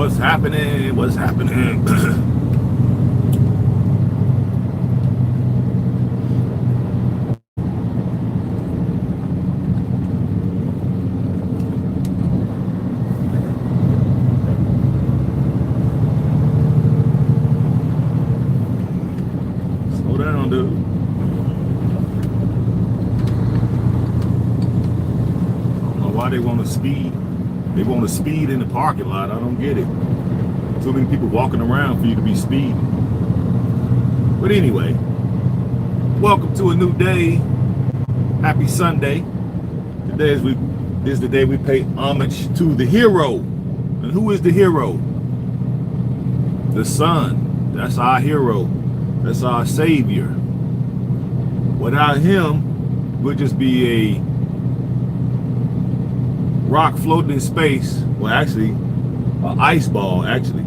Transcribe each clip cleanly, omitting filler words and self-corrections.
What's happening? What's happening? Slow down, dude. I don't know why they want to speed. They want to speed in the parking lot. I don't get it. So many people walking around for you to be speeding. But anyway, welcome to a new day. Happy Sunday. Today is the day we pay homage to the hero. And who is the hero? The sun. That's our hero. That's our savior. Without him, we'll just be a rock floating in space. Well, actually, an ice ball, actually.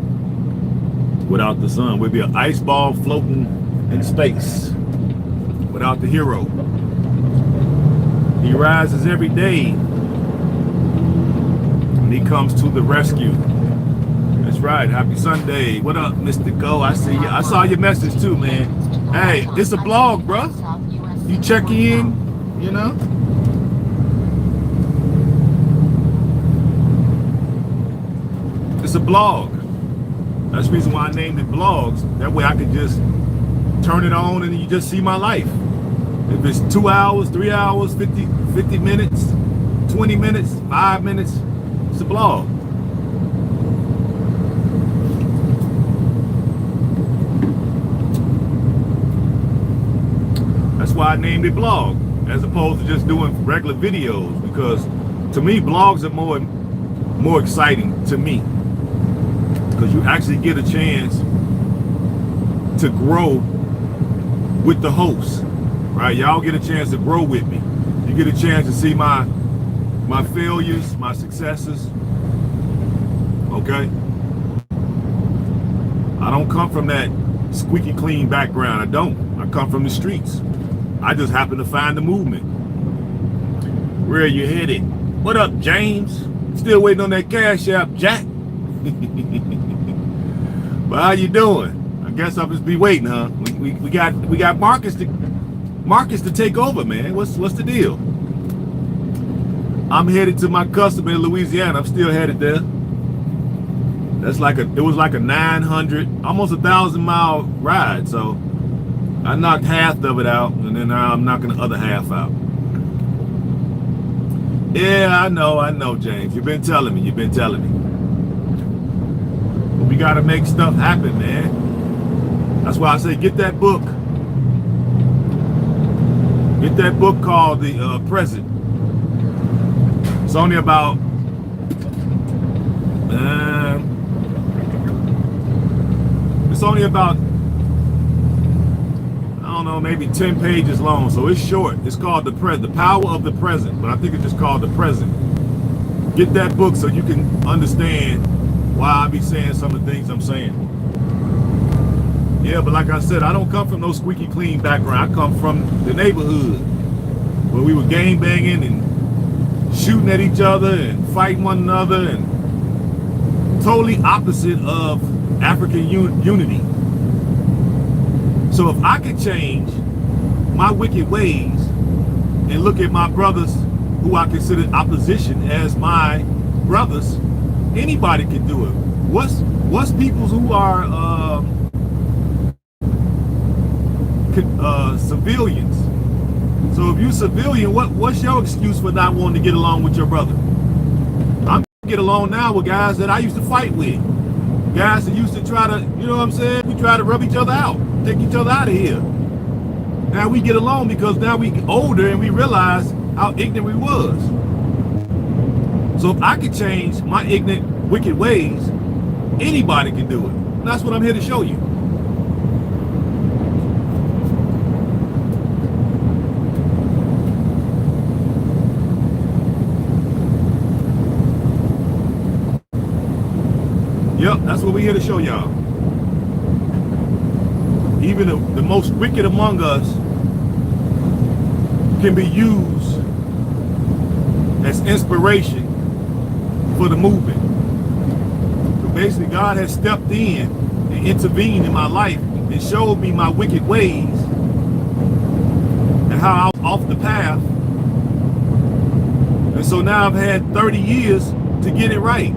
Without the sun, we'd be an ice ball floating in space. Without the hero. He rises every day. And he comes to the rescue. That's right. Happy Sunday. What up, Mr. Go? I see you. I saw your message too, man. Hey, it's a blog, bro. You check in, you know? It's a blog. That's the reason why I named it blogs. That way I could just turn it on and you just see my life. If it's 2 hours, 3 hours, 50 minutes, 20 minutes, 5 minutes, it's a blog. That's why I named it blog, as opposed to just doing regular videos, because to me, blogs are more exciting to me. Because you actually get a chance to grow with the host, right? Y'all get a chance to grow with me. You get a chance to see my failures, my successes. Okay? I don't come from that squeaky clean background. I don't. I come from the streets. I just happen to find the movement. Where are you headed? What up, James? Still waiting on that cash app, Jack. But how you doing? I guess I'll just be waiting, huh? We got Marcus to take over, man. What's the deal? I'm headed to my customer in Louisiana. I'm still headed there. It was like a 900, almost 1,000-mile ride. So I knocked half of it out, and then now I'm knocking the other half out. Yeah, I know, James. You've been telling me. We got to make stuff happen, man. That's why I say get that book. Get that book called The Present. It's only about I don't know, maybe 10 pages long, so it's short. It's called The Power of the Present, but I think it's just called The Present. Get that book so you can understand why I be saying some of the things I'm saying. Yeah, but like I said, I don't come from no squeaky clean background. I come from the neighborhood where we were gang banging and shooting at each other and fighting one another, and totally opposite of African unity. So if I could change my wicked ways and look at my brothers who I consider opposition as my brothers, anybody can do it. What's people who are civilians? So if you're civilian, what's your excuse for not wanting to get along with your brother? I'm get along now with guys that I used to fight with. Guys that used to try to, you know what I'm saying? We try to rub each other out, take each other out of here. Now we get along because now we get older and we realize how ignorant we was. So if I could change my ignorant, wicked ways, anybody can do it. And that's what I'm here to show you. Yep, that's what we're here to show y'all. Even the most wicked among us can be used as inspiration for the movement. basically God has stepped in and intervened in my life and showed me my wicked ways and how I was off the path. And so now I've had 30 years to get it right.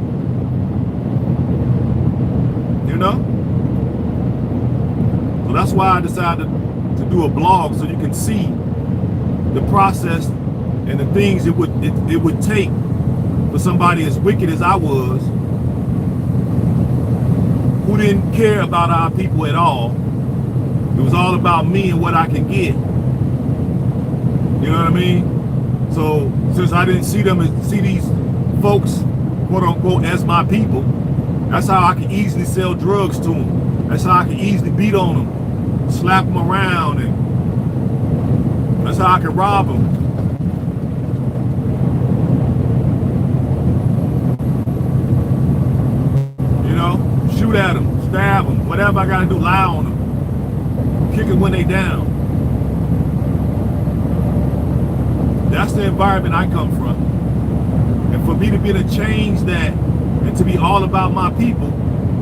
You know? So that's why I decided to do a blog, so you can see the process and the things it would take for somebody as wicked as I was, who didn't care about our people at all. It was all about me and what I can get. You know what I mean? So since I didn't see these folks, quote unquote, as my people, that's how I can easily sell drugs to them. That's how I can easily beat on them, slap them around, and that's how I can rob them. You know, shoot at them, stab them, whatever I gotta do, lie on them, kick it when they down. That's the environment I come from. And for me to be able to change that and to be all about my people,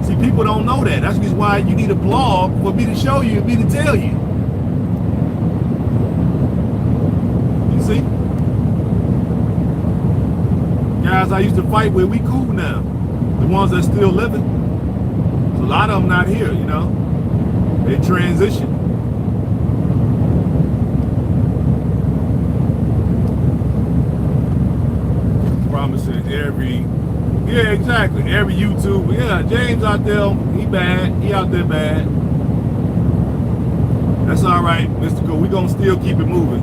see, people don't know that. That's why you need a blog for me to show you and me to tell you. You see? Guys I used to fight with, we cool now. The ones that still living. So a lot of them not here, you know. They transition. Promising yeah, exactly. Every YouTuber, yeah, James out there, he bad. He out there bad. That's all right, Mystical. We're gonna still keep it moving.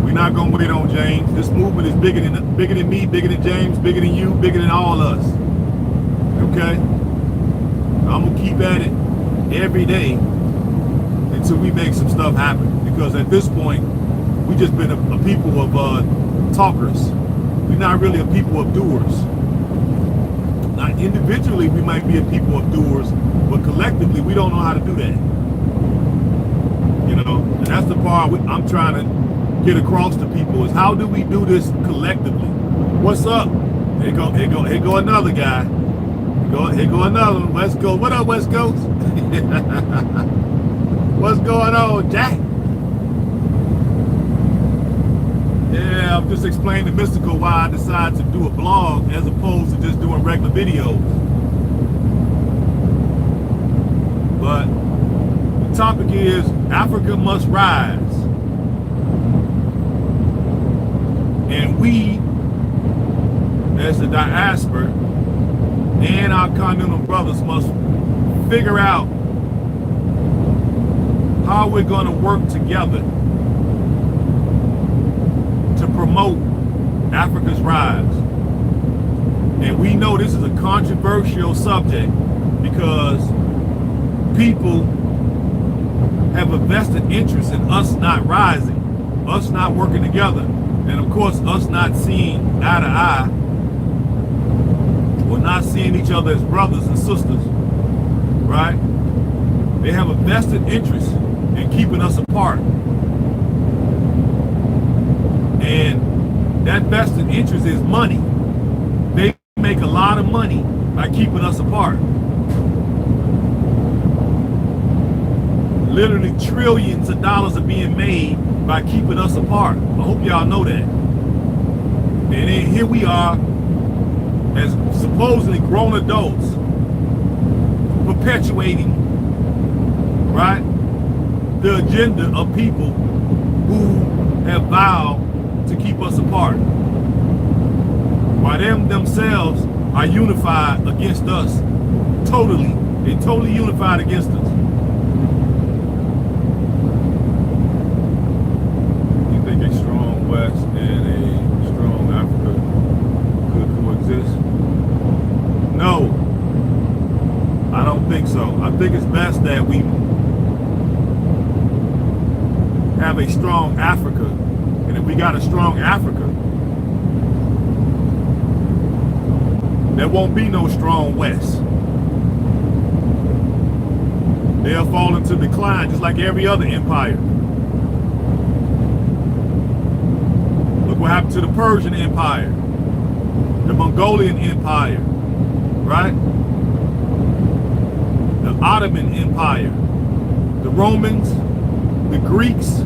We're not gonna wait on James. This movement is bigger than me, bigger than James, bigger than you, bigger than all us. Okay? I'm gonna keep at it every day until we make some stuff happen. Because at this point, we just been a people of talkers. We're not really a people of doers. Now, individually, we might be a people of doers, but collectively, we don't know how to do that. You know, and that's the part I'm trying to get across to people, is how do we do this collectively? What's up? Here go another guy. Here go another one. West Coast. What up, West Coast? What's going on, Jack? Yeah, I'm just explaining to Mystical why I decided to do a blog as opposed to just doing regular videos. But the topic is Africa must rise. And we, as the diaspora and our continental brothers, must figure out how we're going to work together to promote Africa's rise. And we know this is a controversial subject because people have a vested interest in us not rising, us not working together, and of course us not seeing eye to eye, or not seeing each other as brothers and sisters, right? They have a vested interest in keeping us apart. And that vested interest is money. They make a lot of money by keeping us apart. Literally trillions of dollars are being made by keeping us apart. I hope y'all know that. And then here we are as supposedly grown adults perpetuating, right, the agenda of people who have vowed to keep us apart, while them themselves are unified against us. Totally. They're totally unified against us. You think a strong West and a strong Africa could coexist? No, I don't think so. I think it's best that we have a strong Africa. And if we got a strong Africa, there won't be no strong West. They'll fall into decline just like every other empire. Look what happened to the Persian Empire, the Mongolian Empire, right? the Ottoman Empire, the Romans, the Greeks,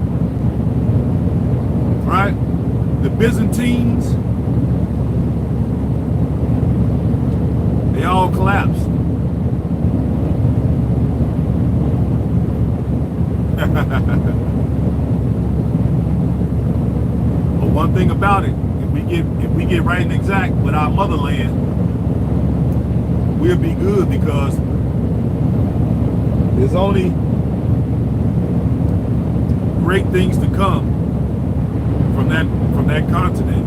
right? The Byzantines, they all collapsed. But one thing about it, if we get right and exact with our motherland, we'll be good, because there's only great things to come from that continent.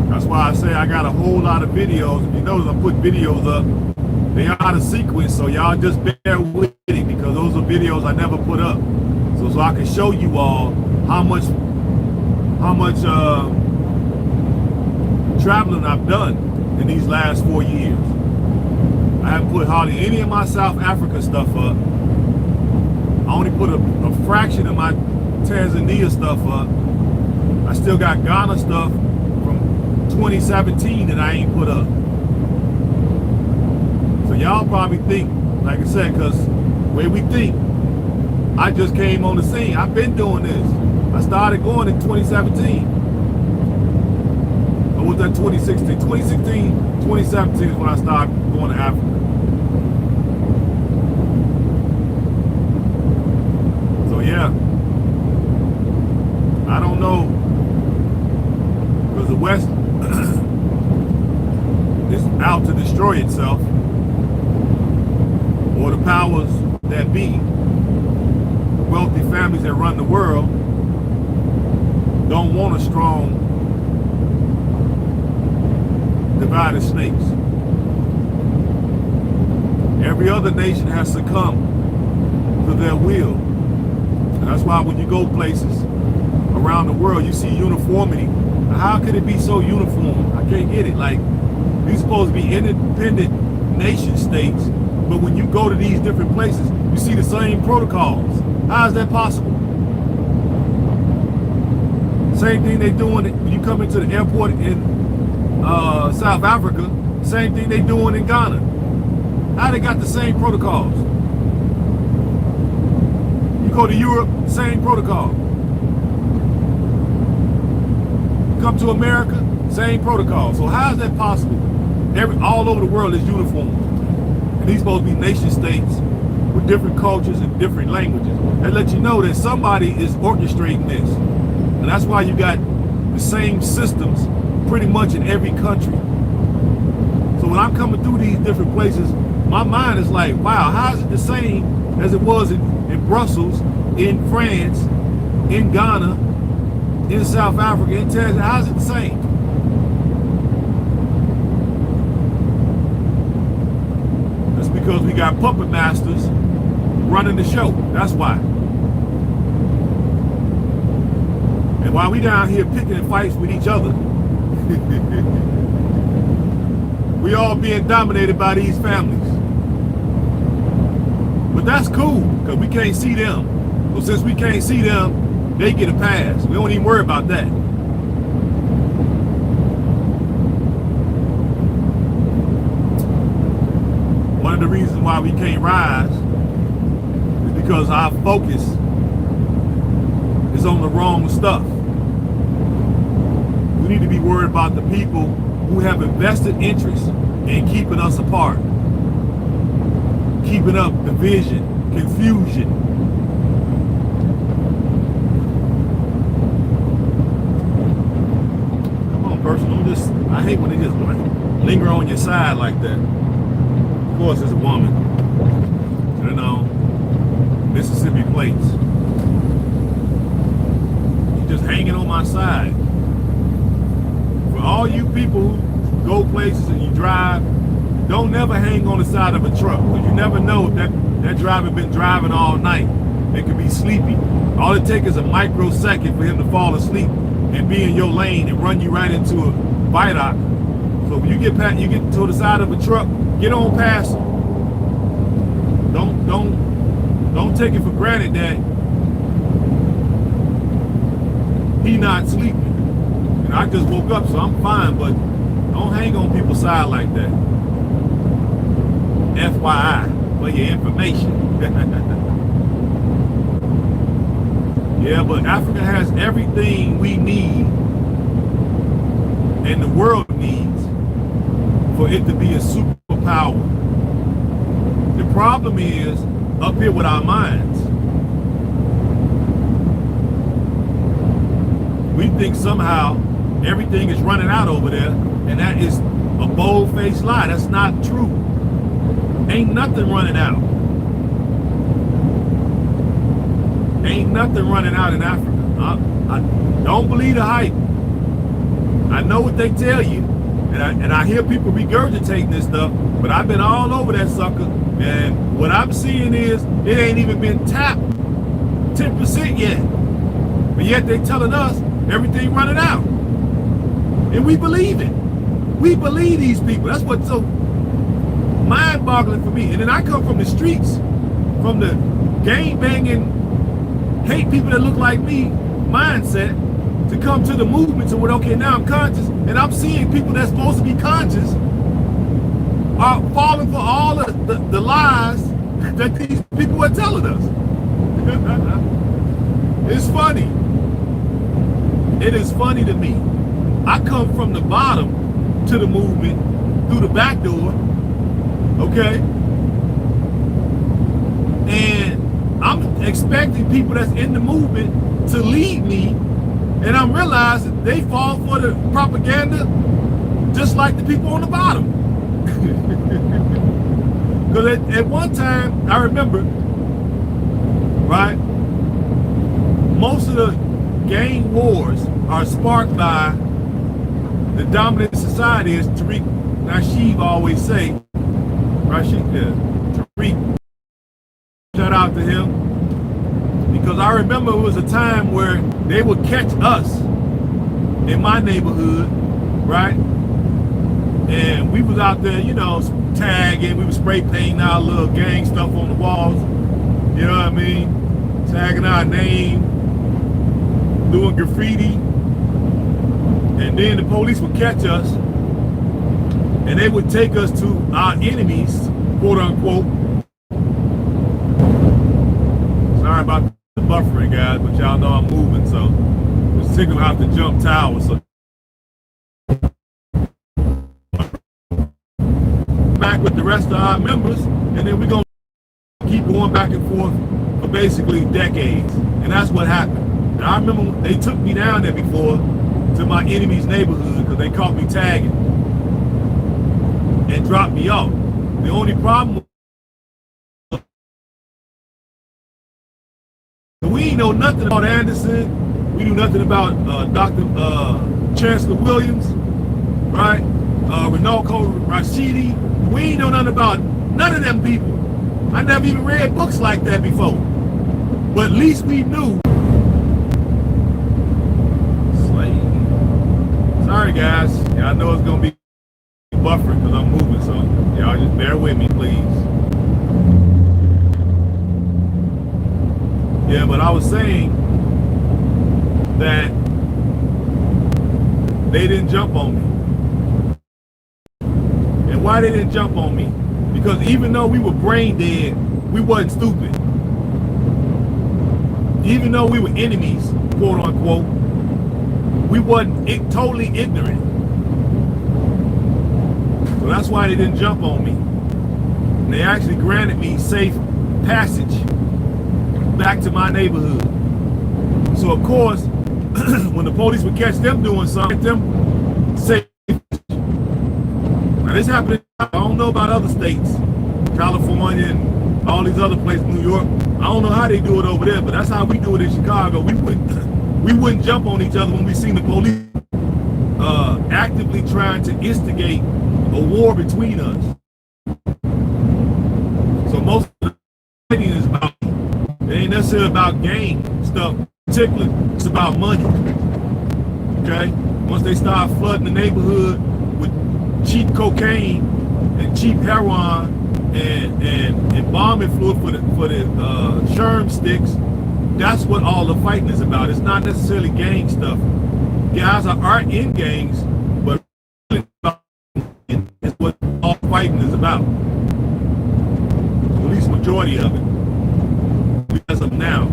That's why I say I got a whole lot of videos. If you notice, I put videos up. They are out of sequence, so y'all just bear with it, because those are videos I never put up. So I can show you all how much traveling I've done in these last 4 years. I haven't put hardly any of my South Africa stuff up. I only put a fraction of my Tanzania stuff up. I still got Ghana stuff from 2017 that I ain't put up. So y'all probably think, like I said, because the way we think, I just came on the scene. I've been doing this. I started going in 2017. Or was that 2016? 2016, 2017 is when I started going to Africa. So yeah, I don't know, because the West is out to destroy itself, or the powers that be, wealthy families that run the world, don't want a strong, divided snakes. Every other nation has succumbed to their will. And that's why when you go places around the world, you see uniformity. How could it be so uniform? I can't get it. Like, these supposed to be independent nation states, but when you go to these different places, you see the same protocols. How is that possible? Same thing they doing when you come into the airport in South Africa, same thing they doing in Ghana. How they got the same protocols? You go to Europe, same protocol. You come to America, same protocol. So how is that possible? All over the world is uniform. And these supposed to be nation states with different cultures and different languages. That lets you know that somebody is orchestrating this. And that's why you got the same systems pretty much in every country. So when I'm coming through these different places, my mind is like, wow, how is it the same as it was in Brussels, in France, in Ghana, in South Africa, in Tanzania? How is it the same? That's because we got puppet masters running the show. That's why. And while we down here picking fights with each other, we all being dominated by these families. But that's cool, because we can't see them. So since we can't see them, they get a pass. We don't even worry about that. One of the reasons why we can't rise is because our focus is on the wrong stuff. We need to be worried about the people who have invested interest in keeping us apart, keeping up division, confusion. Come on, person, don't just, I hate when they just linger on your side like that. Of course, it's a woman. You know, Mississippi plates. She's just hanging on my side. For all you people who go places and you drive, don't never hang on the side of a truck, because you never know if that driver been driving all night. They could be sleepy. All it takes is a microsecond for him to fall asleep and be in your lane and run you right into a viaduct. So if you get to the side of a truck, get on past him. Don't take it for granted that he not sleeping. You know, I just woke up, so I'm fine, but don't hang on people's side like that. FYI, for your information. Yeah, but Africa has everything we need and the world needs for it to be a superpower. The problem is up here with our minds. We think somehow everything is running out over there, and that is a bold-faced lie. That's not true. Ain't nothing running out. Ain't nothing running out in Africa. I don't believe the hype. I know what they tell you, and I hear people regurgitating this stuff, but I've been all over that sucker, and what I'm seeing is it ain't even been tapped 10% yet. But yet they telling us everything running out. And we believe it. We believe these people. That's what's so mind-boggling for me. And then I come from the streets, from the gang-banging, hate people that look like me mindset, to come to the movement to where, okay, now I'm conscious, and I'm seeing people that's supposed to be conscious are falling for all of the lies that these people are telling us. It's funny. It is funny to me. I come from the bottom to the movement through the back door, okay? And I'm expecting people that's in the movement to lead me, and I'm realizing they fall for the propaganda just like the people on the bottom. Because at one time, I remember, right, most of the gang wars are sparked by the dominant society, as Tariq Nasheed always say. Tariq, shout out to him, because I remember it was a time where they would catch us in my neighborhood, right? And we was out there, you know, tagging, we was spray painting our little gang stuff on the walls, you know what I mean? Tagging our name, doing graffiti, and then the police would catch us, and they would take us to our enemies, quote unquote. Sorry about the buffering, guys, but y'all know I'm moving, so the signal have to jump towers. So back with the rest of our members, and then we're gonna keep going back and forth for basically decades, and that's what happened. And I remember they took me down there before to my enemy's neighborhood because they caught me tagging and dropped me off. The only problem was we ain't know nothing about Anderson. We knew nothing about Dr. Chancellor Williams, right? Rinaldo Rashidi. We ain't know nothing about none of them people. I never even read books like that before. But at least we knew. Sorry guys, yeah, I know it's gonna be buffering because I'm moving, so y'all just bear with me, please. Yeah, but I was saying that they didn't jump on me. And why they didn't jump on me? Because even though we were brain dead, we wasn't stupid. Even though we were enemies, quote unquote, we wasn't totally ignorant. So that's why they didn't jump on me. And they actually granted me safe passage back to my neighborhood. So of course, when the police would catch them doing something, them safe. Now this happened, I don't know about other states, California and all these other places, New York. I don't know how they do it over there, but that's how we do it in Chicago. We wouldn't jump on each other when we seen the police actively trying to instigate a war between us. So most of the fighting is about, it ain't necessarily about gang stuff, particularly it's about money. Okay? Once they start flooding the neighborhood with cheap cocaine and cheap heroin and bombing fluid for the H.A.M sticks, that's what all the fighting is about. It's not necessarily gang stuff. Guys are in gangs, but it's what all fighting is about. majority of it as of now.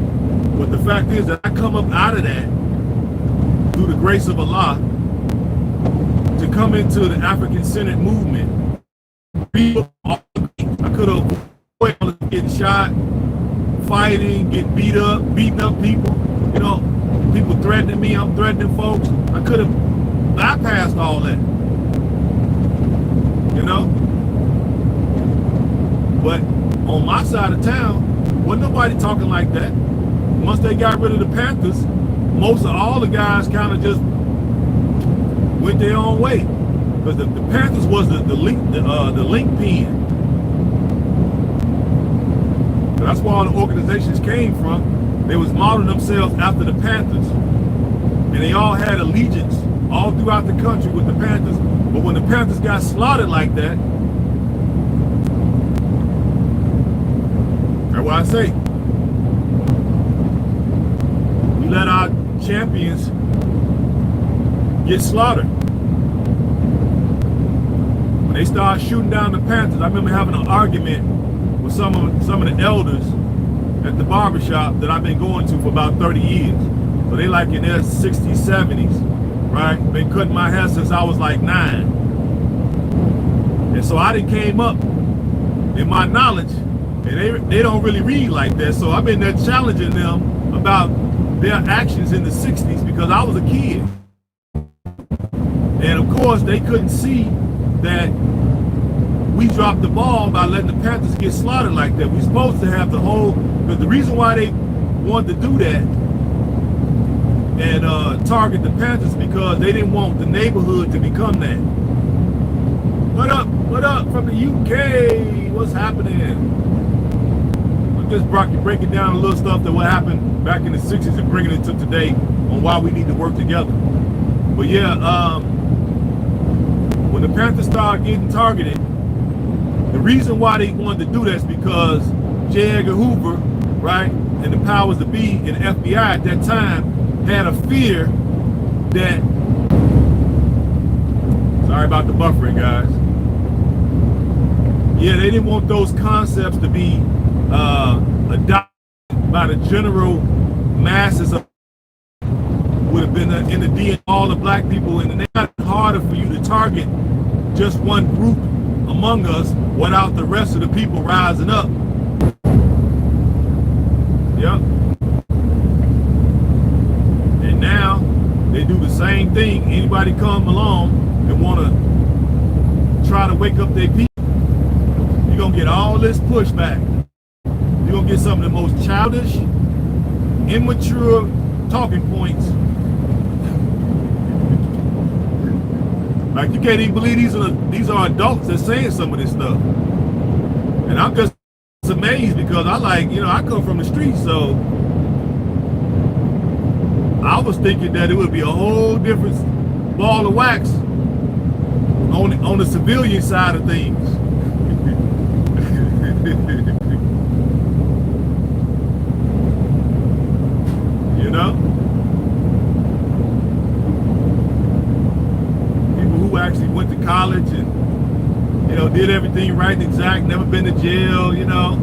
But the fact is that I come up out of that through the grace of Allah to come into the African-centered movement. I could have avoided getting shot, fighting, getting beating up people, you know, people threatening me, I'm threatening folks. I could have bypassed all that, you know. But on my side of town, wasn't nobody talking like that. Once they got rid of the Panthers, most of all the guys kind of just went their own way. Because the Panthers was the link pin. That's where all the organizations came from. They was modeling themselves after the Panthers. And they all had allegiance all throughout the country with the Panthers. But when the Panthers got slaughtered like that, that's why I say, we let our champions get slaughtered. When they started shooting down the Panthers, I remember having an argument with some of the elders at the barbershop that I've been going to for about 30 years. So they like in their 60s, 70s, right? Been cutting my hair since I was like 9. And so I done came up in my knowledge, and they don't really read like that. So I've been there challenging them about their actions in the 60s because I was a kid. And of course they couldn't see that we dropped the ball by letting the Panthers get slaughtered like that. We're supposed to have the whole, but the reason why they wanted to do that and target the Panthers because they didn't want the neighborhood to become that. What up from the UK? What's happening? I'm just breaking down a little stuff that what happened back in the 60s and bringing it to today on why we need to work together. But yeah, when the Panthers started getting targeted, the reason why they wanted to do that is because J. Edgar Hoover, right, and the powers that be in the FBI at that time had a fear that, sorry about the buffering, guys. Yeah, they didn't want those concepts to be adopted by the general masses of would have been in the DNA, all the black people, and it got harder for you to target just one group among us without the rest of the people rising up. Yep. And now they do the same thing. Anybody come along and want to try to wake up their people, you're going to get all this pushback. You're going to get some of the most childish, immature talking points. Like, you can't even believe these are adults that's saying some of this stuff. And I'm just amazed because I come from the streets, so I was thinking that it would be a whole different ball of wax on the civilian side of things. You know? People who actually went to college and, you know, did everything right and exact, never been to jail, you know,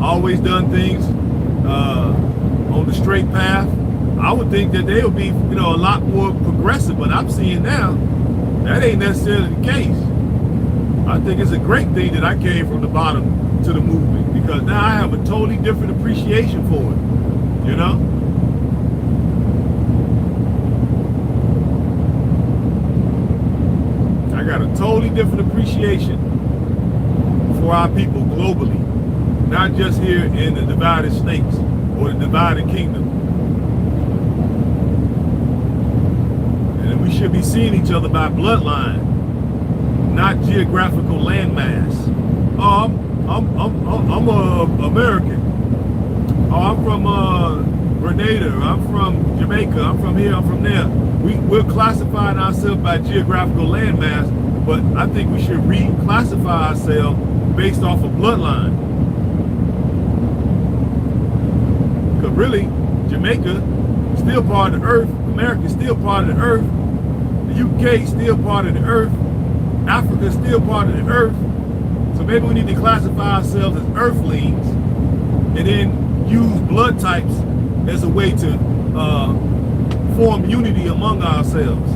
always done things on the straight path. I would think that they would be, you know, a lot more progressive, but I'm seeing now that ain't necessarily the case. I think it's a great thing that I came from the bottom to the movement, because now I have a totally different appreciation for it, you know? I got a totally different appreciation for our people globally, not just here in the divided states or the divided kingdom. And we should be seeing each other by bloodline, not geographical landmass. Oh, I'm American. Oh, I'm from Grenada. I'm from Jamaica. I'm from here. I'm from there. We're classifying ourselves by geographical landmass, but I think we should reclassify ourselves based off of bloodline. Because really, Jamaica is still part of the earth. America is still part of the earth. The UK is still part of the earth. Africa is still part of the earth. So maybe we need to classify ourselves as earthlings and then use blood types as a way to form unity among ourselves.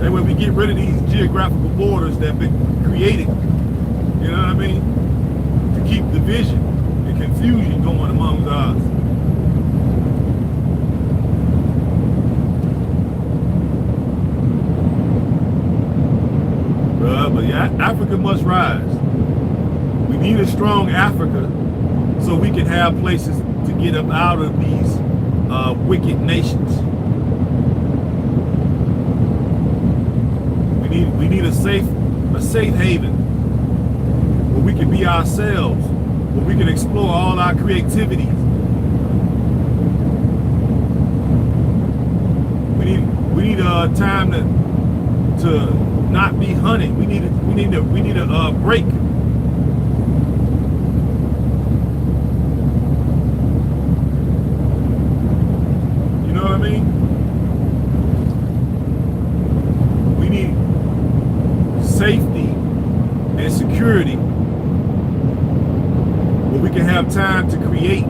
That way we get rid of these geographical borders that have been created, you know what I mean, to keep division and confusion going among us. But yeah, Africa must rise. We need a strong Africa so we can have places to get up out of these wicked nations. We need a safe haven where we can be ourselves, where we can explore all our creativity. We need a time to not be hunted. We need a break. You know what I mean? We need safety and security where we can have time to create.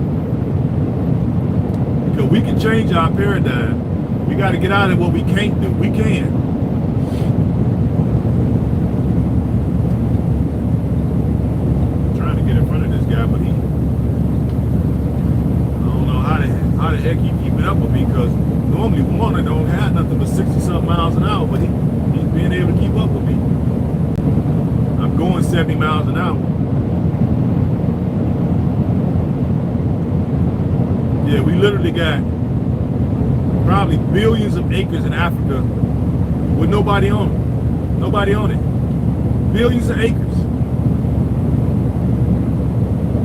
Because we can change our paradigm. We got to get out of what we can't do. We can. But I don't know how the heck he keeping up with me, because normally Warner don't have nothing but 60-something miles an hour, but he's being able to keep up with me. I'm going 70 miles an hour. Yeah, we literally got probably billions of acres in Africa with nobody on it. Nobody on it. Billions of acres.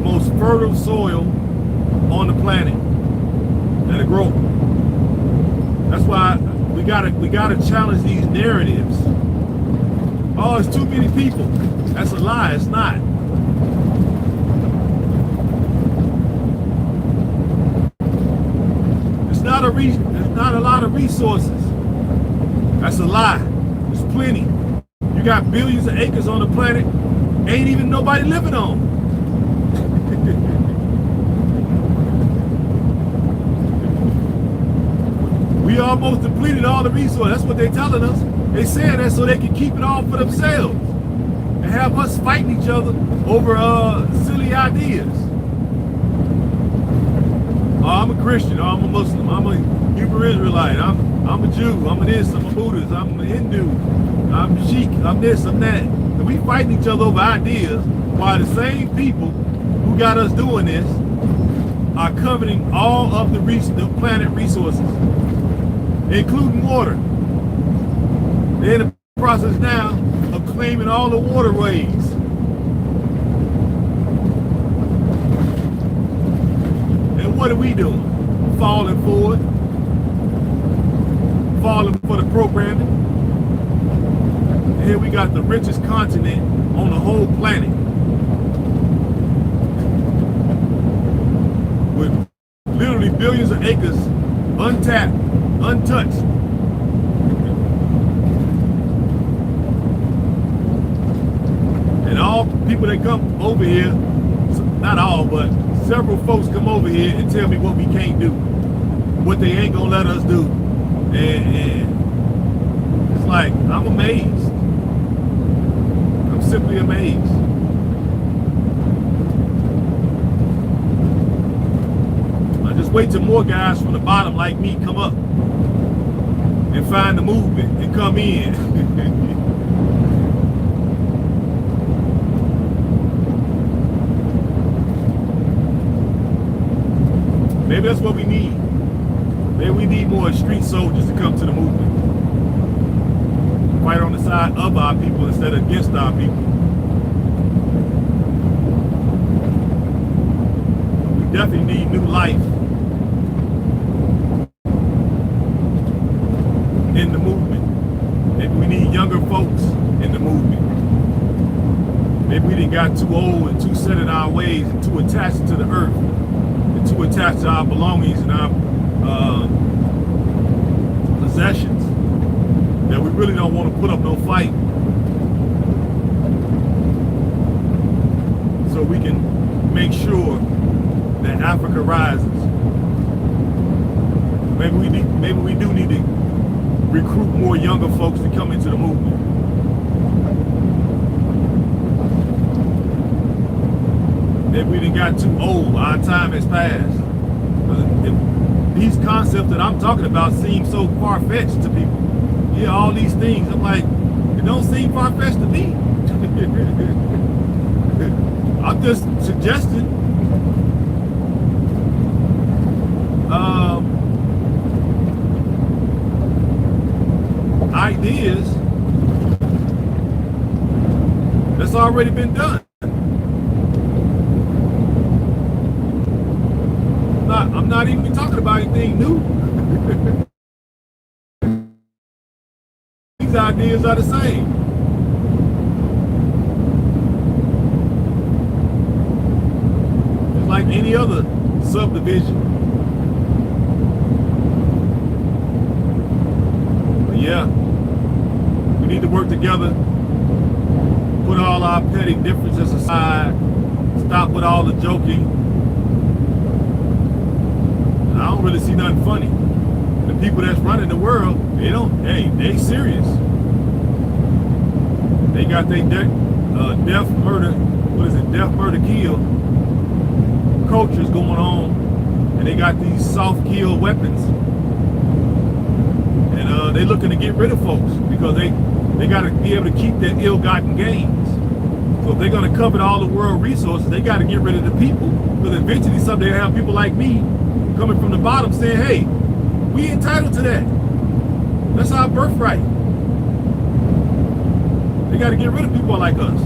Most fertile soil on the planet that'll grow. That's why we gotta challenge these narratives. Oh, it's too many people. That's a lie. It's not. It's not a lot of resources. That's a lie. There's plenty. You got billions of acres on the planet, ain't even nobody living on. We almost depleted all the resources. That's what they're telling us. They saying that so they can keep it all for themselves and have us fighting each other over silly ideas. Oh, I'm a Christian. Oh, I'm a Muslim. I'm a Hebrew Israelite. I'm a Jew. I'm a this. I'm a Buddhist. I'm a Hindu. I'm a Sheik. I'm this. I'm that. And we fighting each other over ideas, while the same people who got us doing this are coveting all of the planet resources, including water. They're in the process now of claiming all the waterways. And what are we doing? Falling for it. Falling for the programming. And here we got the richest continent on the whole planet, with literally billions of acres untapped, untouched. And all people that come over here, not all, but several folks come over here and tell me what we can't do, what they ain't gonna let us do. And it's like, I'm amazed. I'm simply amazed. Just wait till more guys from the bottom like me come up and find the movement and come in. Maybe that's what we need. Maybe we need more street soldiers to come to the movement. Fight on the side of our people instead of against our people. We definitely need new life in the movement. Maybe we need younger folks in the movement. Maybe we done got too old and too set in our ways and too attached to the earth and too attached to our belongings and our possessions that we really don't want to put up no fight. so we can make sure that Africa rises. Maybe we do need to recruit more younger folks to come into the movement. Maybe we done got too old. Our time has passed. These concepts that I'm talking about seem so far-fetched to people. Yeah, all these things. I'm like, it don't seem far-fetched to me. I'm just suggesting ideas that's already been done. I'm not even talking about anything new. These ideas are the same. It's like any other subdivision. But yeah, we need to work together, put all our petty differences aside, stop with all the joking. I don't really see nothing funny. The people that's running the world, they serious. They got their death, murder, kill cultures going on, and they got these soft kill weapons. And they looking to get rid of folks because they got to be able to keep their ill-gotten gains. So if they're going to covet all the world resources, they got to get rid of the people, because eventually someday they'll have people like me coming from the bottom saying, hey, we entitled to that. That's our birthright. They got to get rid of people like us.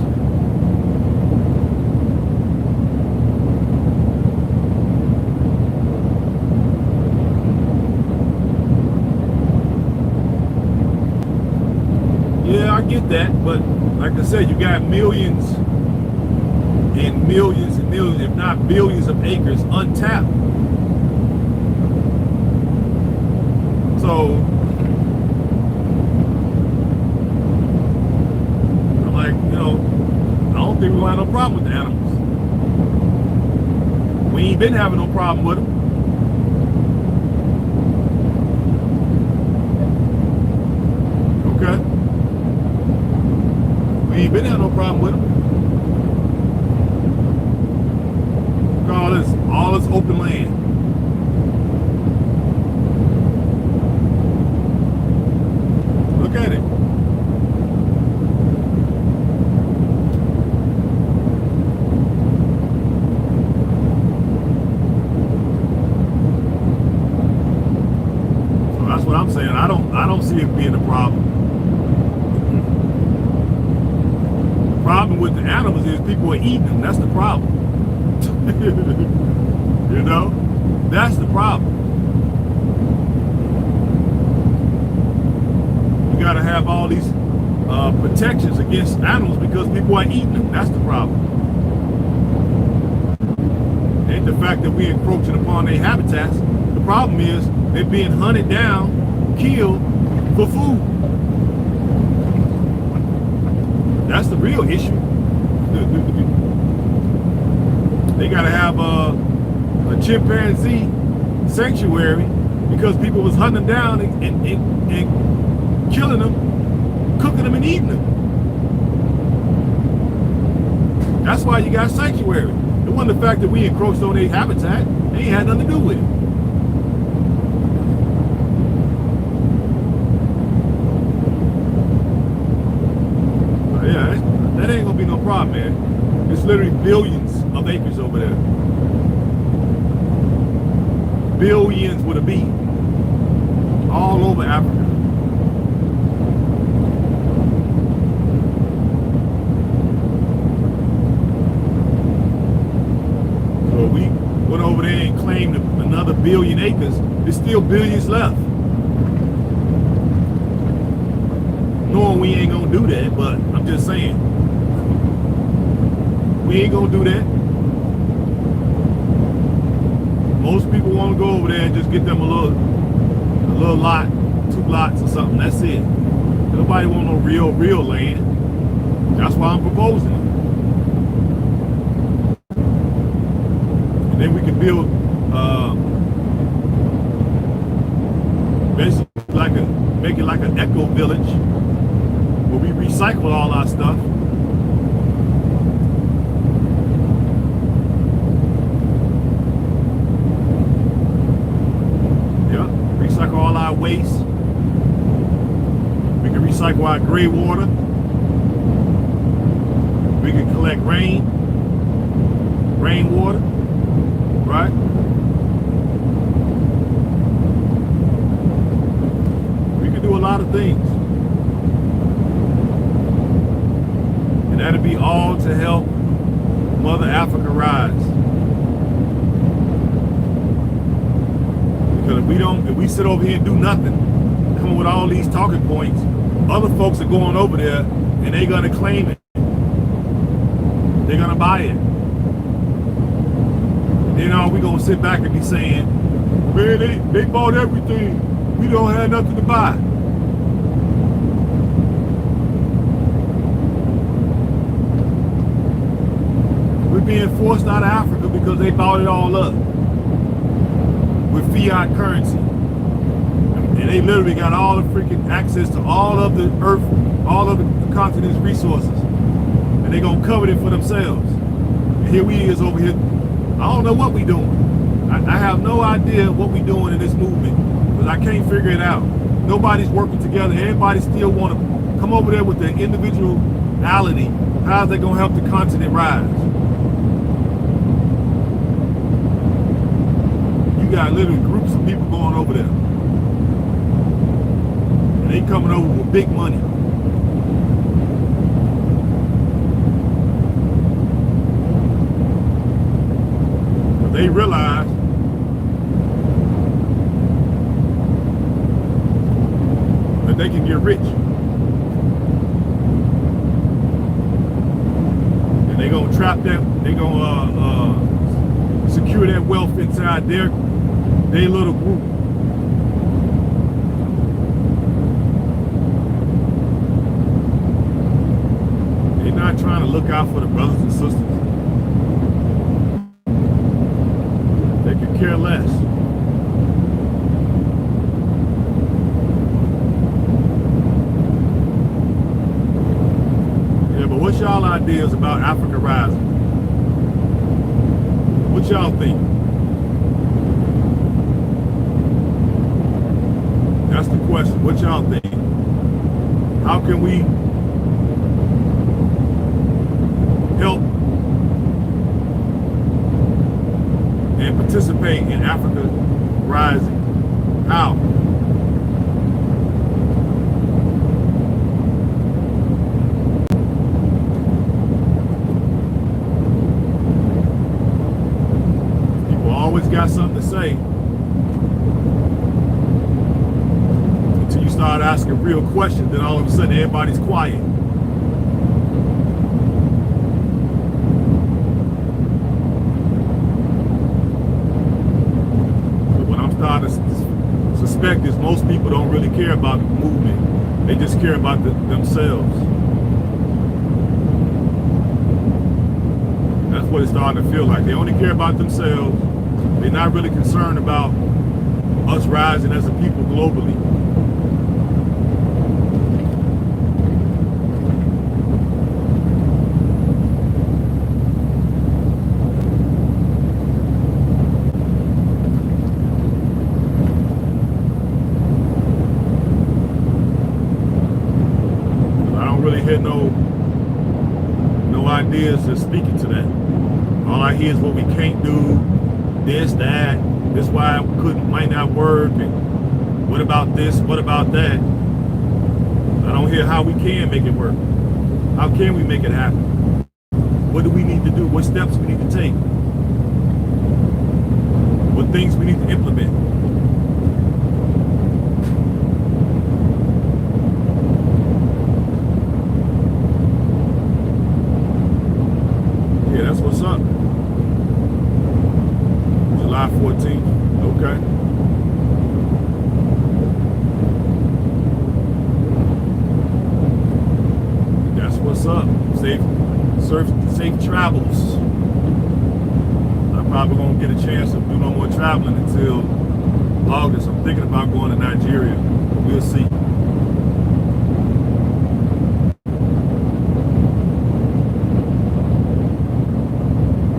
Yeah, I get that, but like I said, you got millions and millions and millions, if not billions of acres untapped. So I'm like, I don't think we're gonna have no problem with the animals. We ain't been having no problem with them. Okay. We ain't been having no problem with them. All this open land. Look at it. So that's what I'm saying. I don't see it being a problem. The problem with the animals is people are eating them. That's the problem. That's the problem. You got to have all these protections against animals because people are eating them. That's the problem. Ain't the fact that we're encroaching upon their habitats. The problem is they're being hunted down, killed for food. That's the real issue. They got to have a chimpanzee sanctuary because people was hunting them down and killing them, cooking them and eating them. That's why you got sanctuary. It wasn't the fact that we encroached on their habitat. They ain't had nothing to do with it. But yeah, that ain't gonna be no problem, man. It's literally billions of acres over there. Billions with a B. All over Africa. So we went over there and claimed another billion acres. There's still billions left. Knowing we ain't gonna do that, but I'm just saying. We ain't gonna do that. Most people want to go over there and just get them a little lot, 2 lots or something. That's it. Nobody want no real land. That's why I'm proposing it. then we can build basically make it like an eco village where we recycle all our stuff. Yeah, recycle all our waste. We can recycle our gray water. We can collect rainwater, right? Do a lot of things, and that'll be all to help Mother Africa rise. Because if we sit over here and do nothing, come up with all these talking points, other folks are going over there and they're gonna claim it. They're gonna buy it. And then all we gonna sit back and be saying, man, they bought everything. We don't have nothing to buy. Being forced out of Africa because they bought it all up with fiat currency, and they literally got all the freaking access to all of the earth, all of the continent's resources, and they gonna covet it for themselves. And here we is over here. I don't know what we doing. I have no idea what we doing in this movement, because I can't figure it out. Nobody's working together. Everybody still want to come over there with their individuality. How's that gonna help the continent rise? You got literally groups of people going over there, and they coming over with big money. But they realize that they can get rich, and they gonna trap them. They gonna secure that wealth inside their little group. They're not trying to look out for the brothers and sisters. They could care less. Yeah, but what's y'all ideas about Africa rising? What y'all think? That's the question. What y'all think? How can we help and participate in Africa rising? How? People always got something to say. Until you start asking real questions, then all of a sudden everybody's quiet. But what I'm starting to suspect is most people don't really care about the movement. They just care about themselves. That's what it's starting to feel like. They only care about themselves. They're not really concerned about us rising as a people globally. No ideas just speaking to that. All I hear is what we can't do, this, that, this why it might not work, and what about this, what about that. I don't hear how we can make it work. How can we make it happen? What do we need to do? What steps we need to take? What things we need to implement? Yeah, that's what's up. July 14th. Okay. That's what's up. Safe travels. I probably won't get a chance to do no more traveling until August. I'm thinking about going to Nigeria. We'll see.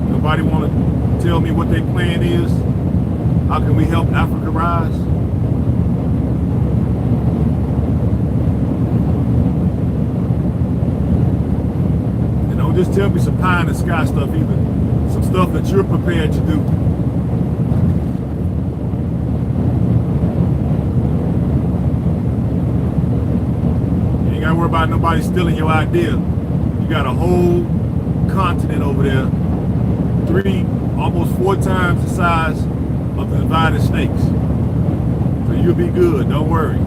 Nobody want to tell me what their plan is? How can we help Africa rise? And don't just tell me some pie in the sky stuff either. Some stuff that you're prepared to do. You ain't gotta worry about nobody stealing your idea. You got a whole continent over there, 3, almost 4 times the size of the divided snakes. So you'll be good, don't worry.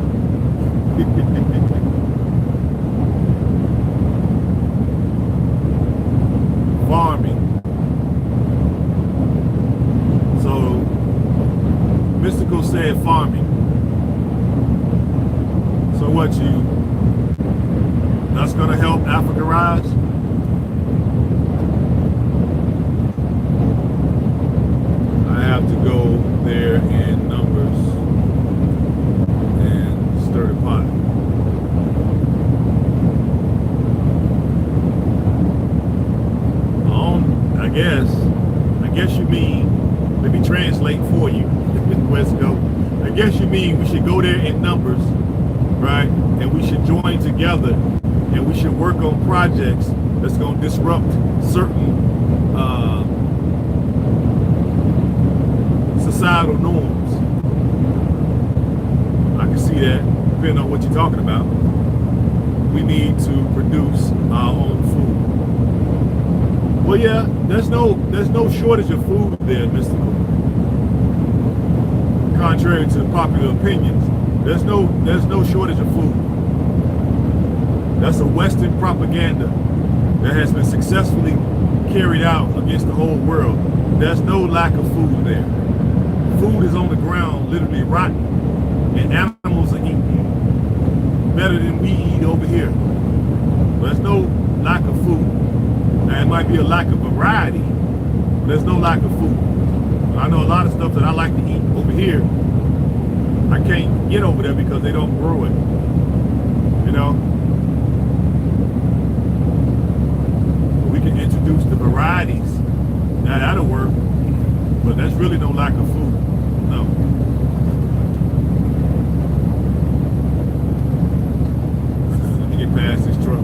Farming. So Mystical said farming. So what, that's gonna help Africa rise? I have to go there in Numbers and stir the pot. I guess you mean, let me translate for you, Wesco. I guess you mean we should go there in Numbers, right? And we should join together and we should work on projects that's going to disrupt certain societal norms. I can see that, depending on what you're talking about. We need to produce our own food. Well, yeah, there's no shortage of food there, Mystical. Contrary to popular opinions, there's no shortage of food. That's a Western propaganda that has been successfully carried out against the whole world. There's no lack of food there. Food is on the ground, literally rotten, and animals are eating better than we eat over here. There's no lack of food. Now, it might be a lack of variety, but there's no lack of food. I know a lot of stuff that I like to eat over here, I can't get over there because they don't grow it, you know? We can introduce the varieties. Now, that'll work, but there's really no lack of food, no. Let me get past this truck.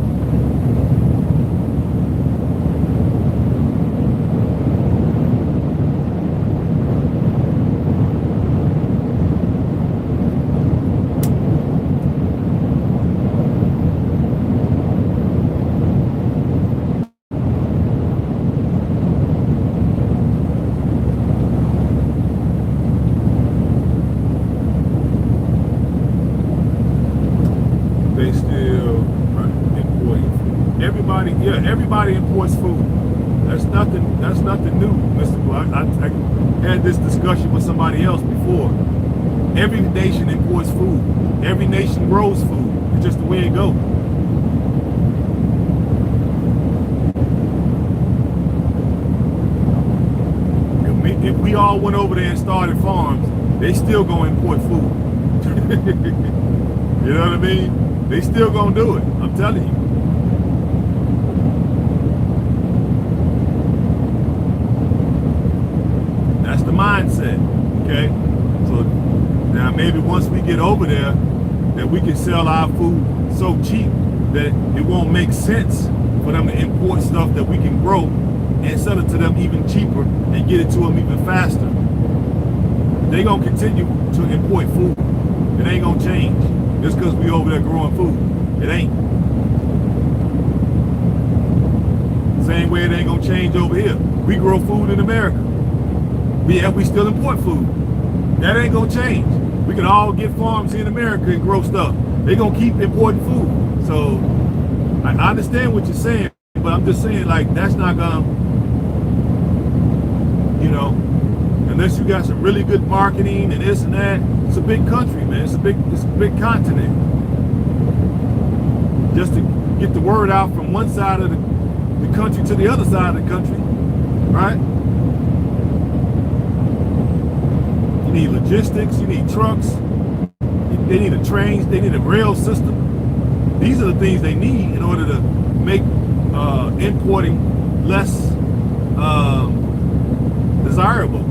Everybody imports food. That's nothing new, Mystical. I had this discussion with somebody else before. Every nation imports food. Every nation grows food. It's just the way it goes. If we all went over there and started farms, they still gonna import food. You know what I mean? They still gonna do it. I'm telling you. That's the mindset, okay? So now maybe once we get over there, that we can sell our food so cheap that it won't make sense for them to import stuff that we can grow and sell it to them even cheaper and get it to them even faster. They gonna continue to import food. It ain't gonna change just because we over there growing food. It ain't. Same way it ain't gonna change over here. We grow food in America. We still import food. That ain't gonna change. We can all get farms here in America and grow stuff. They gonna keep importing food. So I understand what you're saying, but I'm just saying, like, that's not gonna, you know, unless you got some really good marketing and this and that. It's a big country, man. It's a big continent. Just to get the word out from one side of the country to the other side of the country, right? you need logistics, you need trucks, they need a train, they need a rail system. These are the things they need in order to make importing less desirable.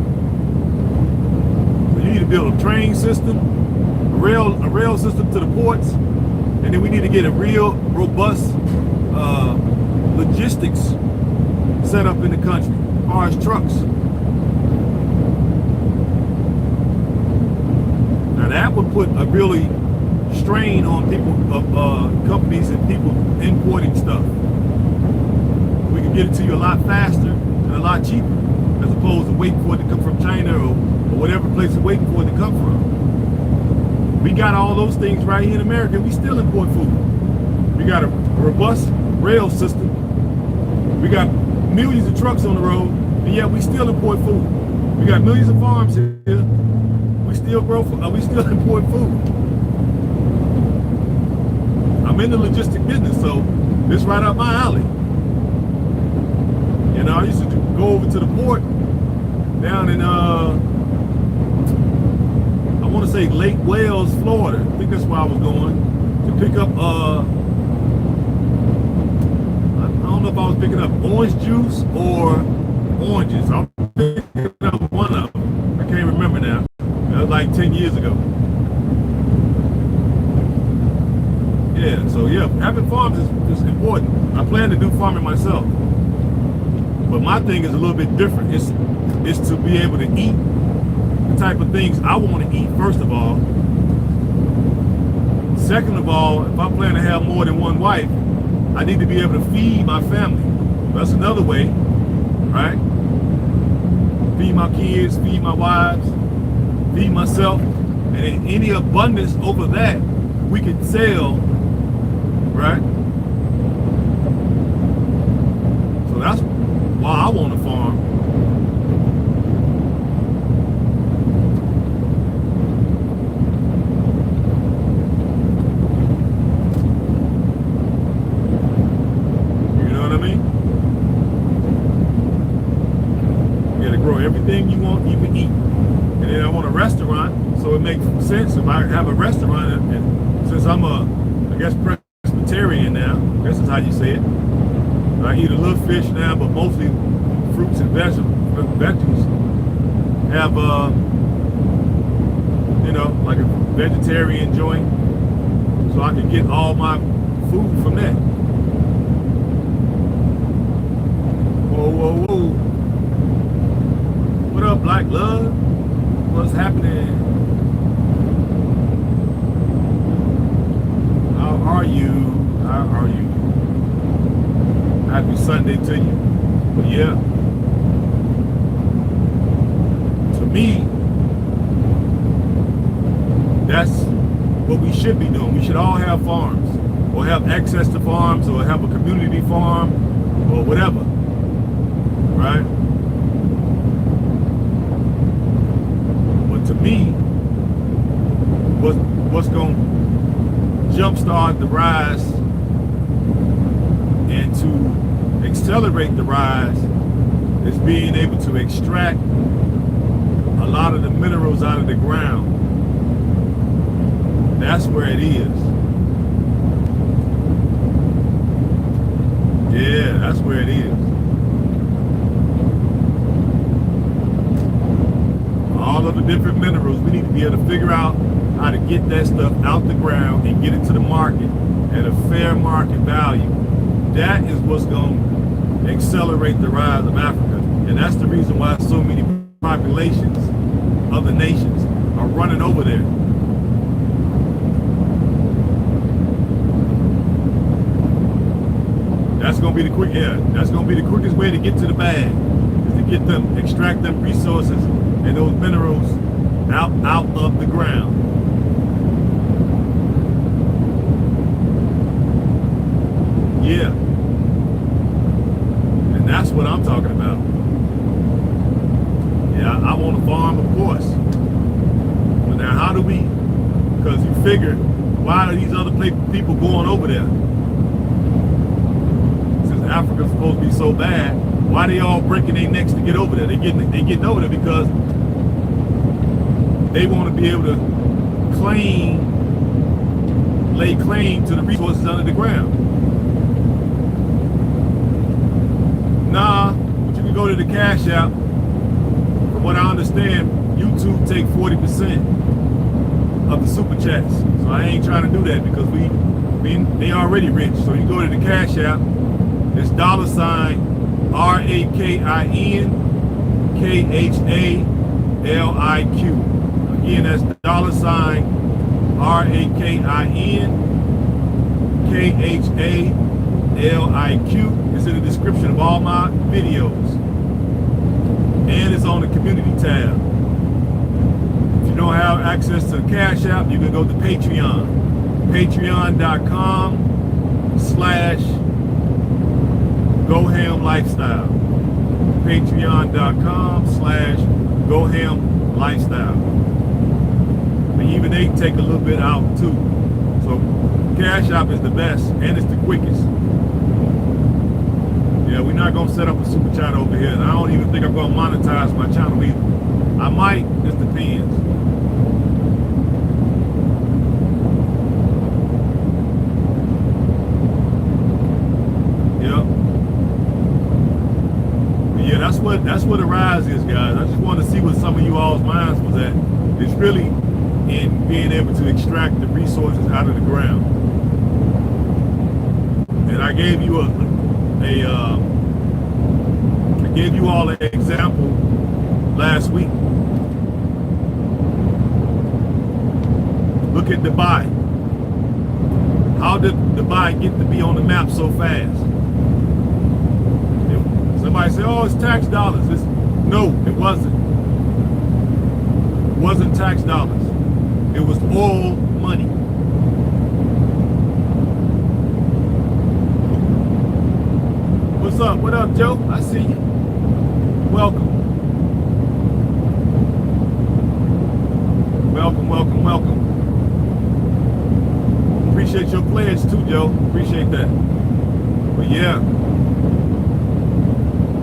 So you need to build a train system, a rail system to the ports, and then we need to get a real robust logistics set up in the country as far as trucks. Now that would put a really strain on people, companies and people importing stuff. We can get it to you a lot faster and a lot cheaper, as opposed to waiting for it to come from China or whatever place you're waiting for it to come from. We got all those things right here in America, and we still import food. We got a robust rail system. We got millions of trucks on the road, and yet we still import food. We got millions of farms here. We still grow. We still import food. I'm in the logistic business, so it's right up my alley. You know, I used to go over to the port down in I want to say Lake Wales, Florida. I think that's where I was going to pick up. I don't know if I was picking up orange juice or oranges. I was picking up one of them. I can't remember now. That was like 10 years ago. Yeah, so yeah, having farms is important. I plan to do farming myself. But my thing is a little bit different. It's to be able to eat the type of things I want to eat, first of all. Second of all, if I plan to have more than one wife, I need to be able to feed my family. That's another way, right? Feed my kids, feed my wives, feed myself. And in any abundance over that, we can sell, right? So that's why I want to farm. You know what I mean? You gotta grow everything you want, you can eat. And then I want a restaurant, so it makes sense if I have a restaurant, and since I'm I guess Presbyterian now, I guess that's how you say it. I eat a little fish now, but mostly fruits and vegetables. Have you know, like a vegetarian joint, so I can get all my food from that. Whoa, whoa, whoa! What up, Black Love? What's happening? How are you? How are you? Happy Sunday to you. But yeah, to me, that's what we should be doing. We should all have farms, or have access to farms, or have a community farm, or whatever, right? But to me, what's going to jumpstart the rise and to accelerate the rise is being able to extract a lot of the minerals out of the ground. That's where it is. Yeah, that's where it is. All of the different minerals, we need to be able to figure out how to get that stuff out the ground and get it to the market at a fair market value. That is what's going to accelerate the rise of Africa. And that's the reason why so many populations of the nations are running over there. That's going to be that's going to be the quickest way to get to the bag, is to get them, extract them resources and those minerals out of the ground. Yeah. And that's what I'm talking about. Yeah, I want to farm, of course. But now how do we, because you figure, why are these other people going over there? Since Africa's supposed to be so bad, why they all breaking their necks to get over there? They getting over there because they want to be able to lay claim to the resources under the ground. Nah, but you can go to the Cash App. From what I understand, YouTube take 40% of the super chats. So I ain't trying to do that because they already rich. So you go to the Cash App. It's $Rakinkhaliq. Again, that's $Rakinkhaliq. It's in the description of all my videos. And it's on the community tab. If you don't have access to the Cash App, you can go to Patreon. Patreon.com/GoHamLifestyle. Patreon.com/GoHamLifestyle. And even they take a little bit out too. So Cash App is the best and it's the quickest. Yeah, we're not gonna set up a super chat over here. And I don't even think I'm gonna monetize my channel either. I might, just depends. Yep. But yeah, that's what the rise is, guys. I just want to see what some of you all's minds was at. It's really in being able to extract the resources out of the ground. And I gave you I gave you all an example last week. Look at Dubai. How did Dubai get to be on the map so fast? Somebody say, oh, it's tax dollars. No, it wasn't. It wasn't tax dollars. It was oil money. What's up? What up, Joe? I see you. Welcome. Welcome, welcome, welcome. Appreciate your pledge too, Joe. Appreciate that. But yeah,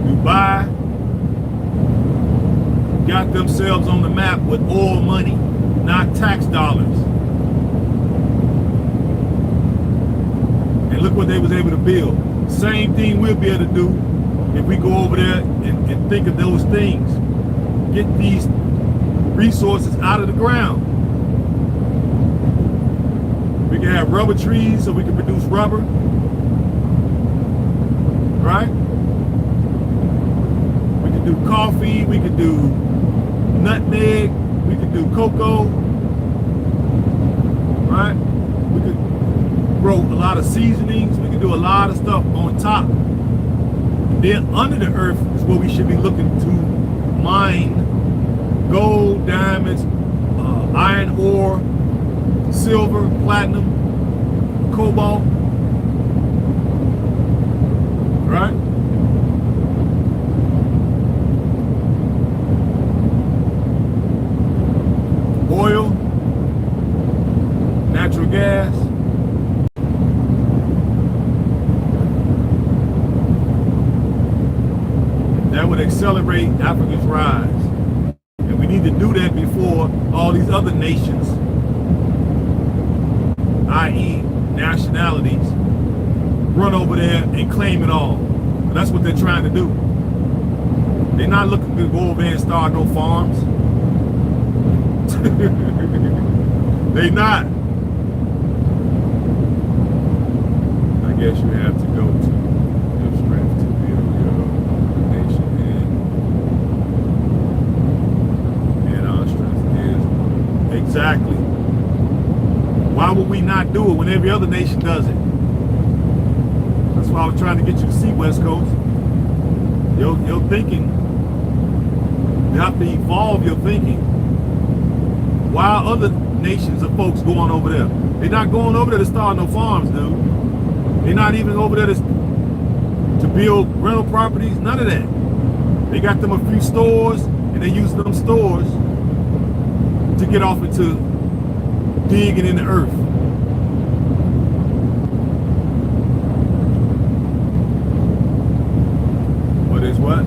Dubai got themselves on the map with oil money, not tax dollars. And look what they was able to build. Same thing we'll be able to do if we go over there and think of those things. Get these resources out of the ground. We can have rubber trees so we can produce rubber. Right? We can do coffee, we can do nutmeg, we can do cocoa. Right? We could grow a lot of seasonings, we can do a lot of stuff on top. Then under the earth is where we should be looking to mine gold, diamonds, iron ore, silver, platinum, cobalt, right? Oil, natural gas. That would accelerate Africa's rise. And we need to do that before all these other nations, i.e. nationalities, run over there and claim it all. But that's what they're trying to do. They're not looking to go over there and start no farms. They not. I guess you have to go to your strength to build your nation and our strength is exactly. Why would we not do it when every other nation does it? That's why I was trying to get you to see, West Coast. Your thinking, you have to evolve your thinking. Why are other nations of folks going over there? They're not going over there to start no farms, dude. They're not even over there to build rental properties, none of that. They got them a few stores, and they use them stores to get off into digging in the earth. What is what?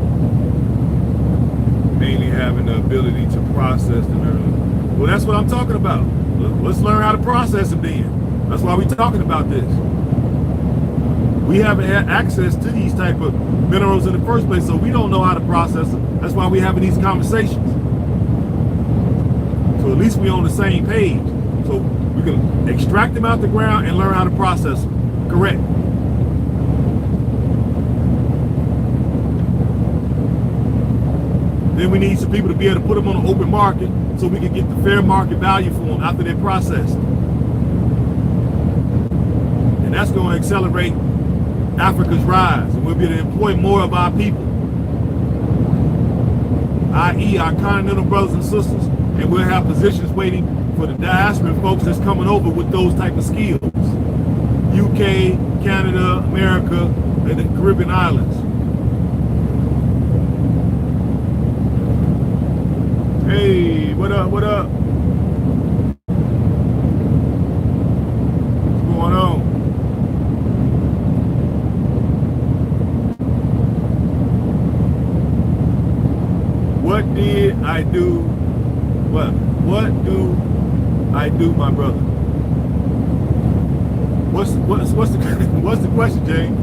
Mainly having the ability to process the earth. Well, that's what I'm talking about. Let's learn how to process them then. That's why we're talking about this. We haven't had access to these type of minerals in the first place, so we don't know how to process them. That's why we're having these conversations. So at least we're on the same page. So we can extract them out the ground and learn how to process them. Correct. Then we need some people to be able to put them on the open market so we can get the fair market value for them after they're processed. And that's going to accelerate Africa's rise, and we'll be able to employ more of our people, i.e. our continental brothers and sisters, and we'll have positions waiting for the diaspora folks that's coming over with those type of skills. UK, Canada, America, and the Caribbean islands. Hey, what up, what up? What's going on? What did I do? What do I do, my brother? What's the question, Jane?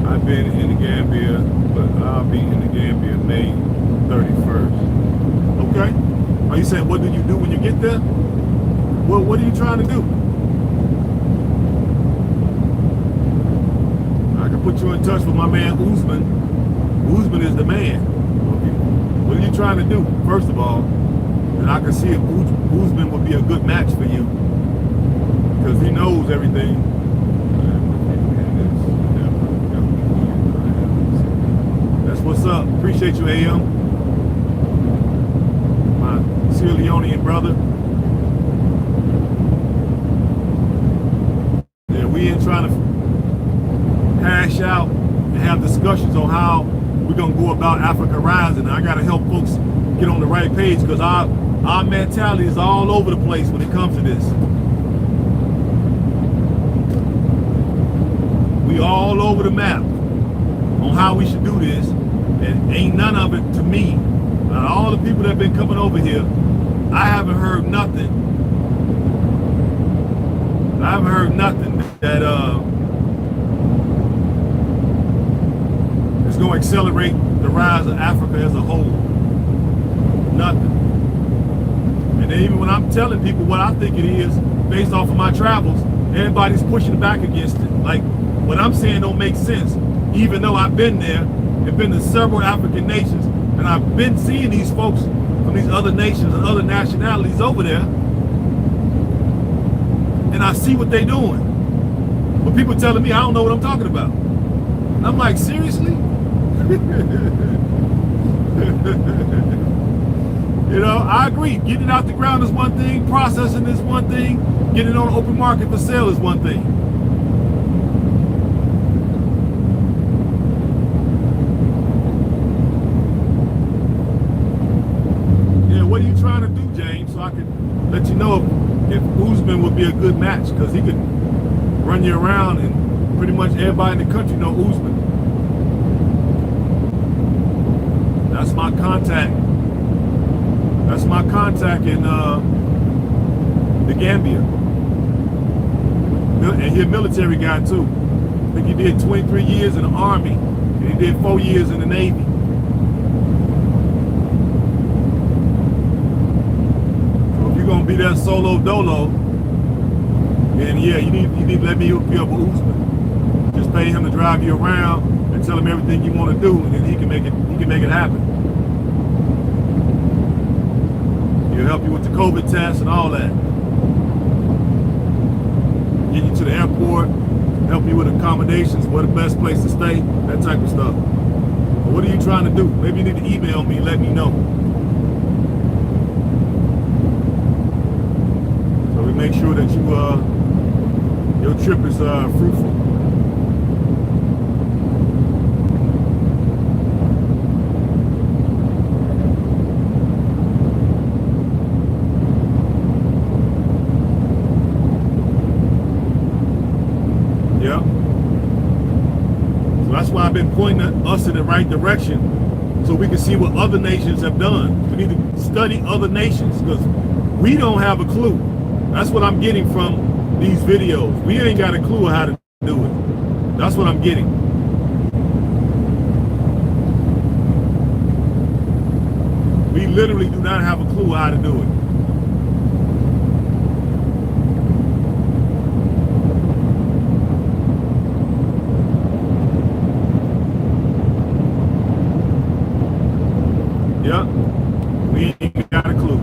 I've been in the Gambia, but I'll be in the Gambia May 31st. Okay. Are you saying what do you do when you get there? Well, what are you trying to do? I can put you in touch with my man Usman. Usman is the man. Okay. What are you trying to do? First of all, and I can see if Usman would be a good match for you because he knows everything. That's what's up. Appreciate you, A.M. My Sierra Leonean brother. Yeah, we ain't trying to hash out and have discussions on how we're gonna go about Africa rising. I gotta help folks get on the right page because our mentality is all over the place when it comes to this. We all over the map on how we should do this, and ain't none of it to me. All the people that have been coming over here, I haven't heard nothing. I haven't heard nothing that is going to accelerate the rise of Africa as a whole. Nothing. And then even when I'm telling people what I think it is, based off of my travels, everybody's pushing back against it. Like, what I'm saying don't make sense, even though I've been there and been to several African nations, and I've been seeing these folks from these other nations and other nationalities over there, and I see what they're doing. But people telling me I don't know what I'm talking about. And I'm like, seriously? You know, I agree. Getting it out the ground is one thing, processing is one thing, getting it on the open market for sale is one thing. Yeah, what are you trying to do, James? So I can let you know if Usman would be a good match, because he could run you around and pretty much everybody in the country know Usman. That's my contact. That's my contact in the Gambia. And he's a military guy too. I think he did 23 years in the Army, and he did 4 years in the Navy. So if you're gonna be there solo dolo, then yeah, you need to let me hook you up with Usman. Just pay him to drive you around and tell him everything you want to do, and then he can make it happen. He'll help you with the COVID test and all that. Get you to the airport, help you with accommodations, where the best place to stay, that type of stuff. But what are you trying to do? Maybe you need to email me, let me know. So we make sure that your trip is fruitful. That's why I've been pointing us in the right direction so we can see what other nations have done. We need to study other nations because we don't have a clue. That's what I'm getting from these videos. We ain't got a clue how to do it. That's what I'm getting. We literally do not have a clue how to do it. Yeah, we ain't got a clue.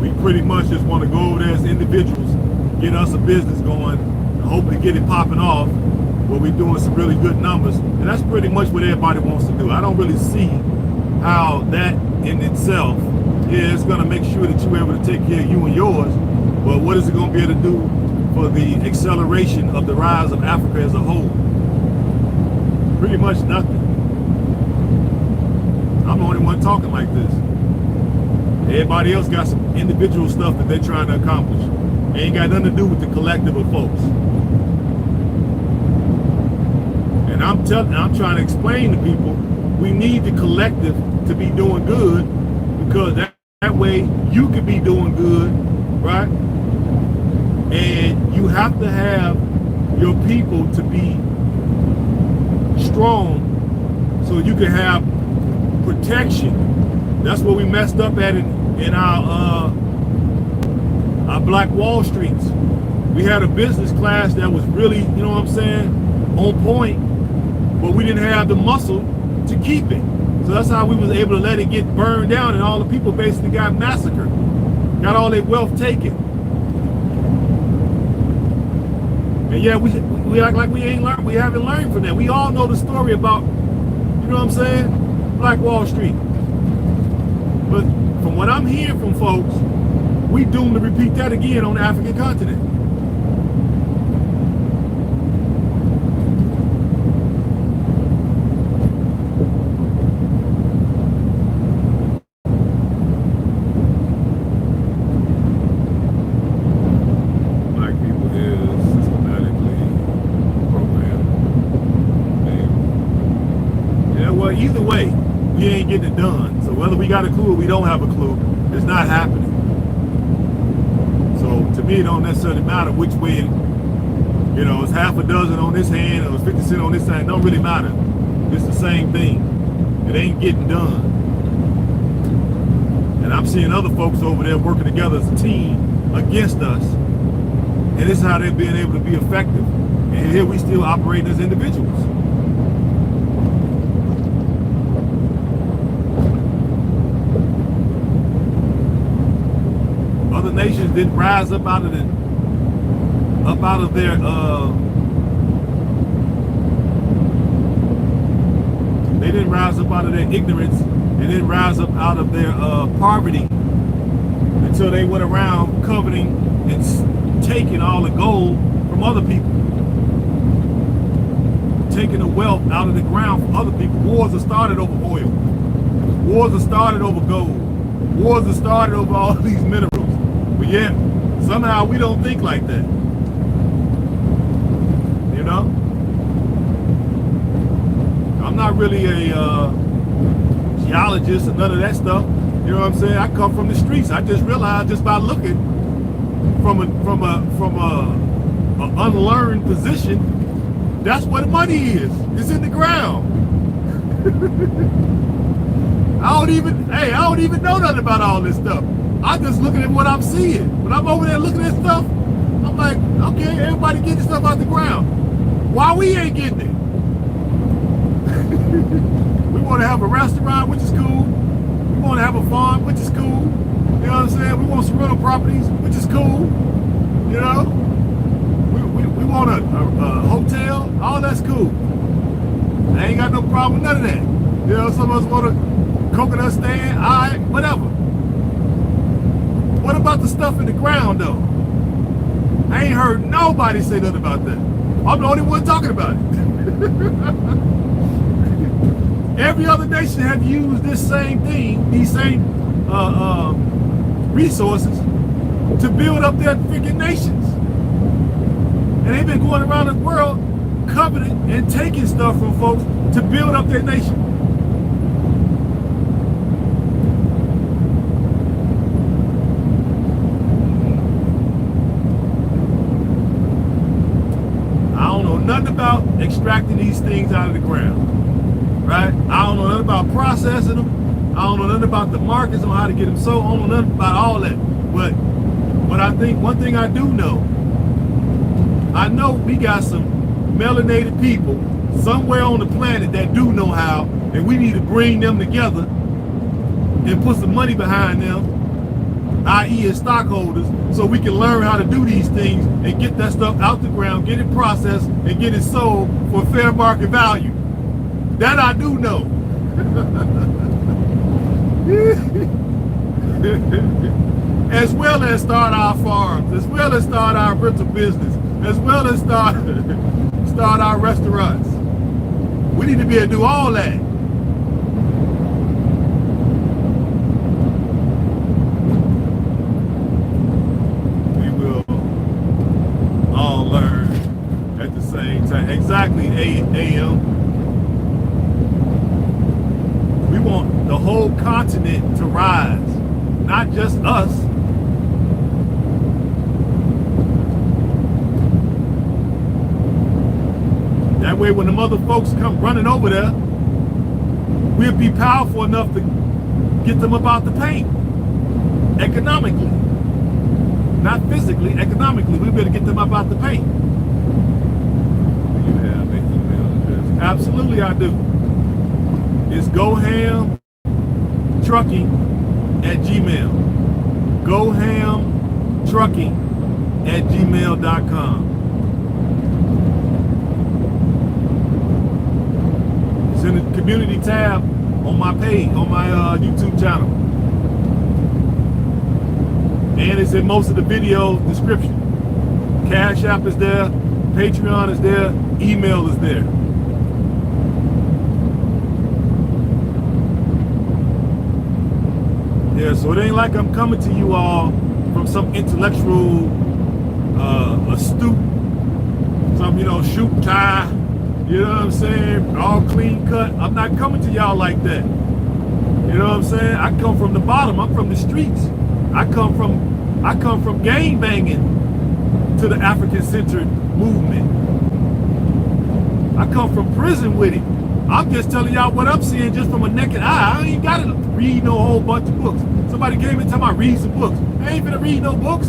We pretty much just want to go over there as individuals, get us a business going, and hopefully get it popping off where we're doing some really good numbers. And that's pretty much what everybody wants to do. I don't really see how that in itself is going to make sure that you're able to take care of you and yours. But what is it going to be able to do for the acceleration of the rise of Africa as a whole? Pretty much nothing. I'm the only one talking like this. Everybody else got some individual stuff that they're trying to accomplish. It ain't got nothing to do with the collective of folks. And I'm trying to explain to people, we need the collective to be doing good because that way you could be doing good, right? And you have to have your people to be strong so you can have protection. That's what we messed up at in our Black Wall Streets. We had a business class that was really, you know what I'm saying, on point, but we didn't have the muscle to keep it. So that's how we was able to let it get burned down, and all the people basically got massacred, got all their wealth taken. And yeah, we act like we ain't learned. We haven't learned from that. We all know the story about, you know what I'm saying, Black Wall Street. But from what I'm hearing from folks, we doomed to repeat that again on the African continent. Black people is systematically programmed. Yeah, well, either way, we ain't getting it done. So whether we got a clue or we don't have a clue, it's not happening. So to me, it don't necessarily matter which way, you know, it's half a dozen on this hand or it's 50 cents on this hand. It don't really matter. It's the same thing. It ain't getting done. And I'm seeing other folks over there working together as a team against us. And this is how they're being able to be effective. And here we still operating as individuals. Other nations didn't rise up out of their they didn't rise up out of their ignorance. They didn't rise up out of their poverty until they went around coveting and taking all the gold from other people, taking the wealth out of the ground from other people. Wars are started over oil. Wars are started over gold. Wars are started over all these minerals. But yet, somehow we don't think like that. You know? I'm not really a geologist or none of that stuff. You know what I'm saying? I come from the streets. I just realized just by looking from a unlearned position, that's where the money is. It's in the ground. I don't even know nothing about all this stuff. I'm just looking at what I'm seeing. When I'm over there looking at stuff, I'm like, okay, everybody getting stuff out the ground. Why we ain't getting it? We want to have a restaurant, which is cool. We want to have a farm, which is cool. You know what I'm saying? We want some rental properties, which is cool. You know? We want a hotel. All that's cool. I ain't got no problem with none of that. You know, some of us want a coconut stand. All right, whatever. What about the stuff in the ground, though? I ain't heard nobody say nothing about that. I'm the only one talking about it. Every other nation have used this same thing, these same resources to build up their freaking nations. And they've been going around the world coveting and taking stuff from folks to build up their nation. I don't know nothing about extracting these things out of the ground, right? I don't know nothing about processing them. I don't know nothing about the markets on how to get them sold. I don't know nothing about all that. But I think one thing I do know, I know we got some melanated people somewhere on the planet that do know how, and we need to bring them together and put some money behind them, i.e. as stockholders, so we can learn how to do these things and get that stuff out the ground, get it processed, and get it sold for fair market value. That I do know. As well as start our farms, as well as start our rental business, as well as start our restaurants. We need to be able to do all that. We will all learn at the same time. Exactly, H.A.M. We want the whole continent to rise, not just us. That way when the mother folks come running over there, we'll be powerful enough to get them about the paint. Economically. Not physically, economically. We'll be able to get them about the paint. Do you have an email address? Absolutely I do. It's gohamtrucking@gmail. gohamtrucking@gmail.com. It's in the community tab on my page, on my YouTube channel. And it's in most of the video description. Cash App is there, Patreon is there, email is there. Yeah, so it ain't like I'm coming to you all from some intellectual, astute, some, shoot tie, you know what I'm saying, all clean cut. I'm not coming to y'all like that. You know what I'm saying? I come from the bottom. I'm from the streets. I come from gang banging to the African-centered movement. I come from prison with it. I'm just telling y'all what I'm seeing just from a naked eye. I ain't got to read no whole bunch of books. Somebody came and told me I read some books. I ain't gonna read no books.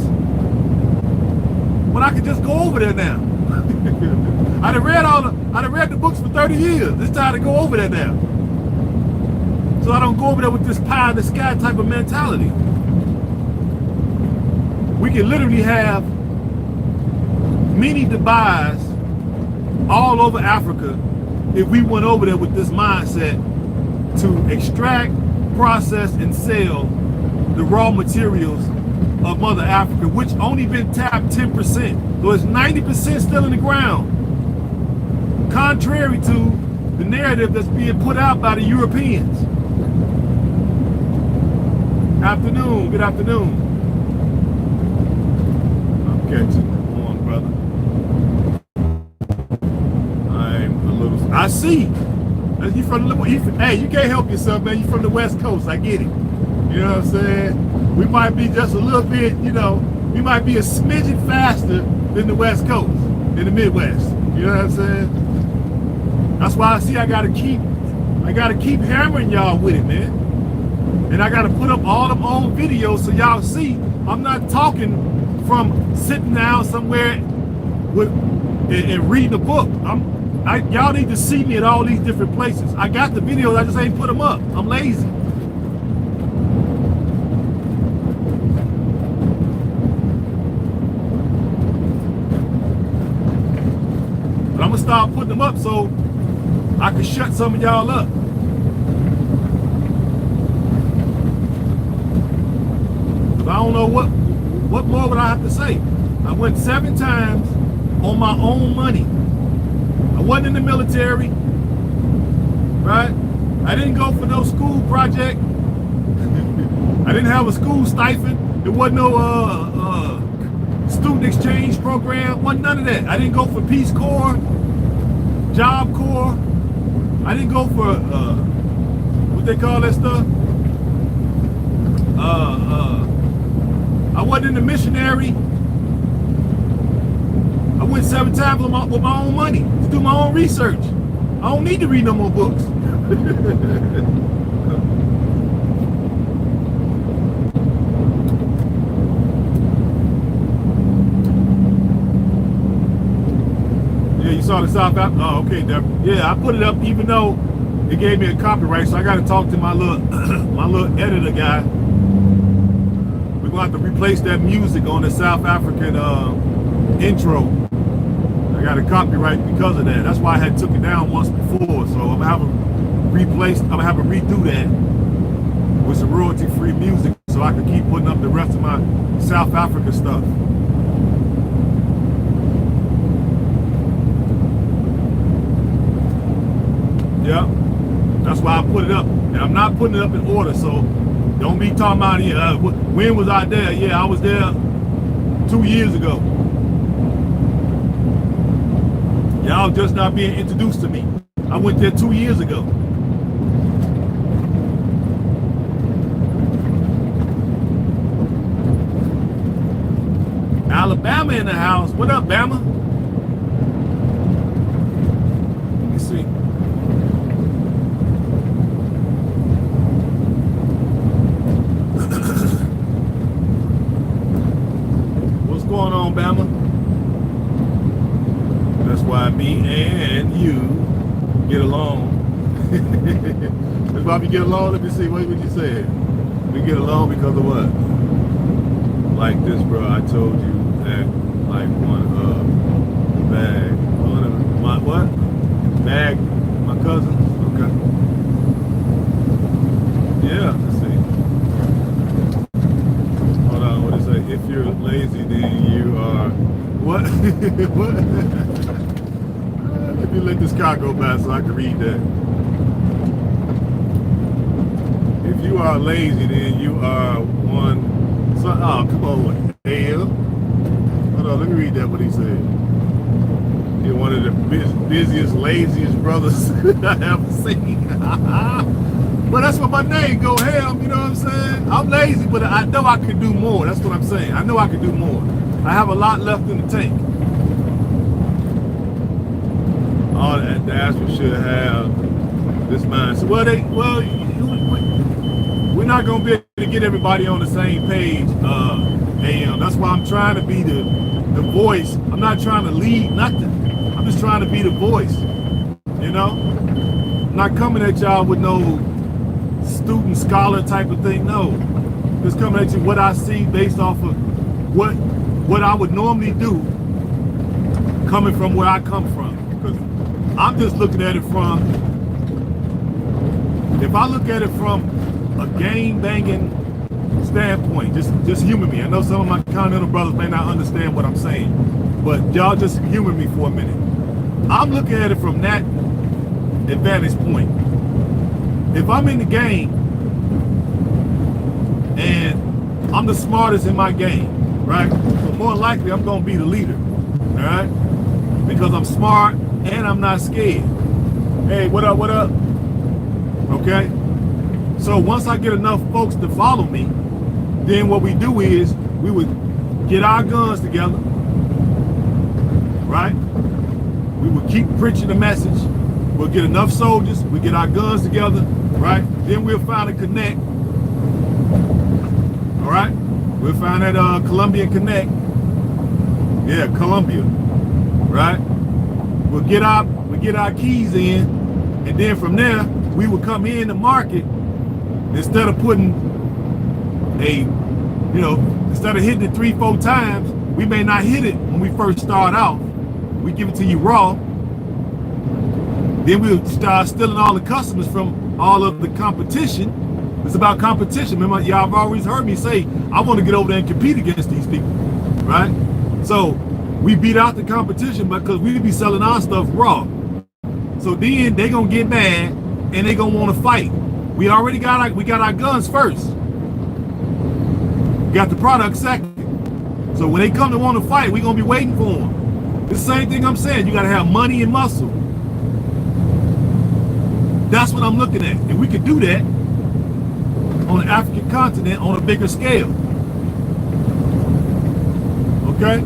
But I could just go over there now. I done read the books for 30 years. It's time to go over there now. So I don't go over there with this pie in the sky type of mentality. We can literally have mini Dubais all over Africa if we went over there with this mindset to extract, process, and sell the raw materials of Mother Africa, which only been tapped 10%. So it's 90% still in the ground. Contrary to the narrative that's being put out by the Europeans. Afternoon, good afternoon. I'm catching on, brother. I see. You from the, hey, you can't help yourself, man. You from the West Coast. I get it. You know what I'm saying? We might be just a little bit, we might be a smidgen faster than the West Coast, in the Midwest. You know what I'm saying? That's why I see I gotta keep hammering y'all with it, man. And I gotta put up all them old videos so y'all see I'm not talking from sitting down somewhere and reading a book. Y'all need to see me at all these different places. I got the videos, I just ain't put them up. I'm lazy. But I'm gonna start putting them up so I can shut some of y'all up. But I don't know what more would I have to say. I went 7 times on my own money. I wasn't in the military, right? I didn't go for no school project. I didn't have a school stipend. There wasn't no student exchange program. Wasn't none of that. I didn't go for Peace Corps. Job Corps. I didn't go for what they call that stuff. I wasn't in the missionary. I went 7 times with my own money to do my own research. I don't need to read no more books. Yeah, you saw the South Africa. Oh, okay. Yeah, I put it up even though it gave me a copyright, so I got to talk to my little my little editor guy. We're gonna have to replace that music on the South African intro. I got a copyright because of that. That's why I had took it down once before. So I'm gonna have a redo that with some royalty-free music, so I can keep putting up the rest of my South Africa stuff. Yeah, that's why I put it up, and I'm not putting it up in order. So don't be talking about when was I there? Yeah, I was there 2 years ago. Y'all just not being introduced to me. I went there 2 years ago. Alabama in the house. What up, Bama? Let me see. What's going on, Bama? That's why me and you get along. That's why we get along. Let me see, what would you say? We get along because of what? Like this, bro. I told you that, like bag, my cousin. Okay. Yeah. Let's see. Hold on. What is it? If you're lazy, then you are what? What? Let me let this car go by so I can read that. If you are lazy, then you are one. So, oh, come on, hell. Hold on, let me read that, what he said. You're one of the busiest, laziest brothers I have seen. But that's what my name go, H.A.M, you know what I'm saying? I'm lazy, but I know I could do more. That's what I'm saying. I know I could do more. I have a lot left in the tank. All that diaspora should have this mindset. Well, we're not going to be able to get everybody on the same page, A.M. That's why I'm trying to be the voice. I'm not trying to lead nothing. I'm just trying to be the voice, you know? I'm not coming at y'all with no student scholar type of thing, no. Just coming at you what I see based off of what I would normally do coming from where I come from. Because I'm just looking at it from, if I look at it from a game banging standpoint, just humor me. I know some of my continental brothers may not understand what I'm saying, but y'all just humor me for a minute. I'm looking at it from that advantage point. If I'm in the game and I'm the smartest in my game, right? So more likely I'm gonna be the leader, all right? Because I'm smart and I'm not scared. Hey, what up, what up? Okay? So once I get enough folks to follow me, then what we do is we would get our guns together, right? We would keep preaching the message. We'll get enough soldiers, we get our guns together, right? Then we'll find a connect, all right? We'll find that Colombian connect. Yeah, Colombia, right? We'll get our keys in, and then from there, we would come in the market. Instead of putting instead of hitting it 3-4 times, we may not hit it when we first start out. We give it to you raw. Then we'll start stealing all the customers from all of the competition. It's about competition. Remember, y'all have always heard me say, I want to get over there and compete against these people, right? So we beat out the competition because we be selling our stuff raw. So then they gonna get mad and they gonna want to fight. We got our guns first. We got the product second. So when they come to want to fight, we're gonna be waiting for them. The same thing I'm saying. You gotta have money and muscle. That's what I'm looking at. And we could do that on the African continent on a bigger scale. Okay?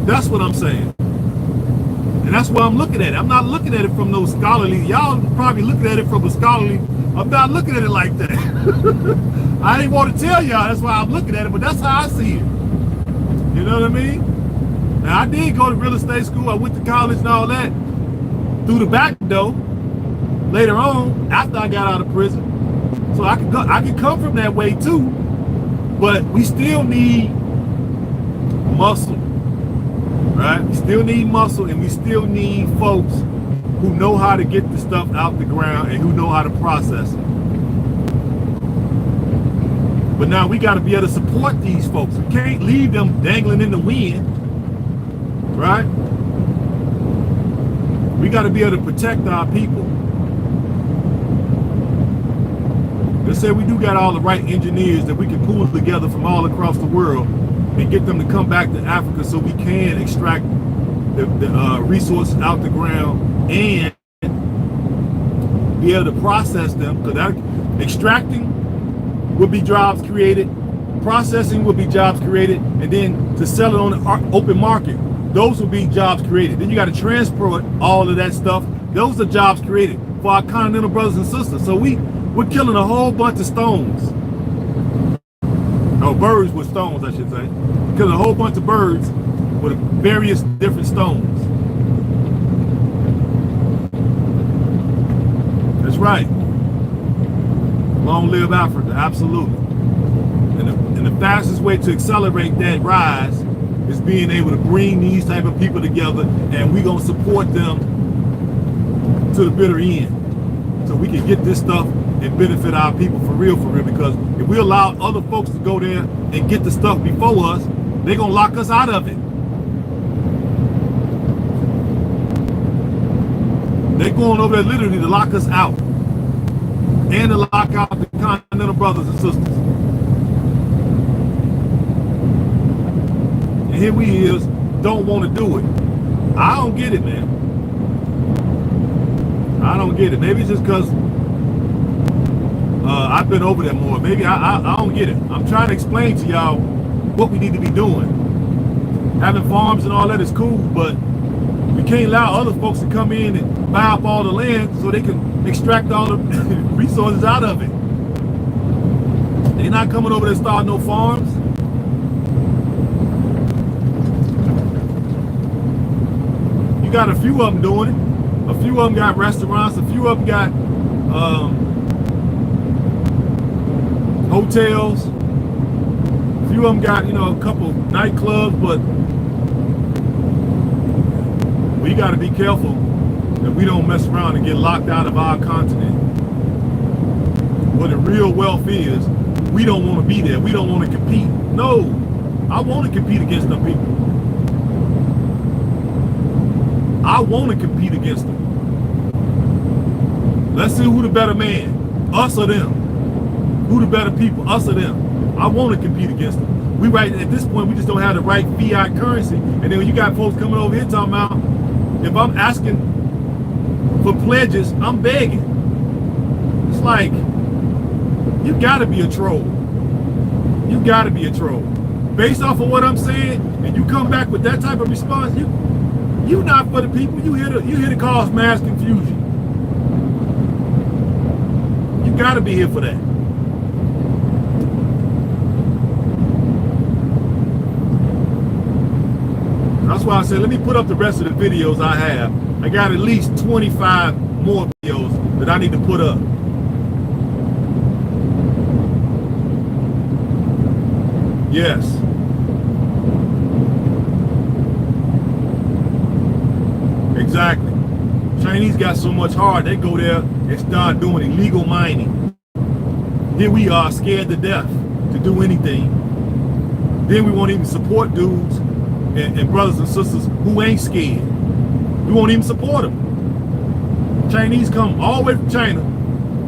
That's what I'm saying. And that's why I'm looking at it. I'm not looking at it from those scholarly. Y'all probably looking at it from a scholarly. I'm not looking at it like that. I didn't want to tell y'all that's why I'm looking at it, but that's how I see it. You know what I mean? Now, I did go to real estate school. I went to college and all that through the back door later on after I got out of prison. So I could come from that way too, but we still need muscle, right? We still need muscle, and we still need folks who know how to get the stuff out the ground and who know how to process it. But now we got to be able to support these folks. We can't leave them dangling in the wind, right? We got to be able to protect our people. Let's say we do got all the right engineers that we can pull together from all across the world and get them to come back to Africa so we can extract the resources out the ground and be able to process them, because extracting would be jobs created, processing would be jobs created, and then to sell it on the open market, those would be jobs created. Then you got to transport all of that stuff. Those are jobs created for our continental brothers and sisters. So we're killing a whole bunch of stones. No, birds with stones, I should say. Killing a whole bunch of birds with various different stones. That's right. Long live Africa, absolutely. And the fastest way to accelerate that rise is being able to bring these type of people together, and we're going to support them to the bitter end so we can get this stuff and benefit our people for real, because if we allow other folks to go there and get the stuff before us, they're going to lock us out of it. They're going over there literally to lock us out and to lock out the continental brothers and sisters. And here we is, don't want to do it. I don't get it, man. I don't get it. Maybe it's just because I've been over there more. Maybe I don't get it. I'm trying to explain to y'all what we need to be doing. Having farms and all that is cool, but we can't allow other folks to come in and buy up all the land so they can extract all the resources out of it. They're not coming over there to start no farms. You got a few of them doing it. A few of them got restaurants. A few of them got hotels. A few of them got, a couple nightclubs, but we got to be careful that we don't mess around and get locked out of our continent. What the real wealth is, we don't want to be there. We don't want to compete. No, I want to compete against them people. I want to compete against them. Let's see who the better man, us or them. Who the better people, us or them. I want to compete against them. We right at this point, we just don't have the right fiat currency. And then when you got folks coming over here talking about, if I'm asking for pledges, I'm begging. It's like, you gotta be a troll. You gotta be a troll. Based off of what I'm saying, and you come back with that type of response, you not for the people. You here to cause mass confusion. You gotta be here for that. That's why I said, let me put up the rest of the videos I have. I got at least 25 more videos that I need to put up. Yes. Exactly. Chinese got so much heart, they go there and start doing illegal mining. Here we are scared to death to do anything. Then we won't even support dudes and brothers and sisters who ain't scared. We won't even support them. Chinese come all the way from China,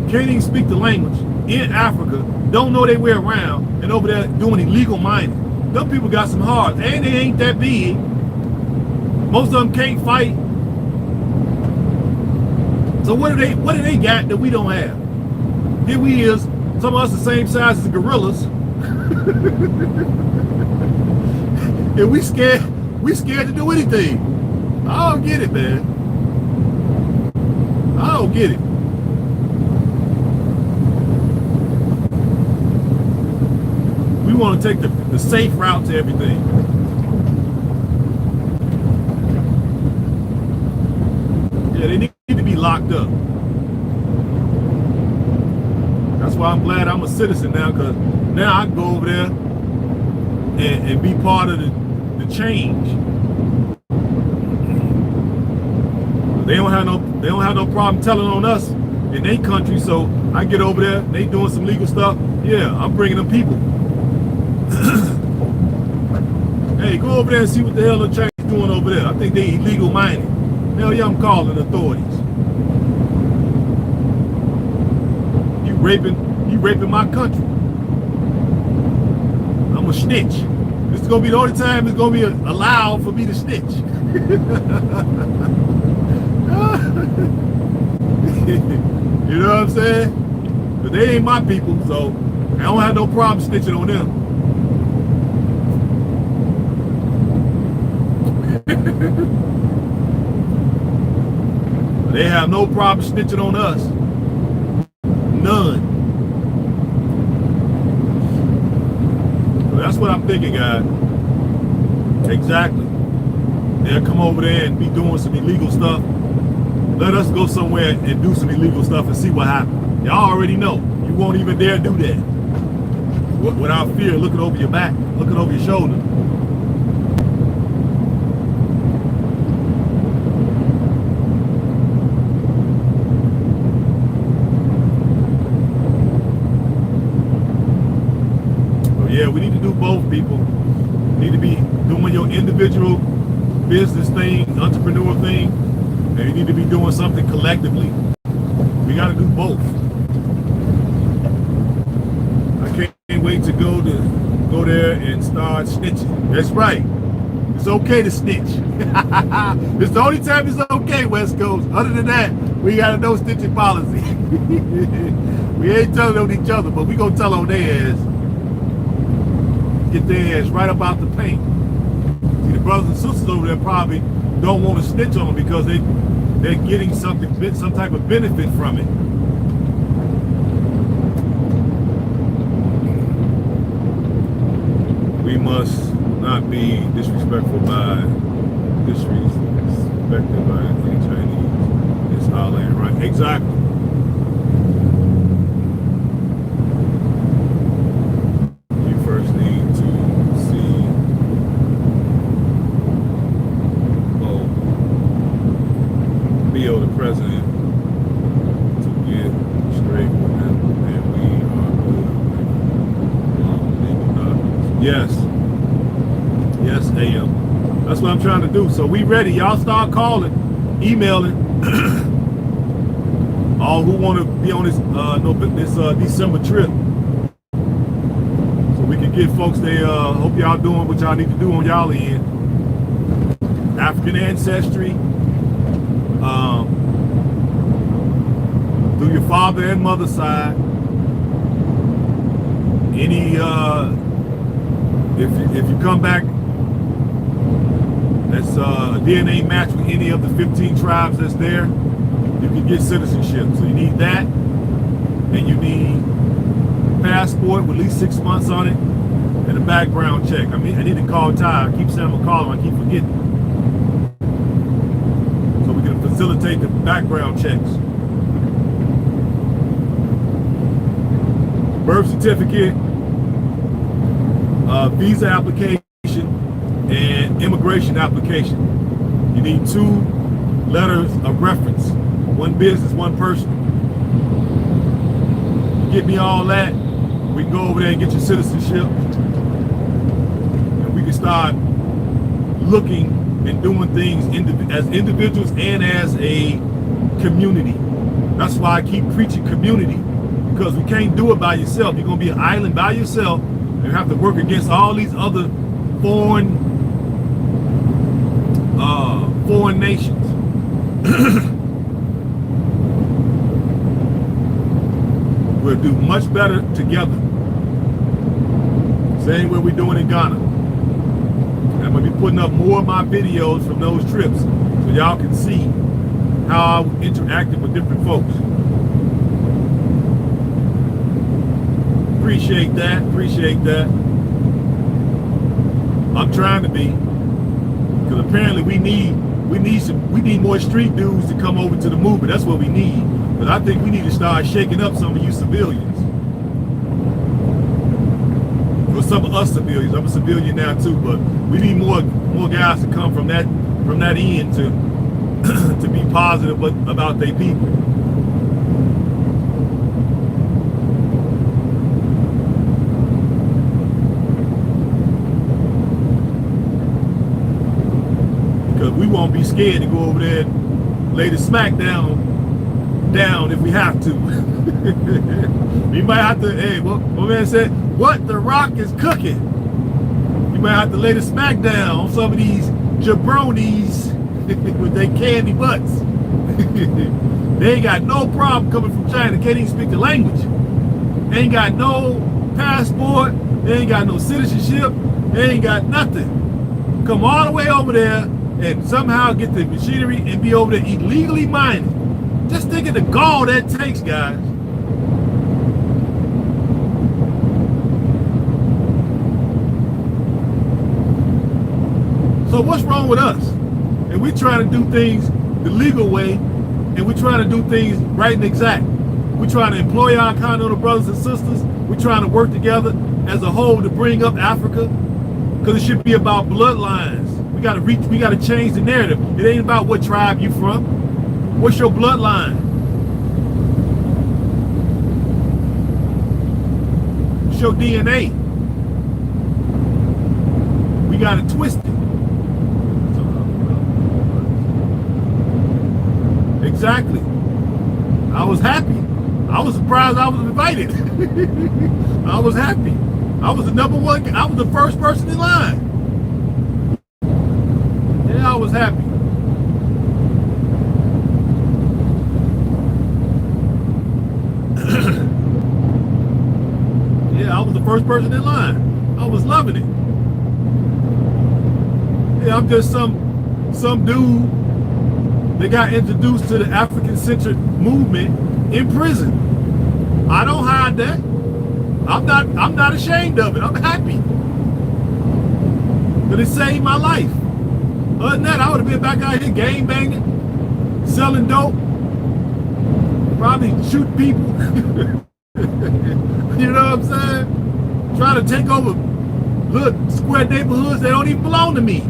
can't even speak the language, in Africa, don't know their way around, and over there doing illegal mining. Them people got some heart, and they ain't that big. Most of them can't fight. So what do they got that we don't have? Here we is, some of us the same size as the gorillas. And we scared to do anything. I don't get it, man. I don't get it. We want to take the safe route to everything. Yeah, they need to be locked up. That's why I'm glad I'm a citizen now, because now I can go over there and be part of the change. They don't have no problem telling on us in their country, so I get over there, they doing some legal stuff. Yeah, I'm bringing them people. Hey, go over there and see what the hell the Chinese doing over there. I think they illegal mining. Hell yeah, I'm calling the authorities. You raping my country. I'm a snitch. This is gonna be the only time it's gonna be allowed for me to snitch. You know what I'm saying? But they ain't my people, so I don't have no problem snitching on them. They have no problem snitching on us. None. So that's what I'm thinking, guys. Exactly. They'll come over there and be doing some illegal stuff. Let us go somewhere and do some illegal stuff and see what happens. Y'all already know. You won't even dare do that. Without fear, looking over your back, looking over your shoulder. Yeah, we need to do both, people. You need to be doing your individual business thing, entrepreneur thing, and you need to be doing something collectively. We got to do both. I can't wait to go there and start snitching. That's right. It's okay to snitch. It's the only time it's okay, West Coast. Other than that, we got a no snitching policy. We ain't telling on each other, but we gonna tell on their ass. Get their ass right about the paint. See, the brothers and sisters over there probably don't want to snitch on them because they're getting some type of benefit from it. We must not be disrespected by any Chinese. It's our land, right? Exactly. The president to get straight with him, and we are good. Yes, A.M. That's what I'm trying to do. So we ready. Y'all start calling, emailing. All who want to be on this December trip, so we can get folks there. Hope y'all doing what y'all need to do on y'all end. African ancestry. Through your father and mother side, any if you come back, that's a DNA match with any of the 15 tribes that's there, you can get citizenship. So you need that, and you need a passport with at least 6 months on it, and a background check. I need to call Ty. I keep saying I'm gonna call him. I keep forgetting. So we can facilitate the background checks. Birth certificate, visa application, and immigration application. You need 2 letters of reference, one business, one person. You get me all that, we can go over there and get your citizenship, and we can start looking and doing things as individuals and as a community. That's why I keep preaching community. Because we can't do it by yourself. You're going to be an island by yourself and have to work against all these other foreign nations. We'll do much better together. Same way we're doing in Ghana. I'm going to be putting up more of my videos from those trips so y'all can see how I interacted with different folks. Appreciate that. Appreciate that. I'm trying to be, because apparently we need more street dudes to come over to the movement. That's what we need. But I think we need to start shaking up some of you civilians. For some of us civilians, I'm a civilian now too, but we need more guys to come from that end to to be positive about their people. Because we won't be scared to go over there and lay the smack down if we have to. We might have to, hey, what my man said, what the Rock is cooking. You might have to lay the smack down on some of these jabronis with their candy butts. They ain't got no problem coming from China, can't even speak the language. They ain't got no passport, they ain't got no citizenship, they ain't got nothing. Come all the way over there and somehow get the machinery and be over there illegally mining. Just think of the gall that takes, guys. So what's wrong with us? And we trying to do things the legal way, and we trying to do things right and exact. We trying to employ our continental brothers and sisters. We trying to work together as a whole to bring up Africa, because it should be about bloodlines. We got to change the narrative. It ain't about what tribe you from. What's your bloodline? What's your DNA? We got to twist it. Exactly. I was happy. I was surprised I was invited. I was happy. I was the number one. I was the first person in line. Yeah, I was happy. Yeah, I was the first person in line. I was loving it. Yeah, I'm just some dude that got introduced to the African-centered movement in prison. I don't hide that. I'm not ashamed of it. I'm happy. But it saved my life. Other than that, I would have been back out here gang banging, selling dope, probably shooting people. You know what I'm saying? Trying to take over little square neighborhoods that don't even belong to me.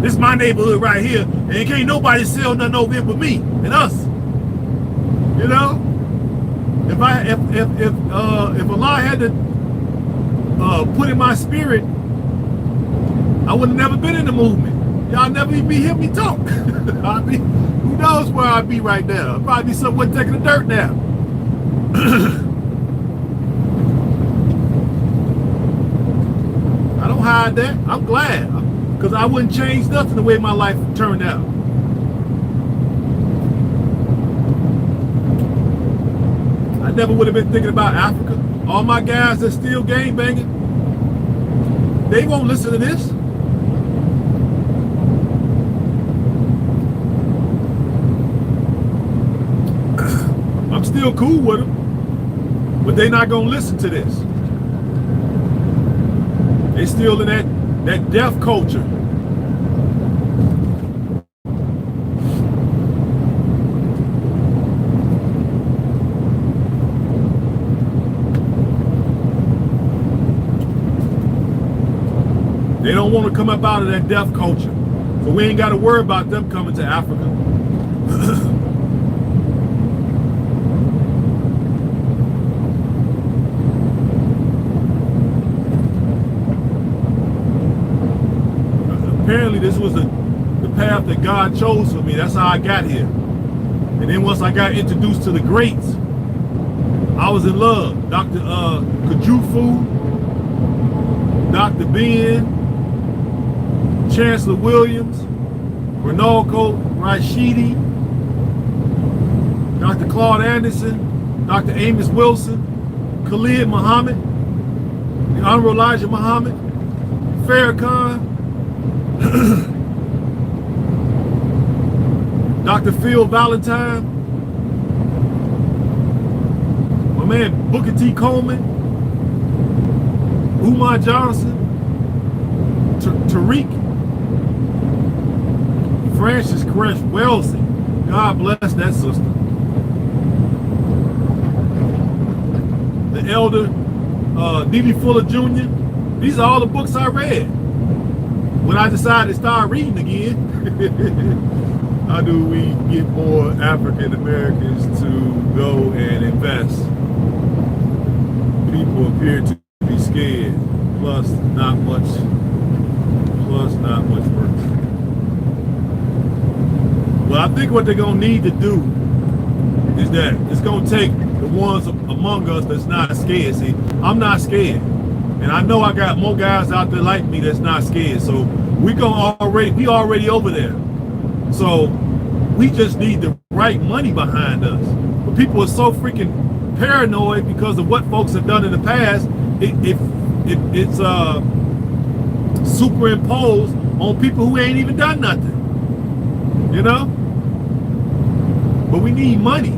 This is my neighborhood right here, and can't nobody sell nothing over here but me and us. You know, if Allah had to put in my spirit, I would have never been in the movement. Y'all never even hear me talk. Who knows where I'd be right now? I'd probably be somewhere taking the dirt now. I don't hide that. I'm glad. Because I wouldn't change nothing the way my life turned out. I never would have been thinking about Africa. All my guys that still gang banging, they won't listen to this. I'm still cool with them, but they're not gonna listen to this. They still in that deaf culture. They don't want to come up out of that deaf culture. So we ain't got to worry about them coming to Africa. Apparently this was the path that God chose for me. That's how I got here. And then once I got introduced to the greats, I was in love. Dr. Kajufu, Dr. Ben, Chancellor Williams, Ronaldo Rashidi, Dr. Claude Anderson, Dr. Amos Wilson, Khalid Muhammad, the Honorable Elijah Muhammad, Farrakhan, Dr. Phil Valentine, my man Booker T. Coleman, Umar Johnson, Tariq, Francis Cress Wellesley. God bless that sister. The elder D.D. Fuller Jr. These are all the books I read when I decided to start reading again. How do we get more African Americans to go and invest? People appear to be scared, plus not much work. Well, I think what they're gonna need to do is that it's gonna take the ones among us that's not scared. See, I'm not scared, and I know I got more guys out there like me that's not scared. So we already over there. So we just need the right money behind us. But people are so freaking paranoid because of what folks have done in the past. It's superimposed on people who ain't even done nothing. You know? But we need money.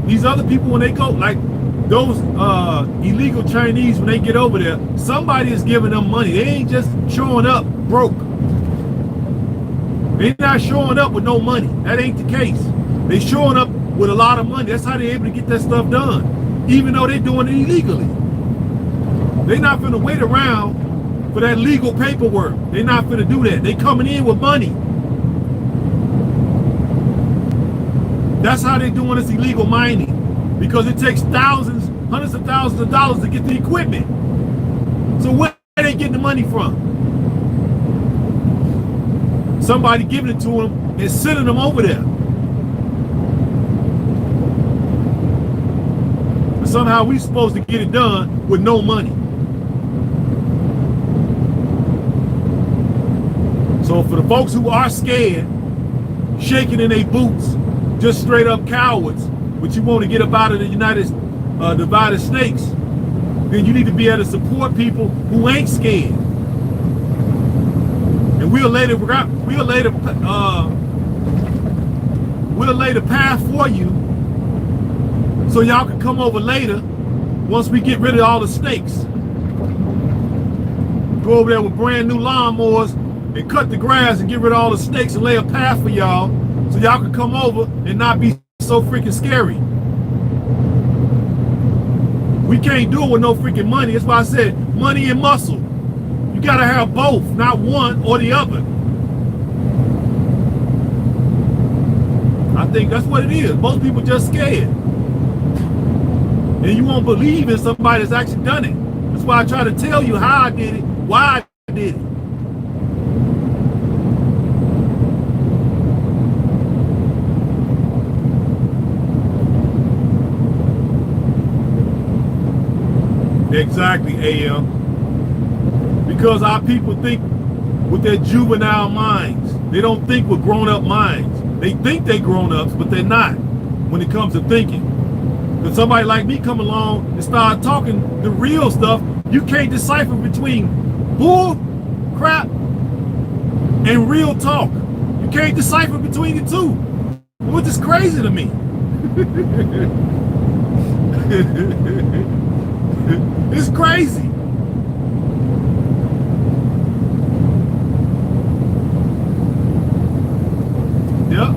These other people, when they go, like those illegal Chinese, when they get over there, somebody is giving them money. They ain't just showing up broke. They're not showing up with no money. That ain't the case. They showing up with a lot of money. That's how they're able to get that stuff done, even though they're doing it illegally. They're not finna wait around for that legal paperwork. They're not finna do that. They coming in with money. That's how they're doing this illegal mining, because it takes thousands, hundreds of thousands of dollars to get the equipment. So where are they getting the money from? Somebody giving it to them and sending them over there. But somehow we supposed to get it done with no money. So for the folks who are scared, shaking in their boots, just straight up cowards, but you want to get up out of the divided snakes, then you need to be able to support people who ain't scared. And we'll lay the path for you, so y'all can come over later once we get rid of all the snakes. Go over there with brand new lawnmowers and cut the grass and get rid of all the snakes and lay a path for y'all, so y'all can come over and not be so freaking scary. We can't do it with no freaking money. That's why I said money and muscle. You gotta have both, not one or the other. I think that's what it is. Most people just scared. And you won't believe in somebody that's actually done it. That's why I try to tell you how I did it, why I did it. Exactly, A.M. Because our people think with their juvenile minds. They don't think with grown-up minds. They think they're grown-ups, but they're not when it comes to thinking. When somebody like me come along and start talking the real stuff, you can't decipher between bull crap and real talk. You can't decipher between the two, which is crazy to me. It's crazy. Yep.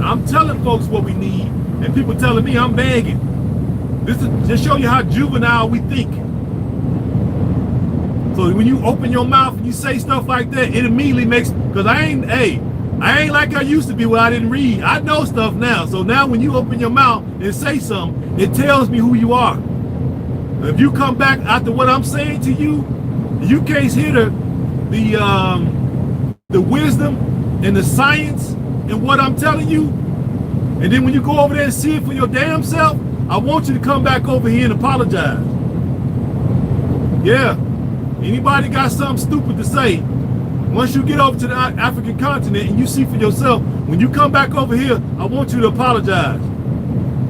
I'm telling folks what we need, and people telling me I'm begging. This is to show you how juvenile we think. So when you open your mouth and you say stuff like that, it immediately makes, because I ain't like I used to be where I didn't read. I know stuff now. So now when you open your mouth and say something, it tells me who you are. If you come back after what I'm saying to you, you can't hear the wisdom and the science and what I'm telling you. And then when you go over there and see it for your damn self, I want you to come back over here and apologize. Yeah. Anybody got something stupid to say, once you get over to the African continent and you see for yourself, when you come back over here, I want you to apologize.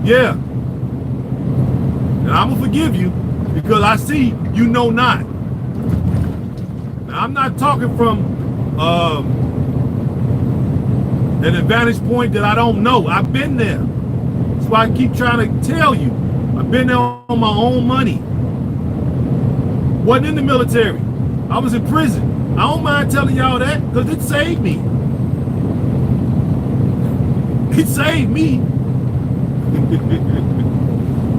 Yeah. And I'm gonna forgive you because I see you know not. Now, I'm not talking from an advantage point that I don't know. I've been there. That's why I keep trying to tell you. I've been there on my own money. Wasn't in the military. I was in prison. I don't mind telling y'all that because it saved me. It saved me.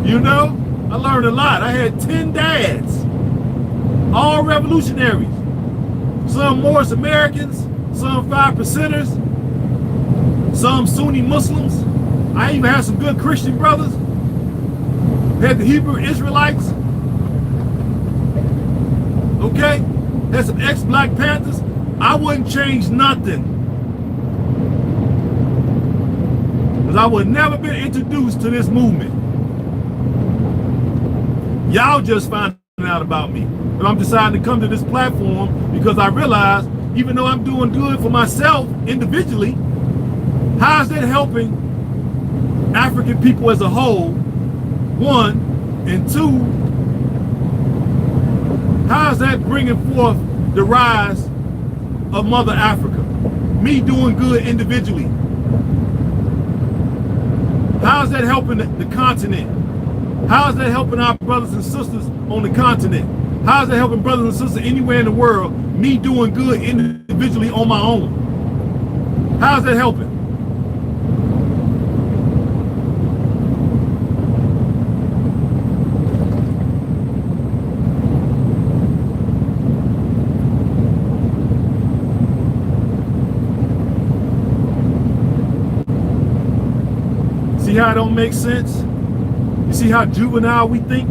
You know, I learned a lot. I had 10 dads, all revolutionaries. Some Morris Americans, some 5%ers, some Sunni Muslims. I even had some good Christian brothers. Had the Hebrew Israelites. Okay? Had some ex-Black Panthers. I wouldn't change nothing. Because I would never been introduced to this movement. Y'all just finding out about me. But I'm deciding to come to this platform because I realize, even though I'm doing good for myself individually, how is that helping African people as a whole? One, and two, how is that bringing forth the rise of Mother Africa? Me doing good individually. How is that helping the continent? How is that helping our brothers and sisters on the continent? How is that helping brothers and sisters anywhere in the world? Me doing good individually on my own. How is that helping? See how it don't make sense? You see how juvenile we think?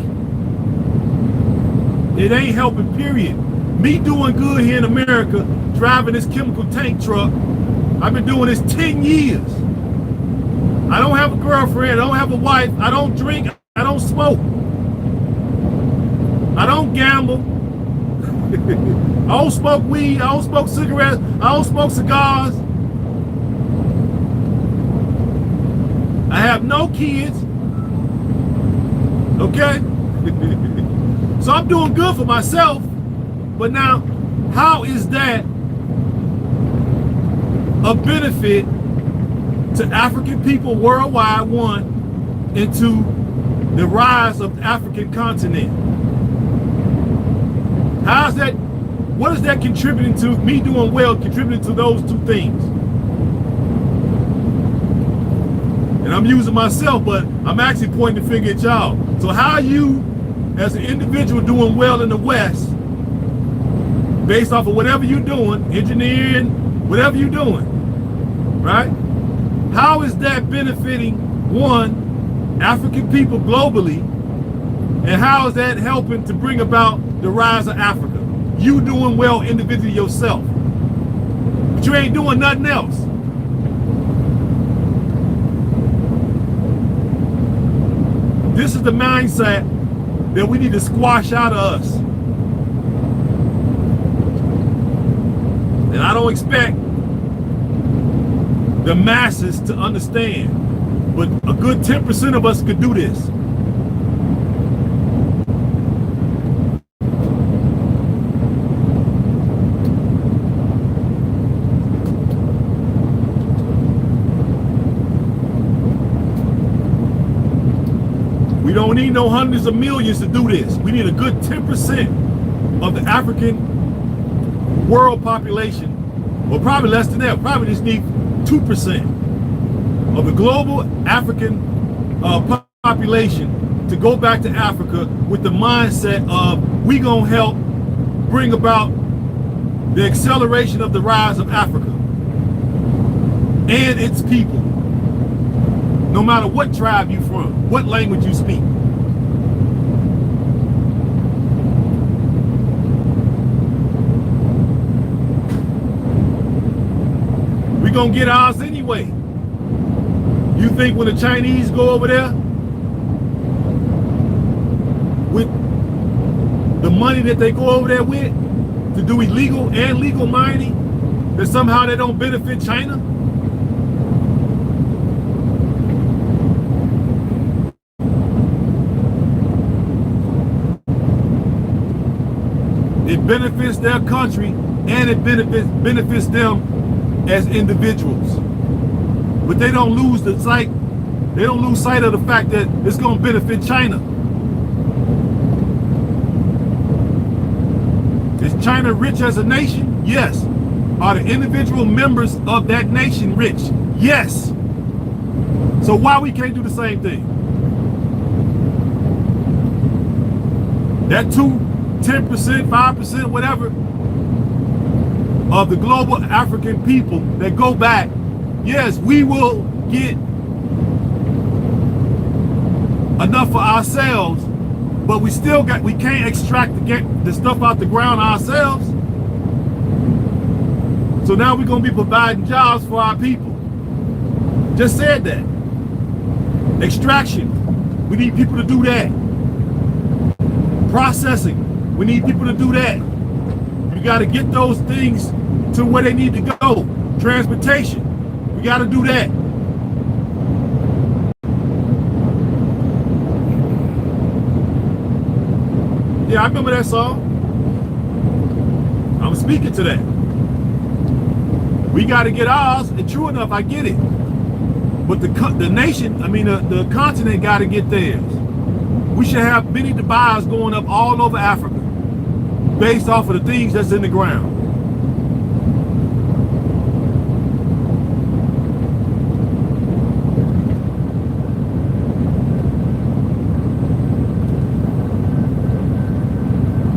It ain't helping, period. Me doing good here in America, driving this chemical tank truck, I've been doing this 10 years. I don't have a girlfriend, I don't have a wife, I don't drink, I don't smoke. I don't gamble. I don't smoke weed, I don't smoke cigarettes, I don't smoke cigars. I have no kids. Okay? So I'm doing good for myself, but now, how is that a benefit to African people worldwide, one, and two, the rise of the African continent? How's that, what is that contributing to, me doing well, contributing to those two things? And I'm using myself, but I'm actually pointing the finger at y'all. So how are you, as an individual, doing well in the West, based off of whatever you're doing, engineering, whatever you're doing, right? How is that benefiting, one, African people globally, and how is that helping to bring about the rise of Africa? You doing well individually yourself, but you ain't doing nothing else. This is the mindset that we need to squash out of us. And I don't expect the masses to understand, but a good 10% of us could do this. We don't need no hundreds of millions to do this. We need a good 10% of the African world population, or probably less than that. Probably just need 2% of the global African population to go back to Africa with the mindset of we gonna help bring about the acceleration of the rise of Africa and its people. No matter what tribe you from, what language you speak. We're gonna get ours anyway. You think when the Chinese go over there with the money that they go over there with to do illegal and legal mining, that somehow they don't benefit China? It benefits their country, and it benefits them as individuals. But they don't lose the sight. They don't lose sight of the fact that it's going to benefit China. Is China rich as a nation? Yes. Are the individual members of that nation rich? Yes. So why we can't do the same thing? That 10%, 5%, whatever of the global African people that go back, yes, we will get enough for ourselves, but we can't extract the stuff out the ground ourselves. So now we're going to be providing jobs for our people. Just said that. Extraction, we need people to do that. Processing, we need people to do that. You got to get those things to where they need to go. Transportation, we got to do that. Yeah, I remember that song. I'm speaking to that. We got to get ours, and true enough, I get it. But the nation, the continent got to get theirs. We should have many Dubais going up all over Africa based off of the things that's in the ground.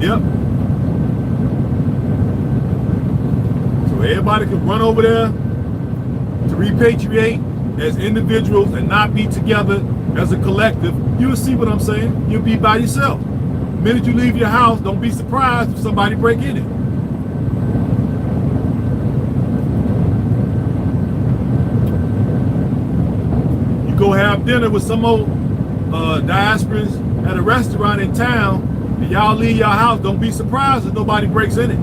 Yep. So everybody can run over there to repatriate as individuals and not be together as a collective. You'll see what I'm saying. You'll be by yourself. The minute you leave your house, don't be surprised if somebody break in it. You go have dinner with some old diasporans at a restaurant in town, and y'all leave your house, don't be surprised if nobody breaks in it.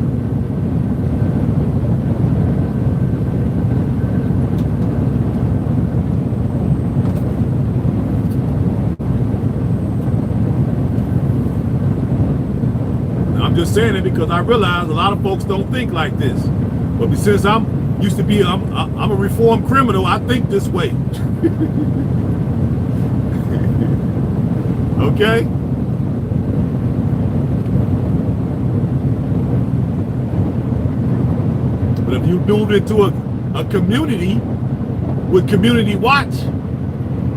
I'm just saying it because I realize a lot of folks don't think like this. But since I'm a reformed criminal, I think this way. Okay? But if you move into a community with community watch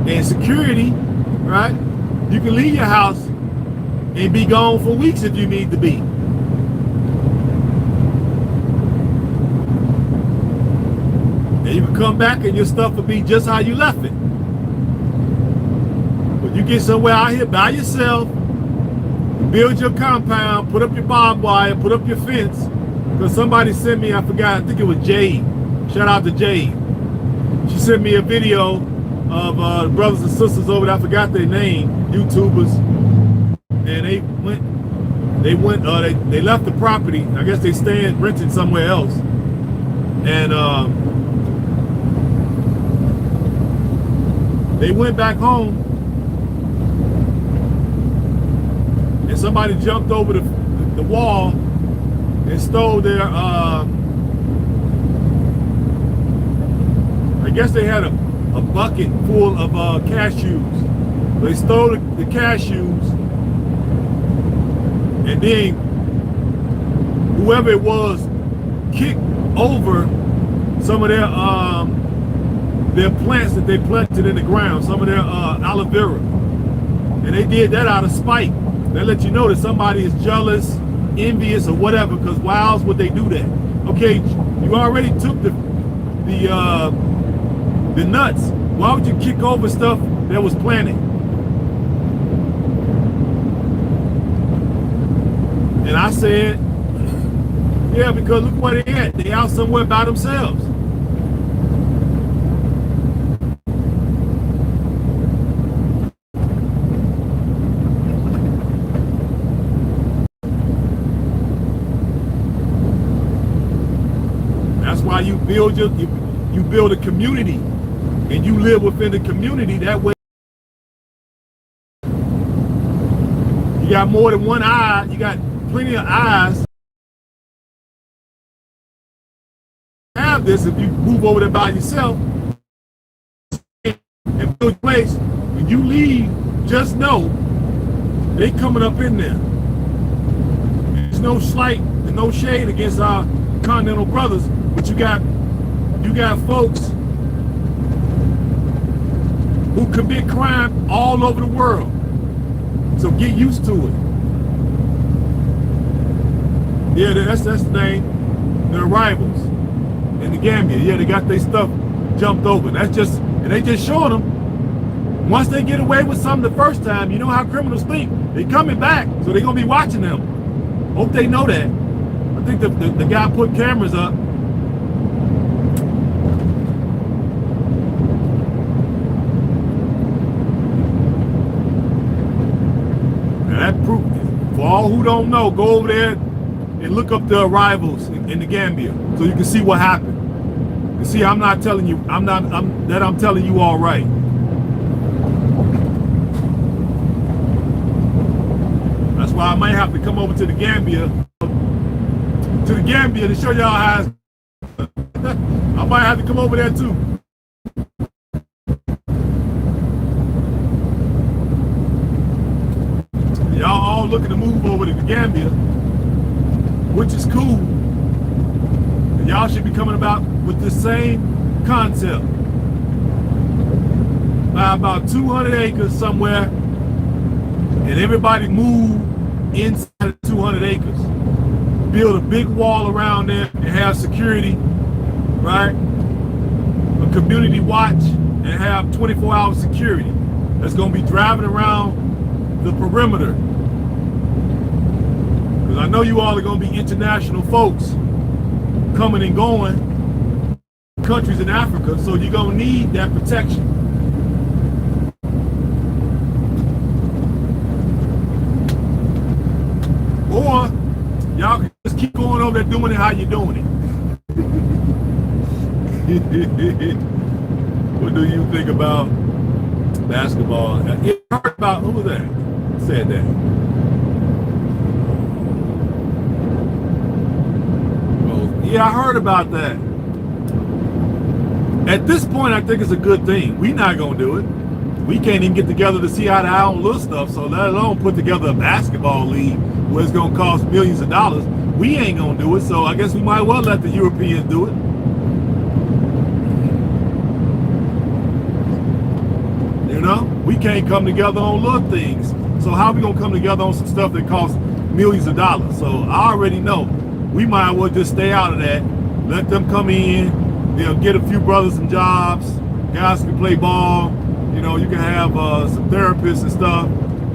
and security, right? You can leave your house and be gone for weeks if you need to be. And you can come back and your stuff will be just how you left it. But you get somewhere out here by yourself, build your compound, put up your barbed wire, put up your fence. Because somebody sent me, I forgot, I think it was Jade. Shout out to Jade. She sent me a video of brothers and sisters over there, I forgot their name, YouTubers. And they left the property. I guess they staying renting somewhere else. And they went back home, and somebody jumped over the wall and stole their I guess they had a bucket full of cashews. They stole the cashews, and then whoever it was kicked over some of their plants that they planted in the ground, some of their aloe vera. And they did that out of spite. They let you know that somebody is jealous, envious, or whatever, because why else would they do that? Okay, you already took the nuts. Why would you kick over stuff that was planted? And I said, yeah, because look where they at. They out somewhere by themselves. That's why you build you build a community, and you live within the community. That way, you got more than one eye. You got plenty of eyes about this, if you move over there by yourself and build a place, when you leave, just know they coming up in there. There's no slight and no shade against our continental brothers, but you got folks who commit crime all over the world. So get used to it. Yeah, that's the name. The arrivals in the Gambia. Yeah, they got their stuff jumped over. And they just showing them. Once they get away with something the first time, you know how criminals think. They coming back, so they're gonna be watching them. Hope they know that. I think the guy put cameras up. Now that proof, for all who don't know, go over there and look up the arrivals in the Gambia, so you can see what happened. You see, I'm telling you all right. That's why I might have to come over to the Gambia to show y'all how. I might have to come over there too. Y'all all looking to move over to the Gambia, which is cool. And y'all should be coming about with the same concept. Buy about 200 acres somewhere, and everybody move inside of 200 acres. Build a big wall around there and have security, right? A community watch and have 24-hour security that's gonna be driving around the perimeter. Because I know you all are gonna be international folks coming and going, countries in Africa, so you're gonna need that protection. Or y'all can just keep going over there doing it how you're doing it. What do you think about basketball? You heard about, who was that? Said that. Well, yeah, I heard about that. At this point, I think it's a good thing. We're not gonna do it. We can't even get together to see how to our own little stuff, so let alone put together a basketball league where it's gonna cost millions of dollars. We ain't gonna do it, so I guess we might well let the Europeans do it. You know, we can't come together on little things. So how are we gonna come together on some stuff that costs millions of dollars? So I already know we might well just stay out of that. Let them come in. They'll get a few brothers some jobs. Guys can play ball. You know, you can have some therapists and stuff.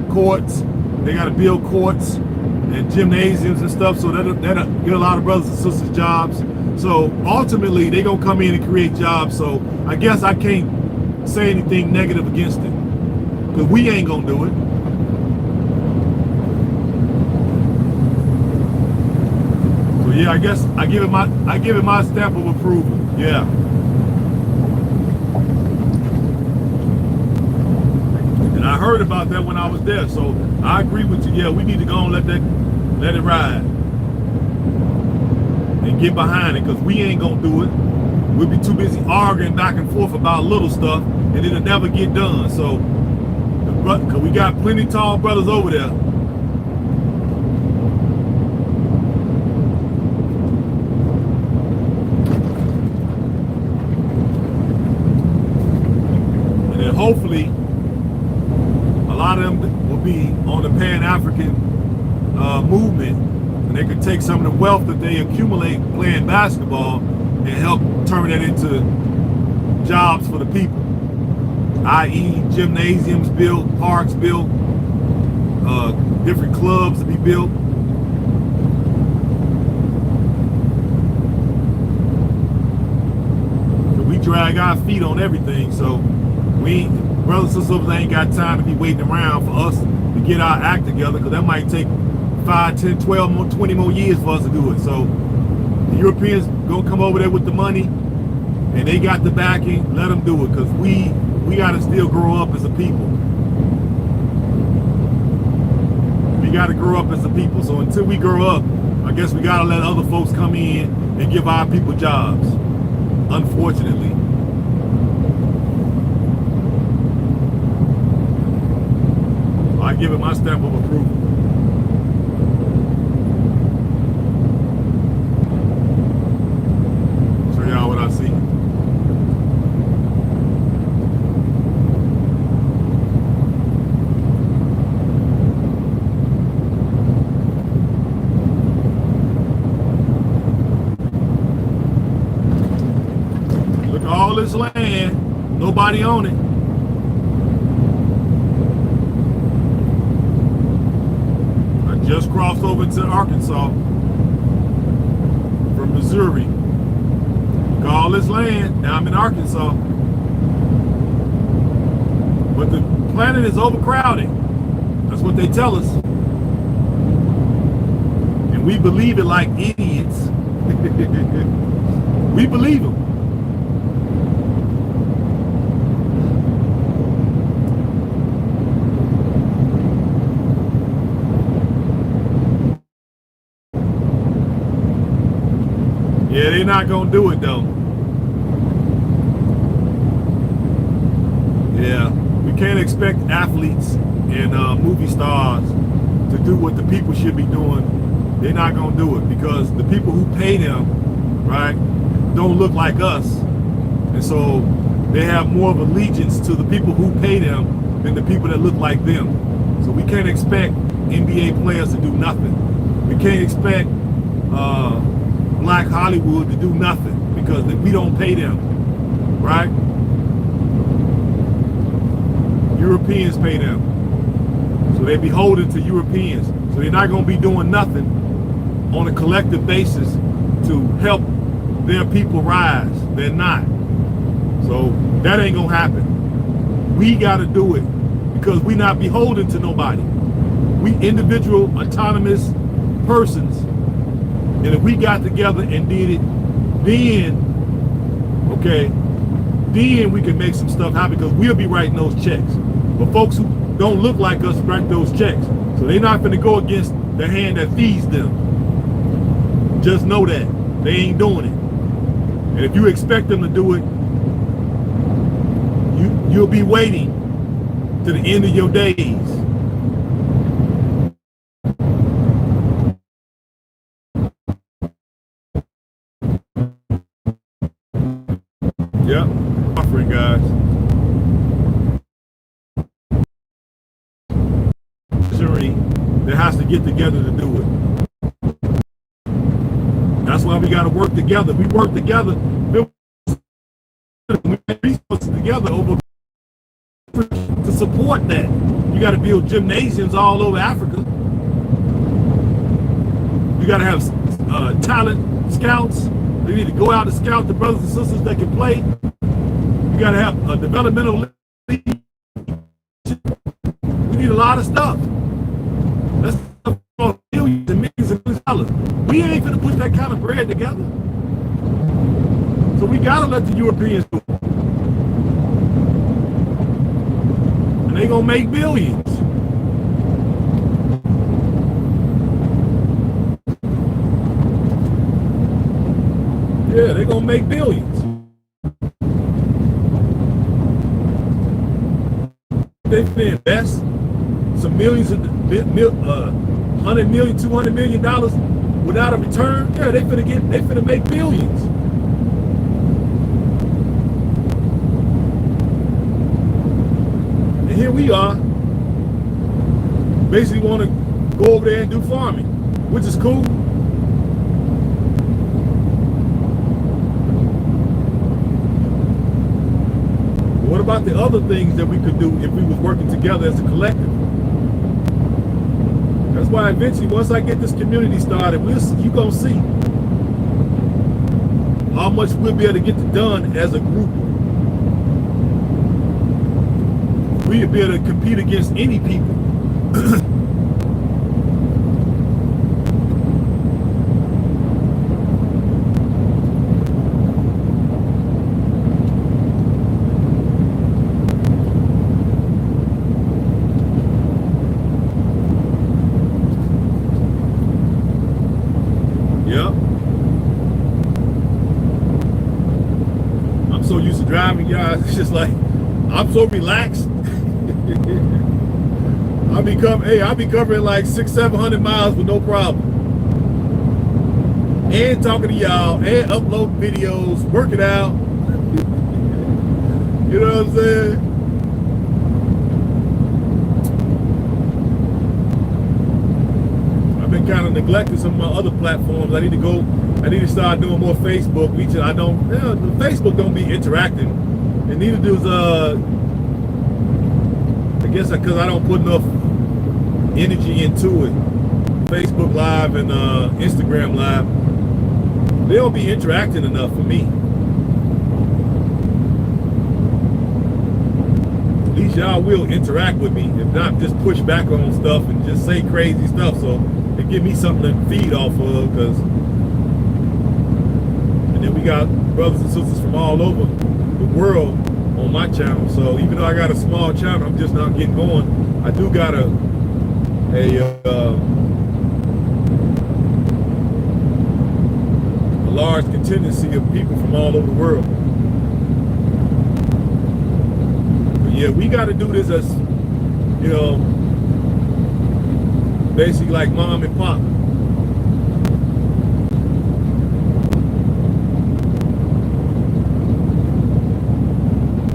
Courts. They got to build courts and gymnasiums and stuff. So that'll get a lot of brothers and sisters jobs. So ultimately, they're gonna come in and create jobs. So I guess I can't say anything negative against it, because we ain't gonna do it. So yeah, I guess I give it my stamp of approval. Yeah. And I heard about that when I was there, so I agree with you. Yeah, we need to go and let it ride and get behind it, because we ain't gonna do it. We'll be too busy arguing back and forth about little stuff, and it'll never get done. So, because we got plenty tall brothers over there. And then hopefully, a lot of them will be on the Pan-African movement, and they can take some of the wealth that they accumulate playing basketball and help turn that into jobs for the people, i.e. gymnasiums built, parks built, different clubs to be built. So we drag our feet on everything, so brothers and sisters ain't got time to be waiting around for us to get our act together, because that might take 5, 10, 12 more, 20 more years for us to do it. So the Europeans gonna come over there with the money, and they got the backing. Let them do it, because we got to still grow up as a people. We got to grow up as a people. So until we grow up, I guess we got to let other folks come in and give our people jobs. unfortunately. I give it my stamp of approval. Show y'all what I see. Look at all this land, nobody on it. Just crossed over to Arkansas from Missouri. Look at all this land. Now I'm in Arkansas. But the planet is overcrowded. That's what they tell us. And we believe it like idiots. We believe them. Yeah, they're not gonna do it though. Yeah, we can't expect athletes and movie stars to do what the people should be doing. They're not gonna do it because the people who pay them, right, don't look like us. And so they have more of allegiance to the people who pay them than the people that look like them. So we can't expect NBA players to do nothing. We can't expect Black Hollywood to do nothing because we don't pay them, right? Europeans pay them. So they're beholden to Europeans. So they're not going to be doing nothing on a collective basis to help their people rise. They're not. So that ain't going to happen. We got to do it because we're not beholden to nobody. We individual, autonomous persons. And if we got together and did it, then, okay, then we can make some stuff happen because we'll be writing those checks. But folks who don't look like us write those checks. So they're not going to go against the hand that feeds them. Just know that. They ain't doing it. And if you expect them to do it, you'll be waiting to the end of your days. Yep, offering guys. That has to get together to do it. That's why we got to work together. We work together. We make resources together over to support that. You got to build gymnasiums all over Africa. You got to have talent scouts. They need to go out and scout the brothers and sisters that can play. You got to have a developmental league. We need a lot of stuff. That's millions and millions of dollars. We ain't gonna put that kind of bread together. So we gotta let the Europeans do it. And they gonna make billions. Yeah, they gonna make billions. They can invest some millions of $100 million, $200 million without a return. Yeah, they finna make billions. And here we are, basically want to go over there and do farming, which is cool. What about the other things that we could do if we was working together as a collective? That's why eventually, once I get this community started, you're going to see how much we'll be able to get done as a group. We'll be able to compete against any people. driving, y'all. It's just like, I'm so relaxed. I'll be covering like 600-700 miles with no problem. And talking to y'all, and uploading videos, working out. You know what I'm saying? I've been kind of neglecting some of my other platforms. I need to start doing more Facebook. The Facebook don't be interacting. And neither does, I guess because I don't put enough energy into it. Facebook Live and Instagram Live, they don't be interacting enough for me. At least y'all will interact with me, if not just push back on stuff and just say crazy stuff, so it give me something to feed off of. And then we got brothers and sisters from all over the world on my channel. So even though I got a small channel, I'm just not getting going. I do got a large contingency of people from all over the world. But yeah, we got to do this as, you know, basically like mom and pop.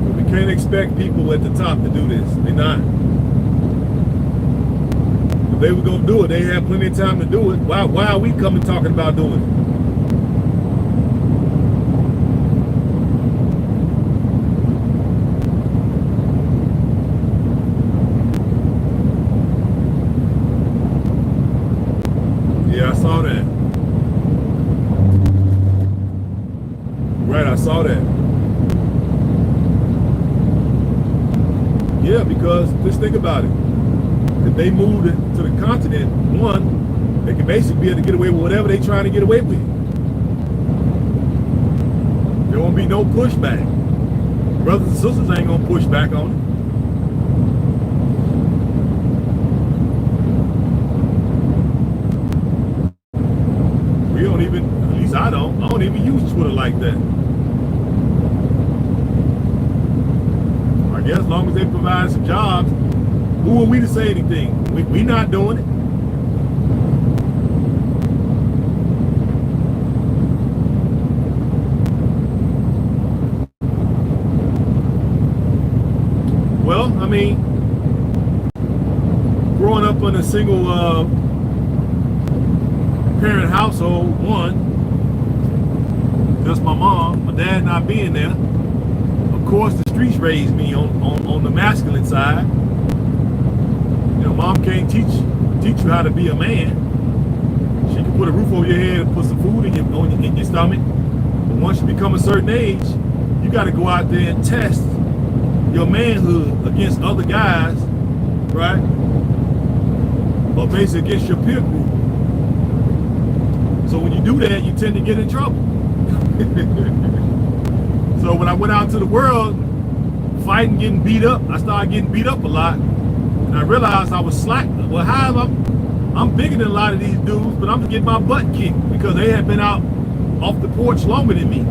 But we can't expect people at the top to do this. They're not. If they were gonna do it, they have plenty of time to do it. Why are we coming talking about doing it? Yeah, I saw that. Right, I saw that. Yeah, because just think about it. If they moved it to the continent, one, they can basically be able to get away with whatever they're trying to get away with. There won't be no pushback. Brothers and sisters ain't gonna push back on it. We don't even, at least I don't even use Twitter like that. I guess as long as they provide some jobs, who are we to say anything? We not doing it. Well, I mean, growing up in a single parent household, one, just my mom, my dad not being there. Of course, the streets raised me on the masculine side. You know, mom can't teach you how to be a man. She can put a roof over your head and put some food in your stomach. But once you become a certain age, you got to go out there and test your manhood against other guys, right? Or basically against your peer group. So when you do that, you tend to get in trouble. So when I went out to the world, fighting, getting beat up, I started getting beat up a lot. And I realized I was slack. Well, I'm bigger than a lot of these dudes, but I'm getting my butt kicked because they had been out off the porch longer than me,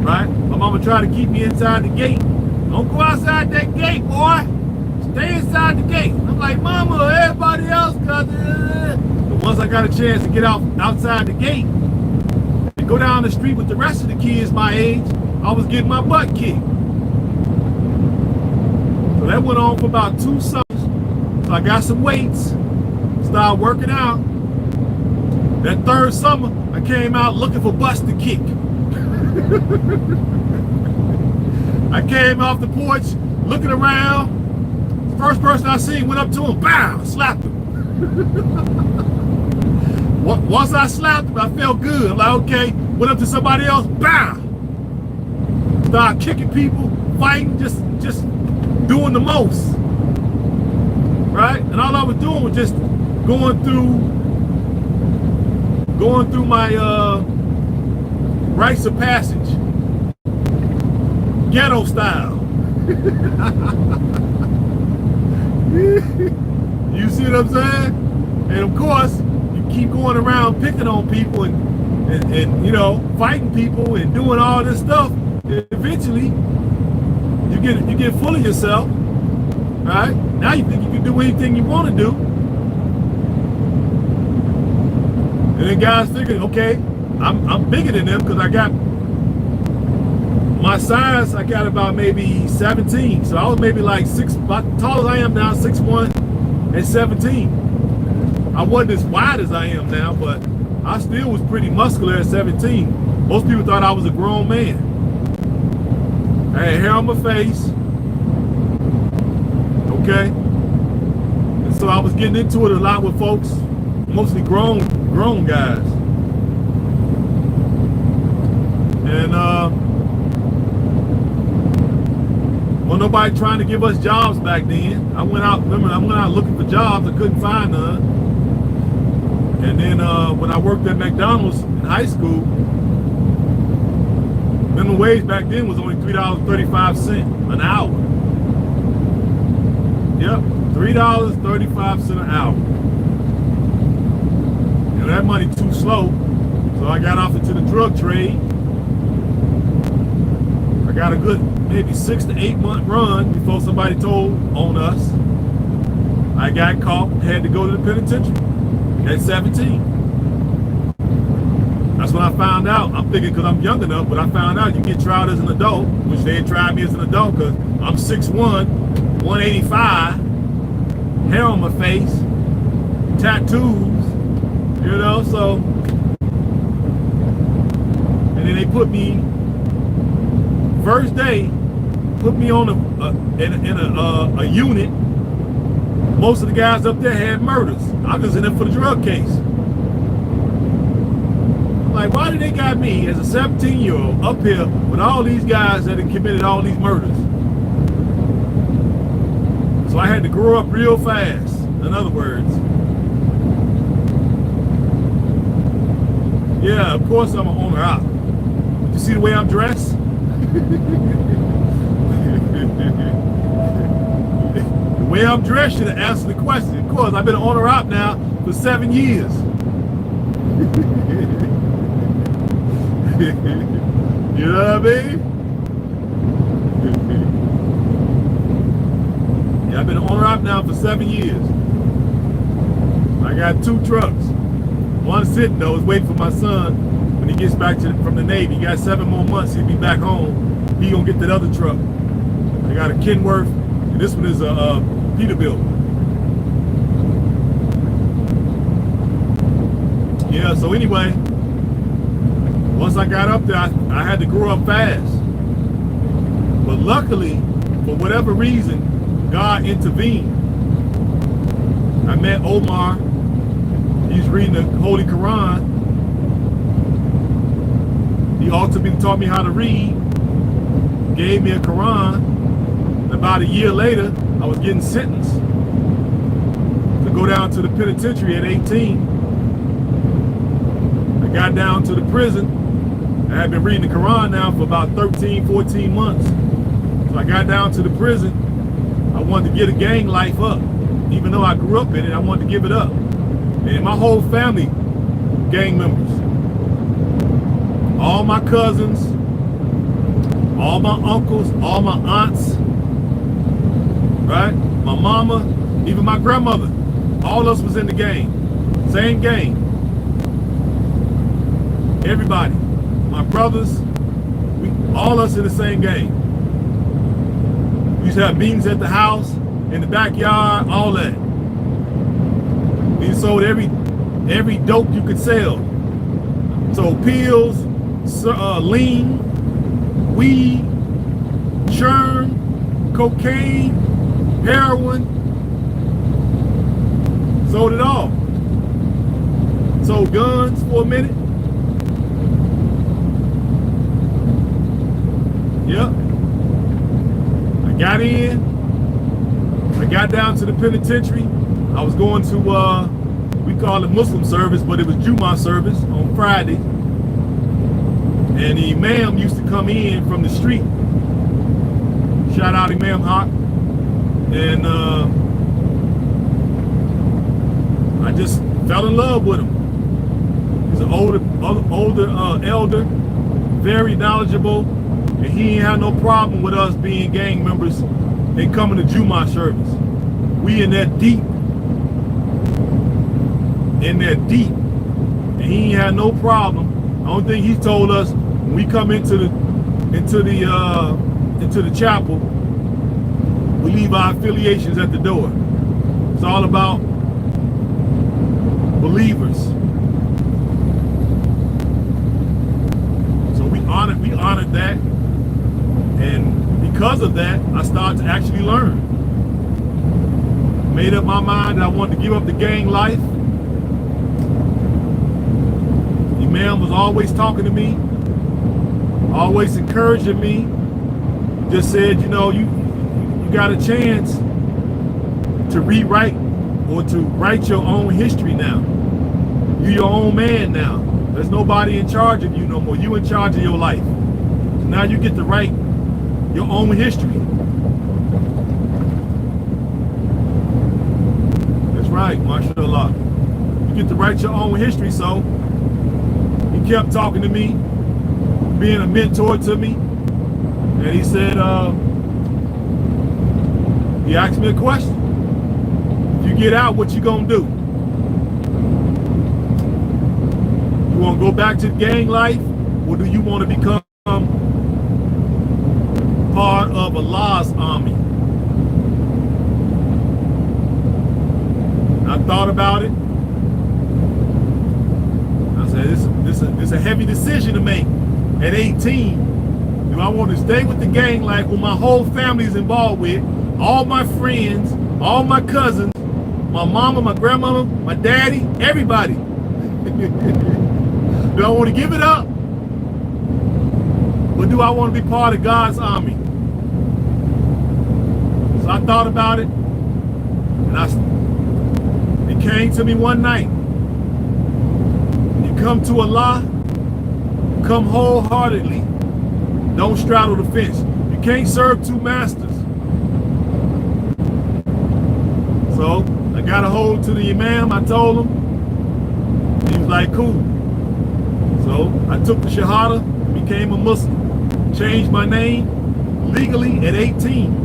right? My mama tried to keep me inside the gate. Don't go outside that gate, boy. Stay inside the gate. I'm like, mama, everybody else got it. But once I got a chance to get outside the gate and go down the street with the rest of the kids my age, I was getting my butt kicked. So that went on for about 2 summers. So I got some weights, started working out. That 3rd summer, I came out looking for butts to kick. I came off the porch, looking around. First person I seen went up to him, bam, slapped him. Once I slapped him, I felt good. I'm like, okay. Went up to somebody else, bam. Started kicking people, fighting, just doing the most. Right? And all I was doing was just going through my rites of passage. Ghetto style. You see what I'm saying? And of course, you keep going around picking on people and you know, fighting people and doing all this stuff. eventually you get full of yourself, right? Now you think you can do anything you want to do. And then guys figure, okay, I'm bigger than them because I got my size. I got about maybe 17, so I was maybe like about tall as I am now, 6'1" and 17. I wasn't as wide as I am now, but I still was pretty muscular at 17. Most people thought I was a grown man. I had hair on my face, okay, and so I was getting into it a lot with folks, mostly grown guys. And well, nobody trying to give us jobs back then. I went out looking for jobs. I couldn't find none. And then when I worked at McDonald's in high school, minimum wage back then was only $3.35 an hour. Yep, $3.35 an hour. And that money too slow, so I got off into the drug trade. I got a good maybe 6 to 8 month run before somebody told on us. I got caught, had to go to the penitentiary at 17. That's when I found out. I'm thinking because I'm young enough, but I found out you get tried as an adult, which they had tried me as an adult because I'm 6'1", 185, hair on my face, tattoos, you know, so. And then they put me, first day, put me on a unit. Most of the guys up there had murders. I was in there for the drug case. Like, why did they got me as a 17-year-old up here with all these guys that had committed all these murders? So I had to grow up real fast, in other words. Yeah, of course I'm an owner out. You see the way I'm dressed? The way I'm dressed should have answered the question. Of course, I've been an owner out now for 7 years. You know what I mean? Yeah, I've been an owner out now for 7 years. I got 2 trucks. One sitting though is waiting for my son when he gets back from the Navy. He got 7 more months. He'll be back home. He gonna get that other truck. I got a Kenworth, and this one is a Peterbilt. Yeah. So anyway, once I got up there, I had to grow up fast. But luckily, for whatever reason, God intervened. I met Omar. He's reading the Holy Quran. He ultimately taught me how to read, gave me a Quran. And about a year later, I was getting sentenced to go down to the penitentiary at 18. I got down to the prison. I had been reading the Quran now for about 13, 14 months. So I got down to the prison. I wanted to get a gang life up. Even though I grew up in it, I wanted to give it up. And my whole family, gang members. All my cousins, all my uncles, all my aunts, right? My mama, even my grandmother. All of us was in the gang. Same gang. Everybody. My brothers, all us in the same gang. We used to have meetings at the house, in the backyard, all that. We sold every dope you could sell. So pills, lean, weed, H.A.M, cocaine, heroin. Sold it all. Sold guns for a minute. Yep. I got in. I got down to the penitentiary. I was going to, we call it Muslim service, but it was Jummah service on Friday. And the imam used to come in from the street. Shout out Imam Haq. And I just fell in love with him. He's an older elder, very knowledgeable. And he ain't had no problem with us being gang members and coming to Juma service. We in that deep. In that deep. And he ain't had no problem. The only thing he told us when we come into the chapel, we leave our affiliations at the door. It's all about believers. So we honored that. And because of that, I started to actually learn. Made up my mind that I wanted to give up the gang life. Imam was always talking to me, always encouraging me. Just said, you know, you got a chance to rewrite or to write your own history now. You're your own man now. There's nobody in charge of you no more. You in charge of your life. So now you get to write your own history. That's right, mashallah. You get to write your own history. So he kept talking to me, being a mentor to me. And he said, he asked me a question. If you get out, what you gonna do? You wanna go back to gang life? Or do you wanna become part of Allah's army? And I thought about it. I said, this is a heavy decision to make at 18. Do I want to stay with the gang life who my whole family is involved with, all my friends, all my cousins, my mama, my grandmama, my daddy, everybody? Do I want to give it up? Or do I want to be part of God's army? So I thought about it, and it came to me one night. You come to Allah, come wholeheartedly. Don't straddle the fence. You can't serve two masters. So I got a hold to the Imam. I told him. He was like, cool. So I took the Shahada, became a Muslim. Changed my name legally at 18.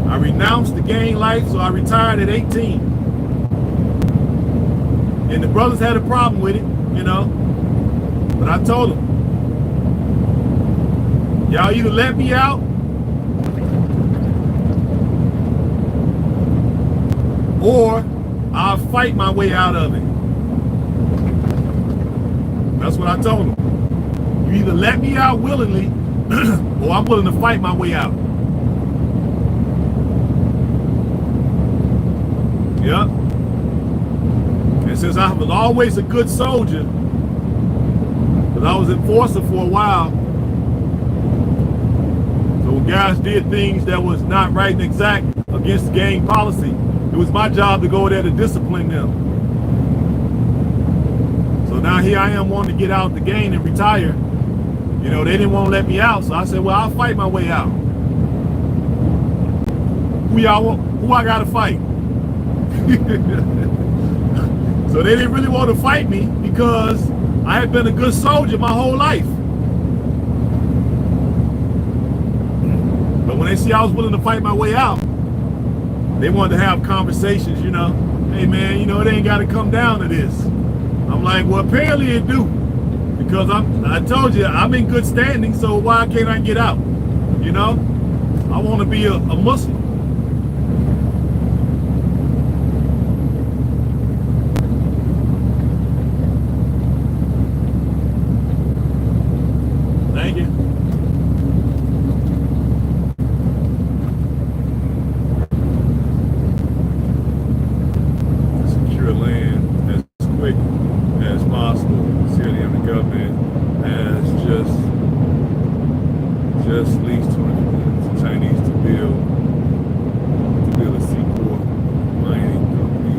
I renounced the gang life, so I retired at 18. And the brothers had a problem with it, you know. But I told them, y'all either let me out or I'll fight my way out of it. That's what I told them. You either let me out willingly or I'm willing to fight my way out. Yep. And since I was always a good soldier, because I was enforcer for a while, so when guys did things that was not right and exact against gang policy, it was my job to go there to discipline them. So now here I am wanting to get out the game and retire. You know, they didn't want to let me out, so I said, well, I'll fight my way out. Who I gotta fight? So they didn't really want to fight me because I had been a good soldier my whole life. But when they see I was willing to fight my way out, they wanted to have conversations, you know. Hey man, you know, it ain't got to come down to this. I'm like, well, apparently it do. Because I told you, I'm in good standing, so why can't I get out? You know? I want to be a Muslim. Thank you. Secure land as quick as possible. Sincerely, the government has just leased 200 to Chinese to build a seaport mining company.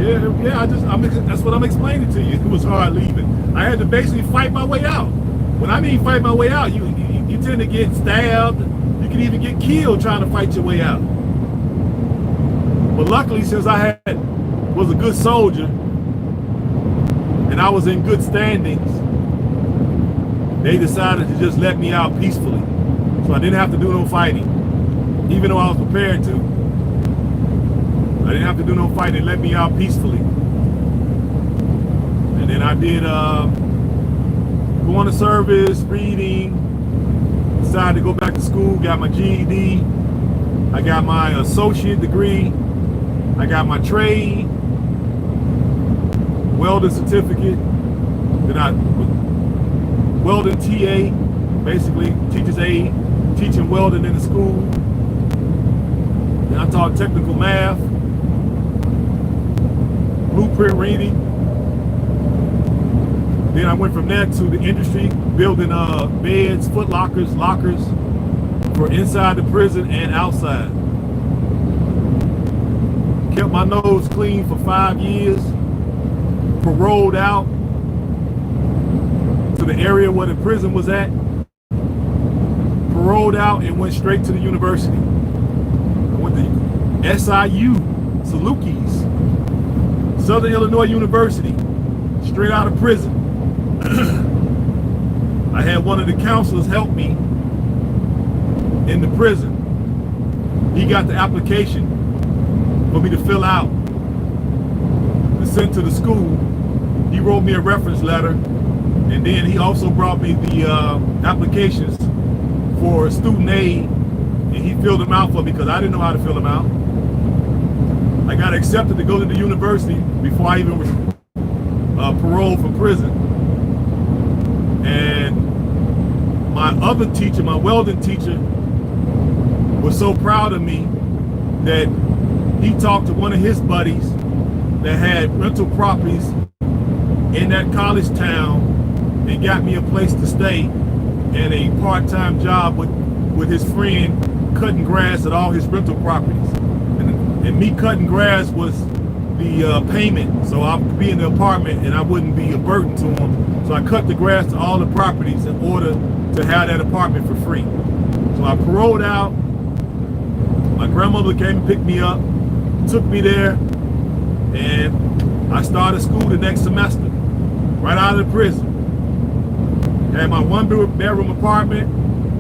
Yeah. That's what I'm explaining to you. It was hard leaving. I had to basically fight my way out. When I mean fight my way out, you tend to get stabbed. You can even get killed trying to fight your way out. But luckily, since I was a good soldier and I was in good standings, they decided to just let me out peacefully. So I didn't have to do no fighting, even though I was prepared to. I didn't have to do no fighting. They let me out peacefully. And then I did going to service, reading, decided to go back to school, got my GED, I got my associate degree, I got my trade, welding certificate, then I welding TA, basically teacher's aide, teaching welding in the school. Then I taught technical math, blueprint reading. Then I went from there to the industry, building beds, foot lockers, lockers for inside the prison and outside. Kept my nose clean for 5 years, paroled out to the area where the prison was at, paroled out and went straight to the university. I went to SIU, Salukis, Southern Illinois University, straight out of prison. I had one of the counselors help me in the prison. He got the application for me to fill out and send to the school. He wrote me a reference letter, and then he also brought me the applications for student aid, and he filled them out for me because I didn't know how to fill them out. I got accepted to go to the university before I even was paroled from prison. And my other teacher, my welding teacher, was so proud of me that he talked to one of his buddies that had rental properties in that college town and got me a place to stay and a part-time job with his friend cutting grass at all his rental properties. And me cutting grass was the payment, so I'd be in the apartment and I wouldn't be a burden to him. So I cut the grass to all the properties in order to have that apartment for free. So I paroled out. My grandmother came and picked me up, took me there, and I started school the next semester, right out of the prison. Had my one-bedroom apartment.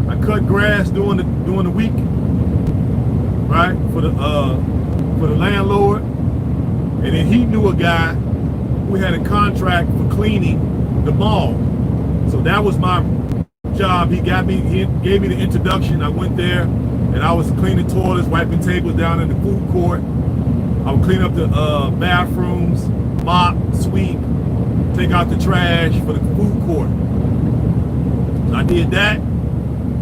I cut grass during the week, right, for the landlord. And then he knew a guy who had a contract for cleaning the mall. So that was my job. He gave me the introduction. I went there and I was cleaning toilets, wiping tables down in the food court. I would clean up the bathrooms, mop, sweep, take out the trash for the food court. So I did that,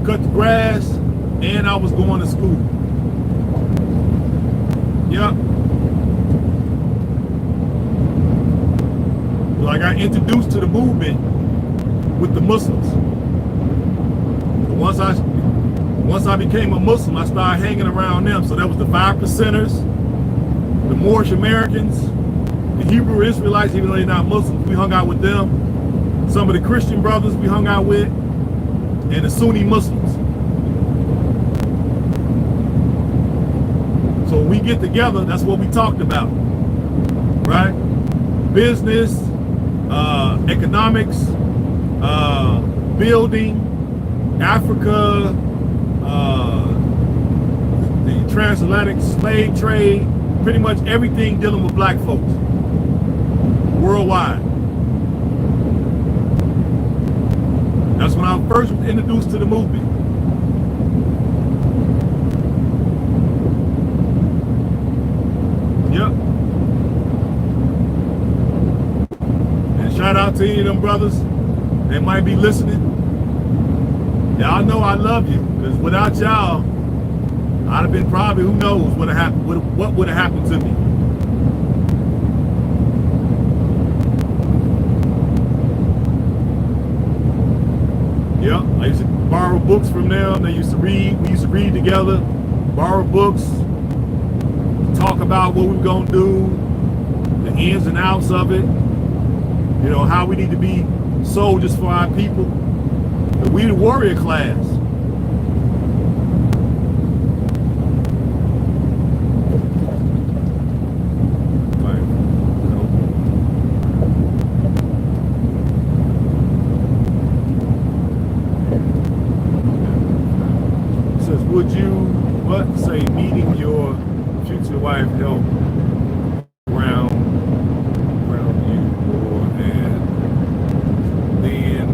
cut the grass, and I was going to school. Yep. So I got introduced to the movement with the Muslims. Once I became a Muslim, I started hanging around them. So that was the 5%ers, the Moorish Americans, the Hebrew Israelites, even though they're not Muslims, we hung out with them. Some of the Christian brothers we hung out with, and the Sunni Muslims. So when we get together, that's what we talked about, right? Business, economics, building, Africa, the transatlantic slave trade, pretty much everything dealing with black folks worldwide. That's when I was first introduced to the movement. Yep. And shout out to any of them brothers that might be listening. Y'all know I love you, because without y'all, I'd have been probably, who knows what would have happened to me. Yeah, I used to borrow books from them. They used to read. We used to read together, borrow books, talk about what we were gonna do, the ins and outs of it. You know, how we need to be soldiers for our people. We the warrior class. would you, what, say meeting your future wife help around you more and then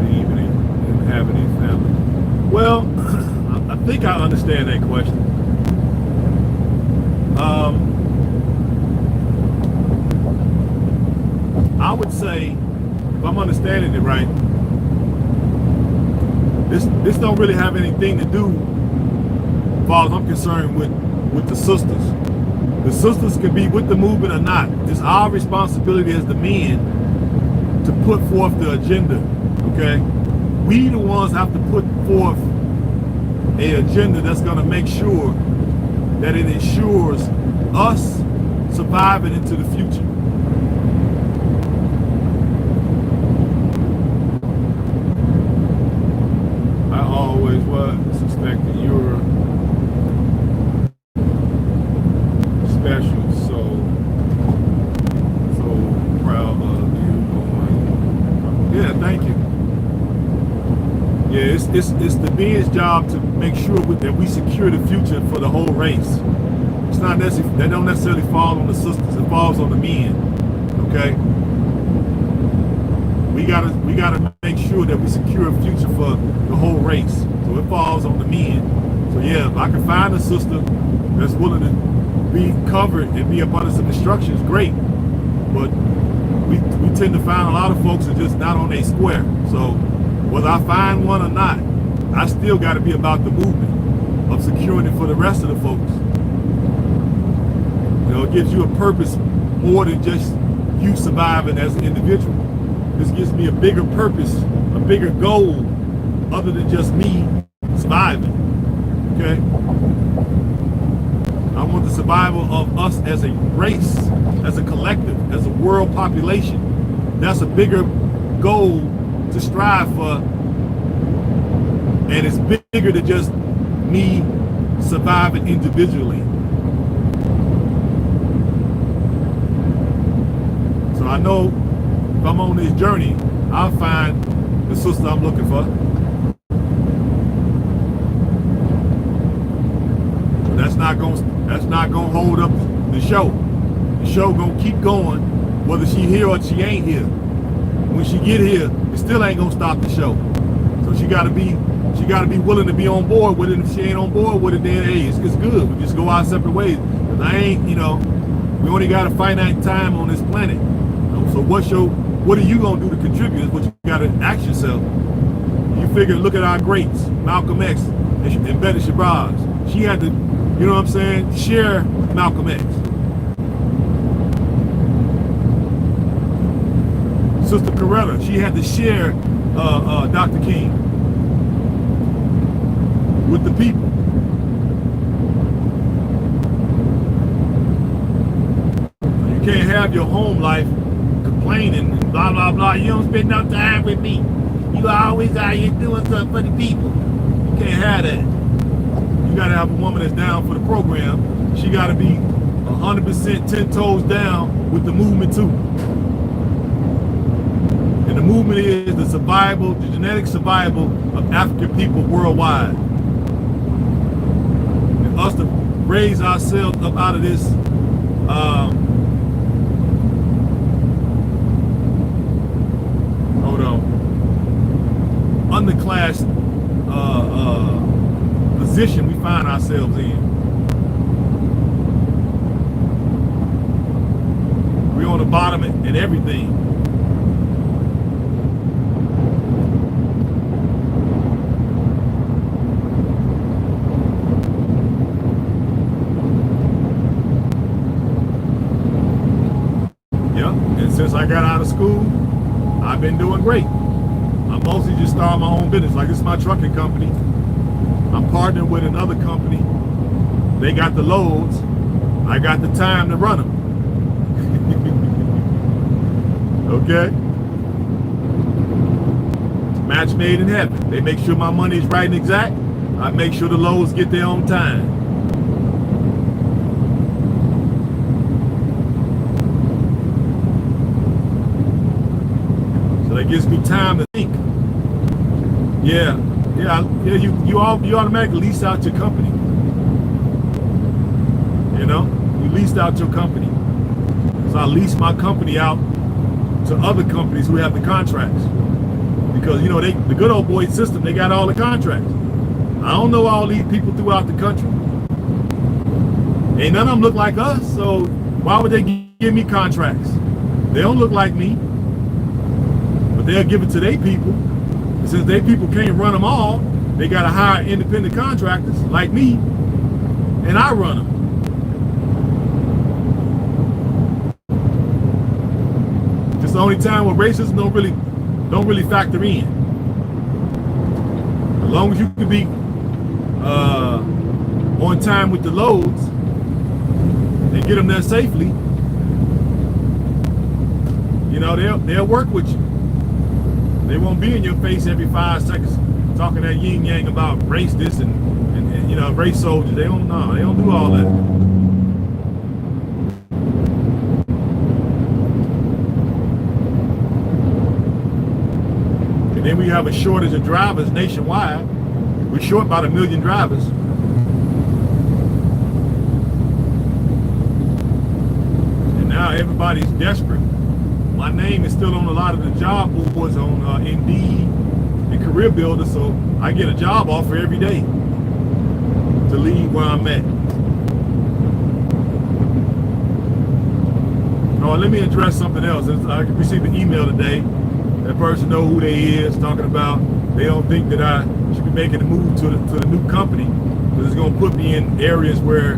leaving and having a family? Well, I think I understand that question. I would say, if I'm understanding it right, this don't really have anything to do, as far as I'm concerned, with the sisters. The sisters can be with the movement or not. It's our responsibility as the men to put forth the agenda, okay? We the ones have to put forth an agenda that's gonna make sure that it ensures us surviving into the future. I always was suspecting you're special, so proud of you. Yeah, thank you. Yeah, it's the men's job to make sure that we secure the future for the whole race. It's not necessarily, that don't necessarily fall on the sisters. It falls on the men. Okay. We gotta make sure that we secure a future for the whole race. So it falls on the men. So yeah, if I can find a sister that's willing to be covered and be up under some instructions, great. But we tend to find a lot of folks are just not on a square. So whether I find one or not, I still got to be about the movement of securing it for the rest of the folks. You know, it gives you a purpose more than just you surviving as an individual. This gives me a bigger purpose, a bigger goal, other than just me surviving. Okay? I want the survival of us as a race, as a collective, as a world population. That's a bigger goal to strive for, and it's bigger than just me surviving individually. So I know if I'm on this journey, I'll find the sister I'm looking for. But that's not gonna hold up the show. The show gonna keep going, whether she here or she ain't here. When she get here, it still ain't gonna stop the show. So she gotta be willing to be on board with it. If she ain't on board with it, then hey, it's good. We just go our separate ways. Cause I ain't, we only got a finite time on this planet. So what are you gonna do to contribute? Is what you gotta ask yourself. You figure, look at our greats, Malcolm X and Betty Shabazz. She had to, you know what I'm saying, share Malcolm X. Sister Coretta, she had to share Dr. King with the people. You can't have your home life complaining and blah, blah, blah. You don't spend no time with me. You always out here doing something for the people. You can't have that. You got to have a woman that's down for the program. She got to be 100% 10 toes down with the movement too. And the movement is the survival, the genetic survival of African people worldwide. And us to raise ourselves up out of this underclass position we find ourselves in. We're on the bottom in everything. Yep, and since I got out of school, I've been doing great. I'm mostly just starting my own business. Like, this is my trucking company. I'm partnering with another company. They got the loads. I got the time to run them. Okay? Match made in heaven. They make sure my money is right and exact. I make sure the loads get there on time. So that gives me time to think. Yeah, Yeah, you automatically lease out your company. You know, you leased out your company. So I lease my company out to other companies who have the contracts. Because, you know, the good old boy system, they got all the contracts. I don't know all these people throughout the country. Ain't none of them look like us, so why would they give me contracts? They don't look like me. But they'll give it to their people. And since their people can't run them all, they got to hire independent contractors like me, and I run them. It's the only time where racism don't really factor in. As long as you can be on time with the loads and get them there safely, you know, they'll work with you. They won't be in your face every 5 seconds talking that yin yang about race this and you know, race soldiers. They don't do all that. And then we have a shortage of drivers nationwide. We're short about 1 million drivers. And now everybody's desperate. My name is still on a lot of the job boards on Indeed and Career Builder, so I get a job offer every day to leave where I'm at. Oh, let me address something else. I received an email today. That person know who they is, talking about they don't think that I should be making a move to the new company because it's going to put me in areas where,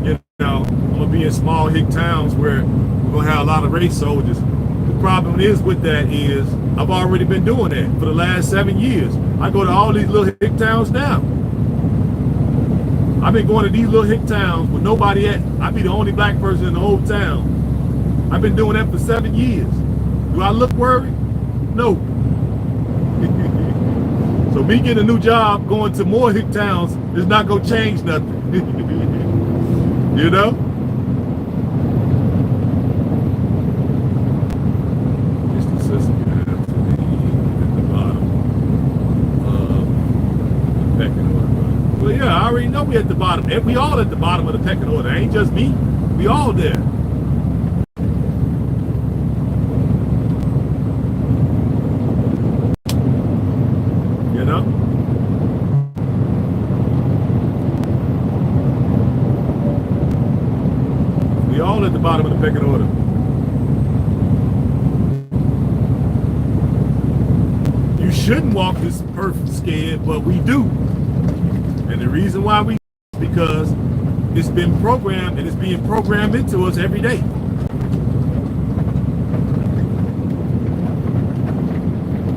you know, I'm going to be in small hick towns where we're going to have a lot of race soldiers. The problem is with that is I've already been doing that for the last 7 years. I go to all these little hick towns now. I've been going to these little hick towns with nobody at. I be the only black person in the whole town. I've been doing that for 7 years. Do I look worried? No. So me getting a new job, going to more hick towns is not going to change nothing. You know? Well, yeah, I already know we're at the bottom. And we all at the bottom of the pecking order. It ain't just me. We all there. You know? We all at the bottom of the pecking order. You shouldn't walk this earth scared, but we do. And the reason why we is because it's been programmed and it's being programmed into us every day.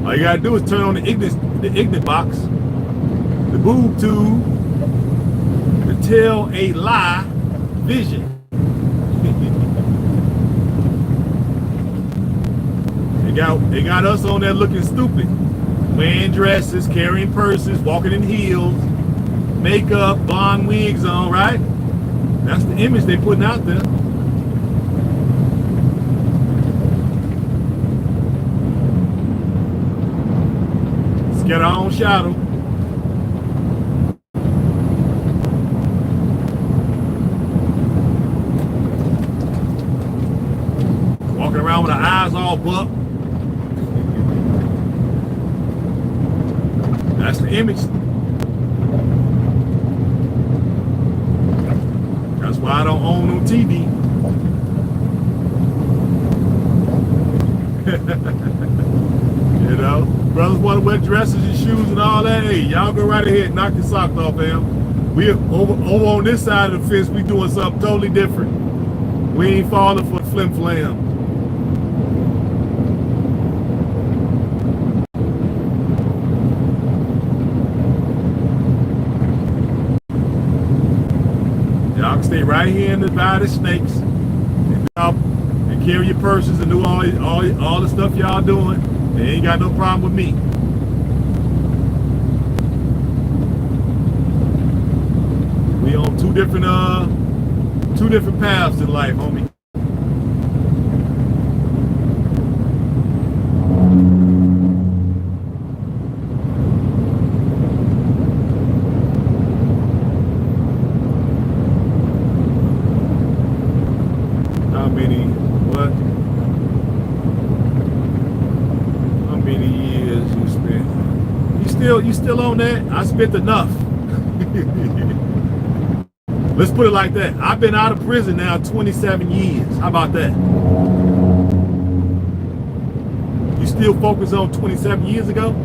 All you gotta do is turn on the ignorant box, the boob tube, to tell a lie vision. They got us on there looking stupid, wearing dresses, carrying purses, walking in heels, makeup, blonde wigs on, right? That's the image they putting out there. Scared our own shadow. Walking around with our eyes all bucked. That's the image. That's why I don't own no TV. You know, brothers want to wear dresses and shoes and all that. Hey, y'all go right ahead and knock your socks off, fam. We over on this side of the fence, we doing something totally different. We ain't falling for the flim flam. Y'all can stay right here in the by the snakes and carry your purses and do all the stuff y'all doing. They ain't got no problem with me. We on two different paths in life, homie. you still on that? I spent enough. Let's put it like that. I've been out of prison now 27 years. How about that? You still focus on 27 years ago?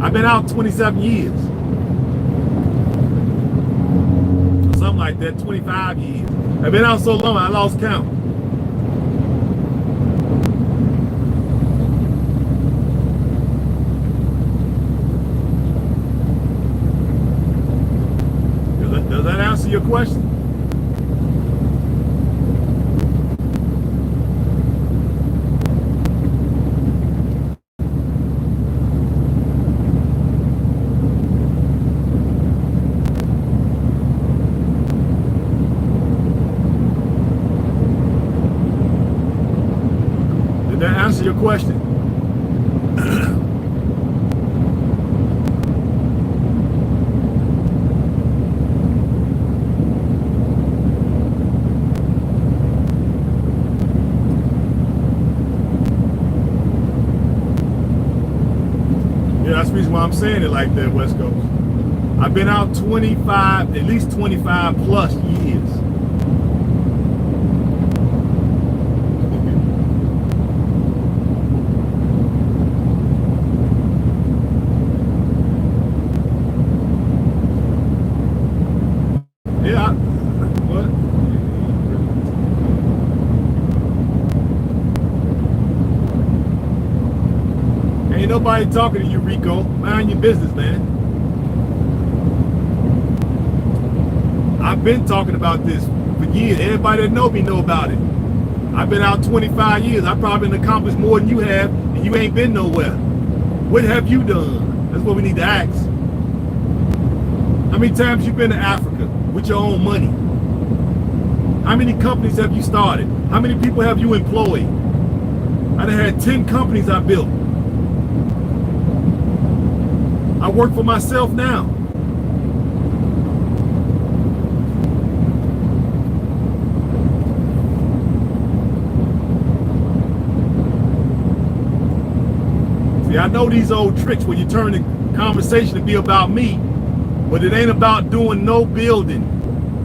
I've been out 27 years. Or something like that, 25 years. I've been out so long, I lost count. Does that answer your question? Did that answer your question? That's the reason why I'm saying it like that, West Coast. I've been out 25, at least 25 plus years. Yeah, what? Ain't nobody talking to you, Rico. Mind your business, man. I've been talking about this for years. Everybody that know me know about it. I've been out 25 years. I probably accomplished more than you have, and you ain't been nowhere. What have you done? That's what we need to ask. How many times you been to Africa with your own money? How many companies have you started? How many people have you employed? I done had 10 companies I built. I work for myself now. See, I know these old tricks where you turn the conversation to be about me, but it ain't about doing no building.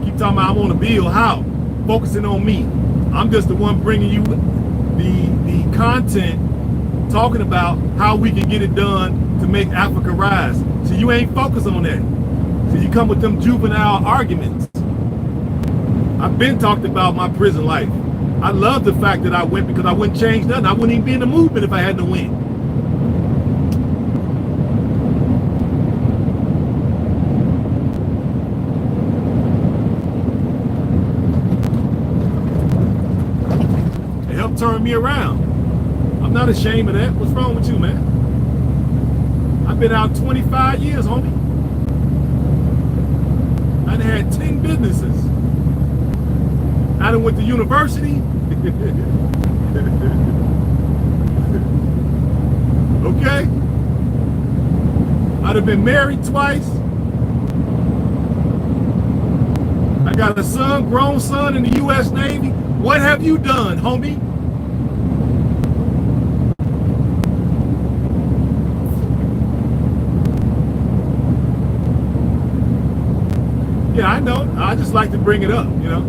Keep talking about I want to build. How? Focusing on me. I'm just the one bringing you the content, talking about how we can get it done to make Africa rise. So you ain't focused on that. So you come with them juvenile arguments. I've been talked about my prison life. I love the fact that I went because I wouldn't change nothing. I wouldn't even be in the movement if I hadn't went. It helped turn me around. I'm not ashamed of that. What's wrong with you, man? I've been out 25 years, homie. I done had 10 businesses. I done went to university. Okay? I'd have been married twice. I got a son, grown son in the U.S. Navy. What have you done, homie? Yeah, I know. I just like to bring it up, you know.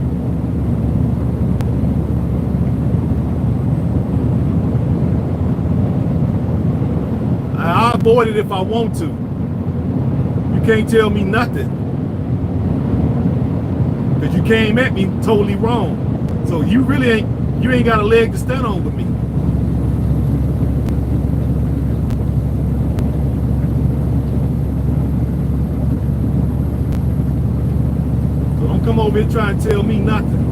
I'll avoid it if I want to. You can't tell me nothing. Because you came at me totally wrong. So you ain't got a leg to stand on with me. Come over here trying to tell me nothing.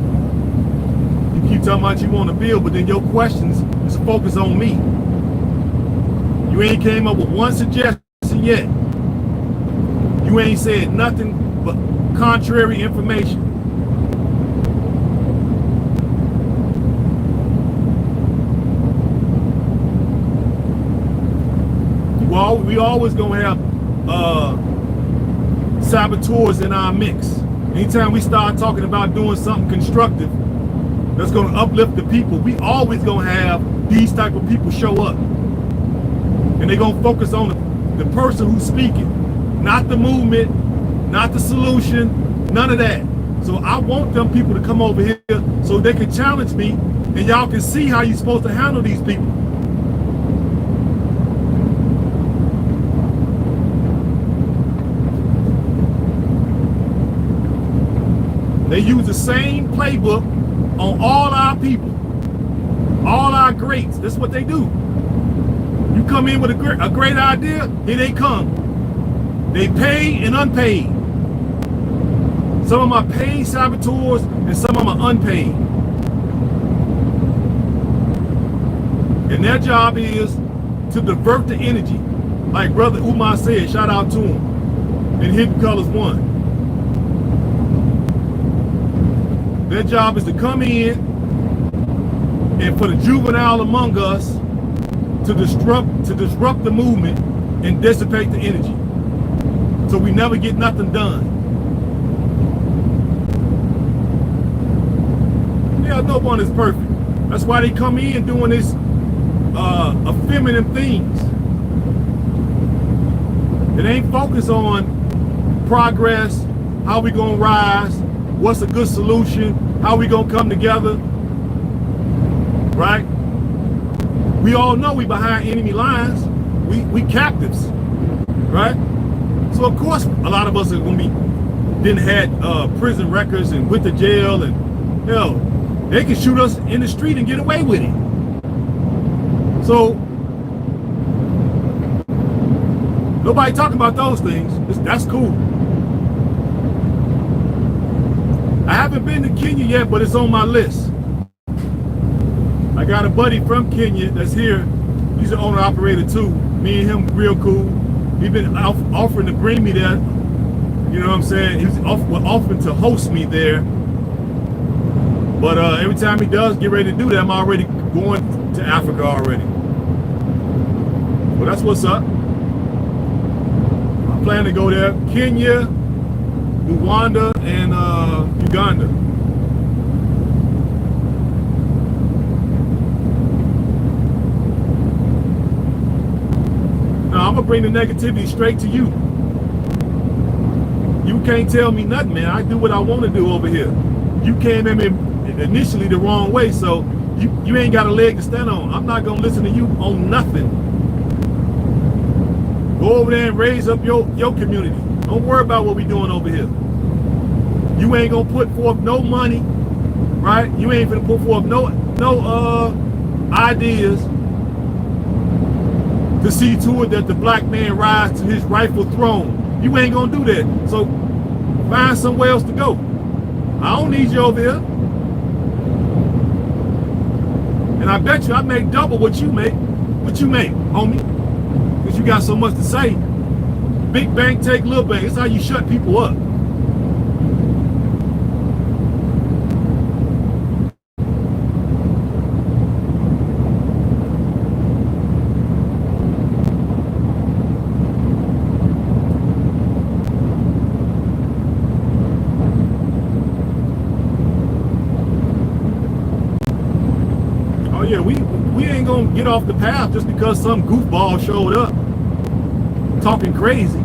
You keep talking about you want to build, but then your questions is focused on me. You ain't came up with one suggestion yet. You ain't said nothing but contrary information. We always gonna have saboteurs in our mix. Anytime we start talking about doing something constructive that's going to uplift the people, we always going to have these type of people show up. And they're going to focus on the person who's speaking, not the movement, not the solution, none of that. So I want them people to come over here so they can challenge me and y'all can see how you're supposed to handle these people. They use the same playbook on all our people, all our greats. That's what they do. You come in with a great idea, here they come. They paid and unpaid. Some of them are paid saboteurs and some of them are unpaid. And their job is to divert the energy. Like Brother Umar said, shout out to him in Hidden Colors 1. Their job is to come in and for the juvenile among us to disrupt the movement and dissipate the energy. So we never get nothing done. Yeah, no one is perfect. That's why they come in doing this effeminate things. It ain't focused on progress, how we gonna rise, what's a good solution, how we gonna come together, right? We all know we behind enemy lines. We captives, right? So of course a lot of us are gonna be didn't had prison records and went to jail, and hell, they can shoot us in the street and get away with it. So nobody talking about those things. That's cool. I haven't been to Kenya yet, but it's on my list. I got a buddy from Kenya that's here. He's an owner operator too. Me and him real cool. He's been offering to bring me there. You know what I'm saying? He's offering to host me there. But every time he does get ready to do that, I'm already going to Africa already. Well, that's what's up. I plan to go there. Kenya, Rwanda, and Uganda. Now, I'm going to bring the negativity straight to you. You can't tell me nothing, man. I do what I want to do over here. You came in initially the wrong way, so you ain't got a leg to stand on. I'm not going to listen to you on nothing. Go over there and raise up your community. Don't worry about what we doing over here. You ain't gonna put forth no money, right? You ain't gonna put forth no ideas to see to it that the black man rise to his rightful throne. You ain't gonna do that. So find somewhere else to go. I don't need you over here. And I bet you I make double what you make. What you make, homie? Because you got so much to say. Big bank take little bank. That's how you shut people up. Oh yeah, we ain't gonna get off the path just because some goofball showed up talking crazy.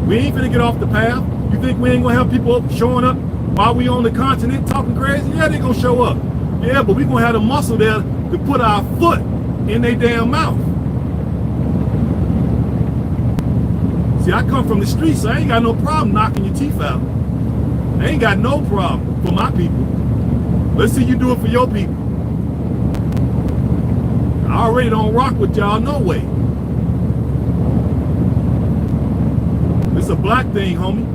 We ain't finna get off the path. You think we ain't gonna have people showing up while we on the continent talking crazy? Yeah, they gonna show up. Yeah, but we gonna have the muscle there to put our foot in their damn mouth. See, I come from the streets, so I ain't got no problem knocking your teeth out. I ain't got no problem for my people. Let's see you do it for your people. I already don't rock with y'all no way. It's a black thing, homie.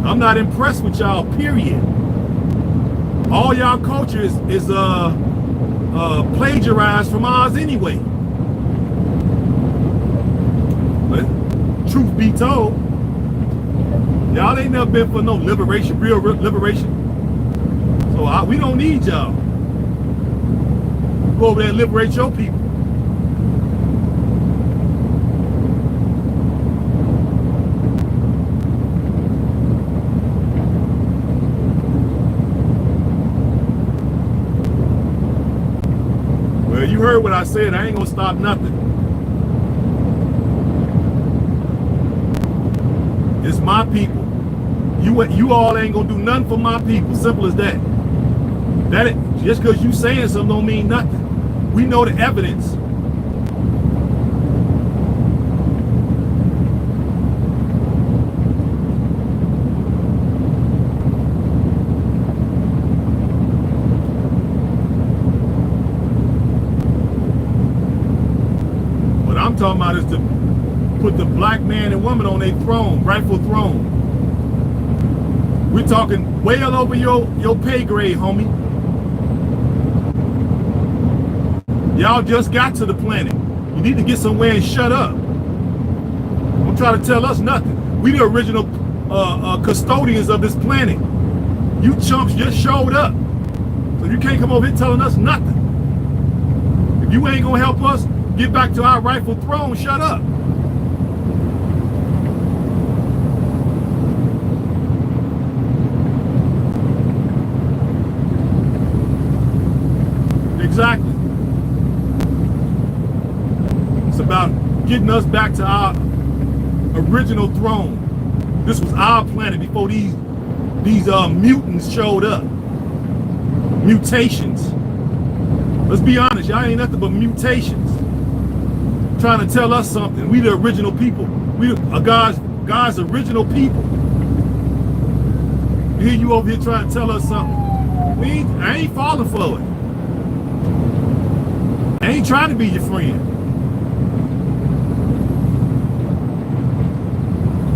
I'm not impressed with y'all, period. All y'all culture is plagiarized from ours anyway. But truth be told, y'all ain't never been for no liberation, real liberation. So we don't need y'all. Go over there and liberate your people. Well, you heard what I said. I ain't gonna stop nothing. It's my people. You all ain't gonna do nothing for my people. Simple as that. Just because you saying something don't mean nothing. We know the evidence. What I'm talking about is to put the black man and woman on their throne, rightful throne. We're talking well over your pay grade, homie. Y'all just got to the planet. You need to get somewhere and shut up. Don't try to tell us nothing. We the original custodians of this planet. You chumps just showed up. So you can't come over here telling us nothing. If you ain't gonna help us get back to our rightful throne, shut up. Exactly. It's about getting us back to our original throne. This was our planet before these mutants showed up. Mutations. Let's be honest, y'all ain't nothing but mutations. Trying to tell us something. We the original people. We are God's original people. Here you over here trying to tell us something. I ain't falling for it. I ain't trying to be your friend.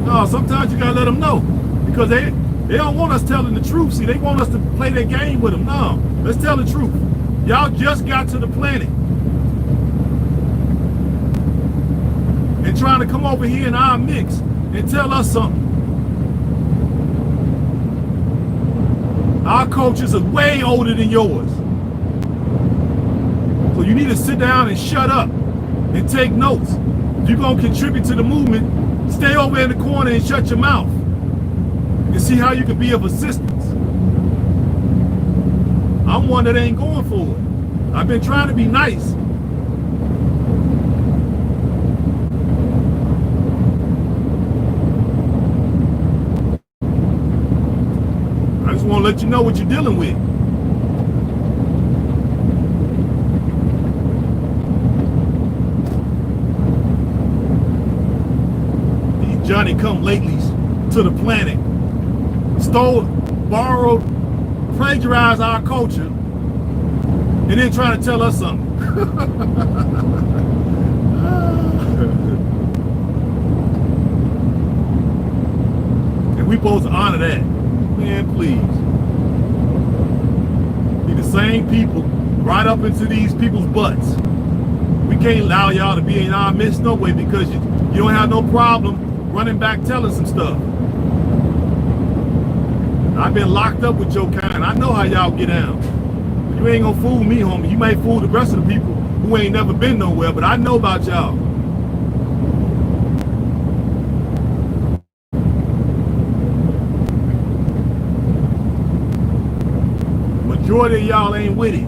No, sometimes you gotta let them know, because they don't want us telling the truth. See, they want us to play their game with them. No, let's tell the truth. Y'all just got to the planet and trying to come over here in our mix and tell us something. Our cultures are way older than yours. So you need to sit down and shut up and take notes. If you're gonna contribute to the movement, stay over in the corner and shut your mouth and see how you can be of assistance. I'm one that ain't going for it. I've been trying to be nice. I just want to let you know what you're dealing with. Johnny come latelys to the planet, stole, borrowed, plagiarized our culture, and then trying to tell us something. And we supposed to honor that. Man, please. Be the same people right up into these people's butts. We can't allow y'all to be in our midst no way, because you don't have no problem running back telling some stuff. I've been locked up with your kind. I know how y'all get down. You ain't gonna fool me, homie. You may fool the rest of the people who ain't never been nowhere, but I know about y'all. Majority of y'all ain't with it.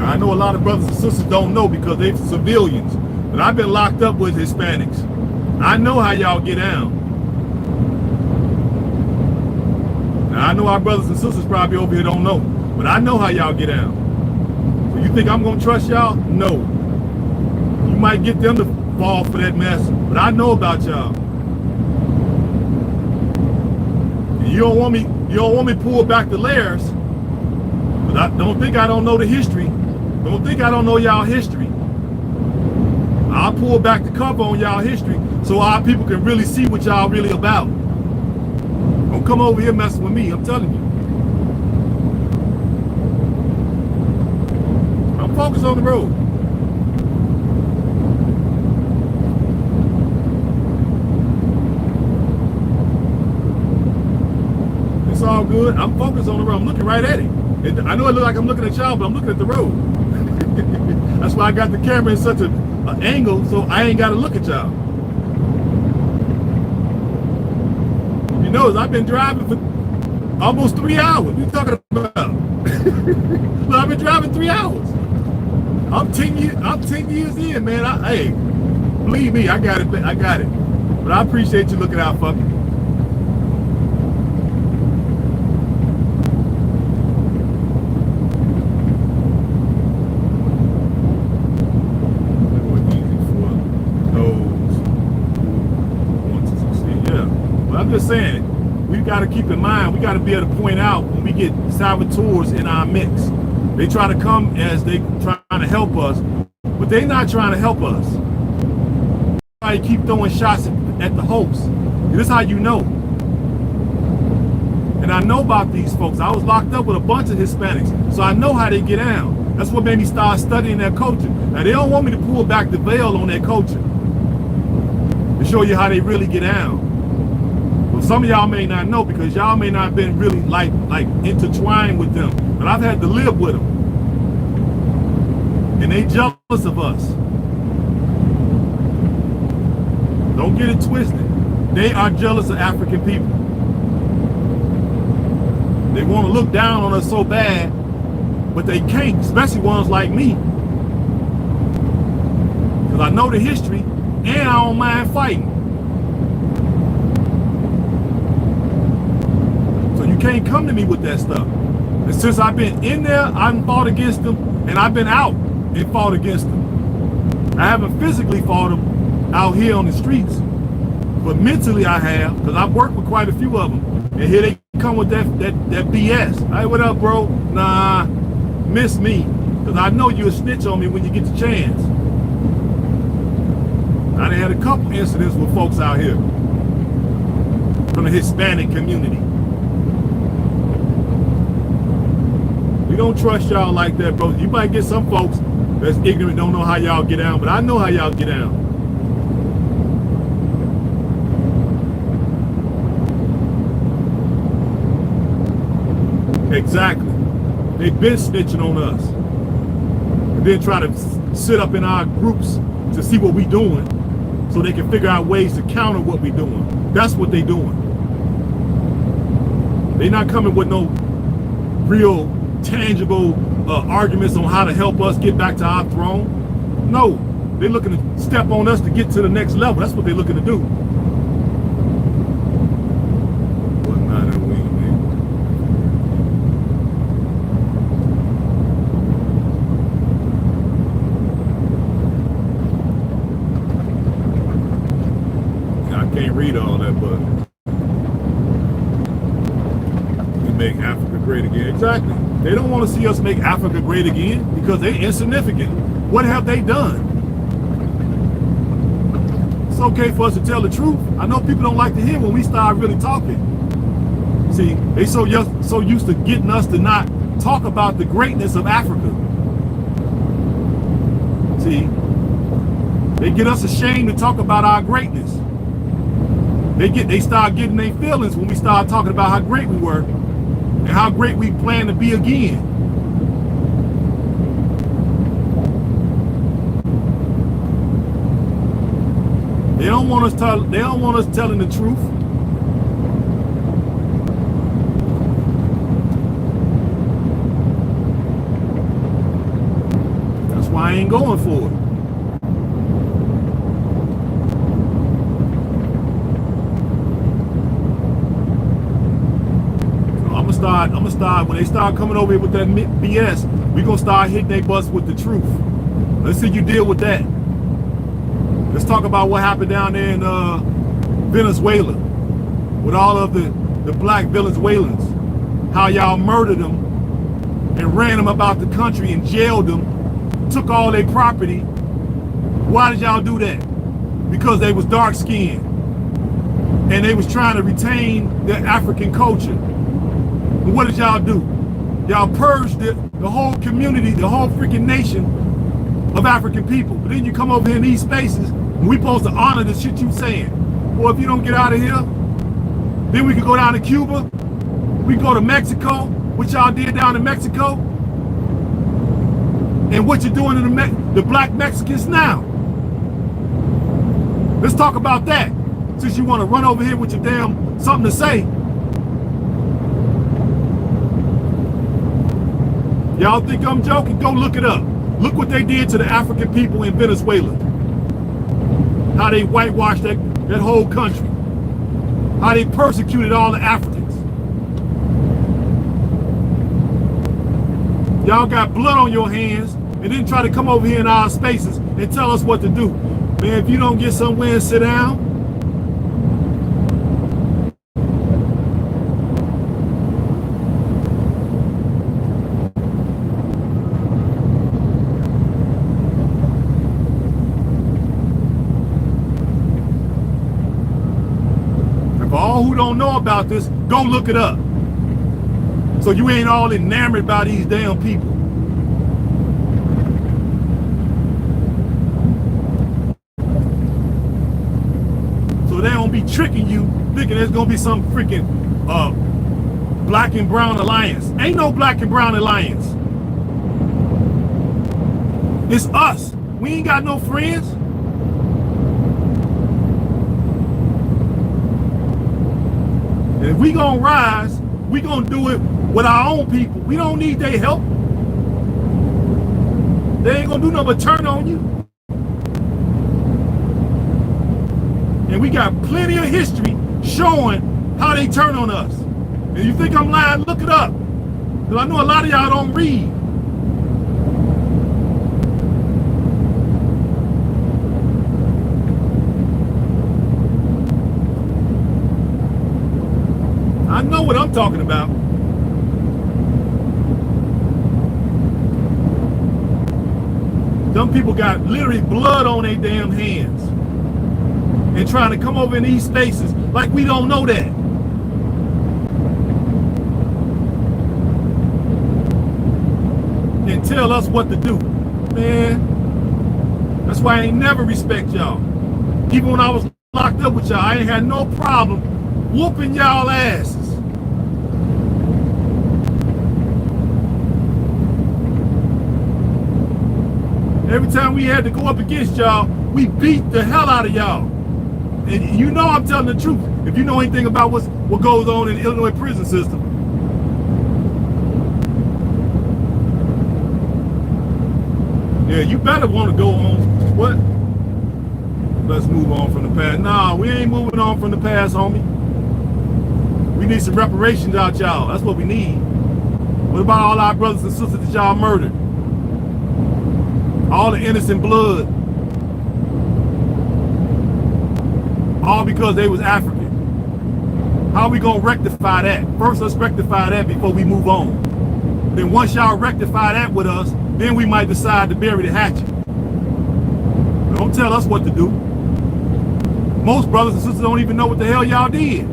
I know a lot of brothers and sisters don't know because they're civilians, but I've been locked up with Hispanics. I know how y'all get down. Now, I know our brothers and sisters probably over here don't know, but I know how y'all get down. So you think I'm gonna trust y'all? No. You might get them to fall for that mess, but I know about y'all. And you don't want me to pull back the layers, but I don't think I don't know the history. Don't think I don't know y'all history. I'll pull back the cover on y'all history so our people can really see what y'all really about. Don't come over here messing with me, I'm telling you. I'm focused on the road. It's all good. I'm focused on the road. I'm looking right at it. I know it looks like I'm looking at y'all, but I'm looking at the road. That's why I got the camera in such an angle, so I ain't got to look at y'all. You know, I've been driving for almost 3 hours. What are you talking about? Well, I've been driving 3 hours. I'm 10 years in, man. Hey, believe me, I got it. But I appreciate you looking out for me. I'm just saying, we got to keep in mind, we got to be able to point out when we get saboteurs in our mix. They try to come as they trying to help us, but they're not trying to help us. I keep throwing shots at the host. This is how you know. And I know about these folks. I was locked up with a bunch of Hispanics, so I know how they get down. That's what made me start studying their culture. Now, they don't want me to pull back the veil on their culture to show you how they really get down. Some of y'all may not know because y'all may not have been really like intertwined with them, but I've had to live with them, and they jealous of us. Don't get it twisted. They are jealous of African people. They want to look down on us so bad, but they can't, especially ones like me, because I know the history and I don't mind fighting. Can't come to me with that stuff. And since I've been in there, I've fought against them, and I've been out and fought against them. I haven't physically fought them out here on the streets, but mentally I have, because I've worked with quite a few of them. And here they come with that BS. Hey, what up, bro? Nah, miss me, because I know you'll snitch on me when you get the chance. I done had a couple incidents with folks out here from the Hispanic community. We don't trust y'all like that, bro. You might get some folks that's ignorant, don't know how y'all get down, but I know how y'all get down. Exactly. They've been snitching on us. And then try to sit up in our groups to see what we doing so they can figure out ways to counter what we doing. That's what they doing. They not coming with no real tangible arguments on how to help us get back to our throne. No, they're looking to step on us to get to the next level. That's what they're looking to do. What night are we, man? I can't read all that, but we make Africa great again. Exactly. They don't want to see us make Africa great again because they're insignificant. What have they done? It's okay for us to tell the truth. I know people don't like to hear when we start really talking. See, they so used to getting us to not talk about the greatness of Africa. See, they get us ashamed to talk about our greatness. They start getting their feelings when we start talking about how great we were and how great we plan to be again. They don't want us telling the truth. That's why I ain't going for it. I'm gonna start when they start coming over here with that BS. We gonna start hitting their butts with the truth. Let's see you deal with that. Let's talk about what happened down there in Venezuela with all of the black Venezuelans. How y'all murdered them and ran them about the country and jailed them, took all their property. Why did y'all do that? Because they was dark skinned and they was trying to retain their African culture. And what did y'all do? Y'all purged the whole community, the whole freaking nation of African people. But then you come over here in these spaces, and we supposed to honor the shit you saying. Well, if you don't get out of here, then we could go down to Cuba. We go to Mexico, what y'all did down in Mexico, and what you're doing to the black Mexicans now. Let's talk about that, since you want to run over here with your damn something to say. Y'all think I'm joking? Go look it up. Look what they did to the African people in Venezuela. How they whitewashed that whole country. How they persecuted all the Africans. Y'all got blood on your hands and then try to come over here in our spaces and tell us what to do. Man, if you don't get somewhere and sit down, for all who don't know about this, go look it up. So you ain't all enamored by these damn people. So they don't be tricking you, thinking there's gonna be some freaking black and brown alliance. Ain't no black and brown alliance. It's us. We ain't got no friends. And if we gonna rise, we gonna do it with our own people. We don't need their help. They ain't gonna do nothing but turn on you. And we got plenty of history showing how they turn on us. And you think I'm lying, look it up. Because I know a lot of y'all don't read. I know what I'm talking about. Some people got literally blood on their damn hands and trying to come over in these spaces like we don't know that. And tell us what to do. Man, that's why I ain't never respect y'all. Even when I was locked up with y'all, I ain't had no problem whooping y'all asses. Every time we had to go up against y'all, we beat the hell out of y'all. And you know I'm telling the truth. If you know anything about what goes on in the Illinois prison system. Yeah, you better want to go on. What? Let's move on from the past. Nah, we ain't moving on from the past, homie. We need some reparations out y'all. That's what we need. What about all our brothers and sisters that y'all murdered? All the innocent blood. All because they was African. How are we gonna rectify that? First, let's rectify that before we move on. Then once y'all rectify that with us, then we might decide to bury the hatchet. Don't tell us what to do. Most brothers and sisters don't even know what the hell y'all did.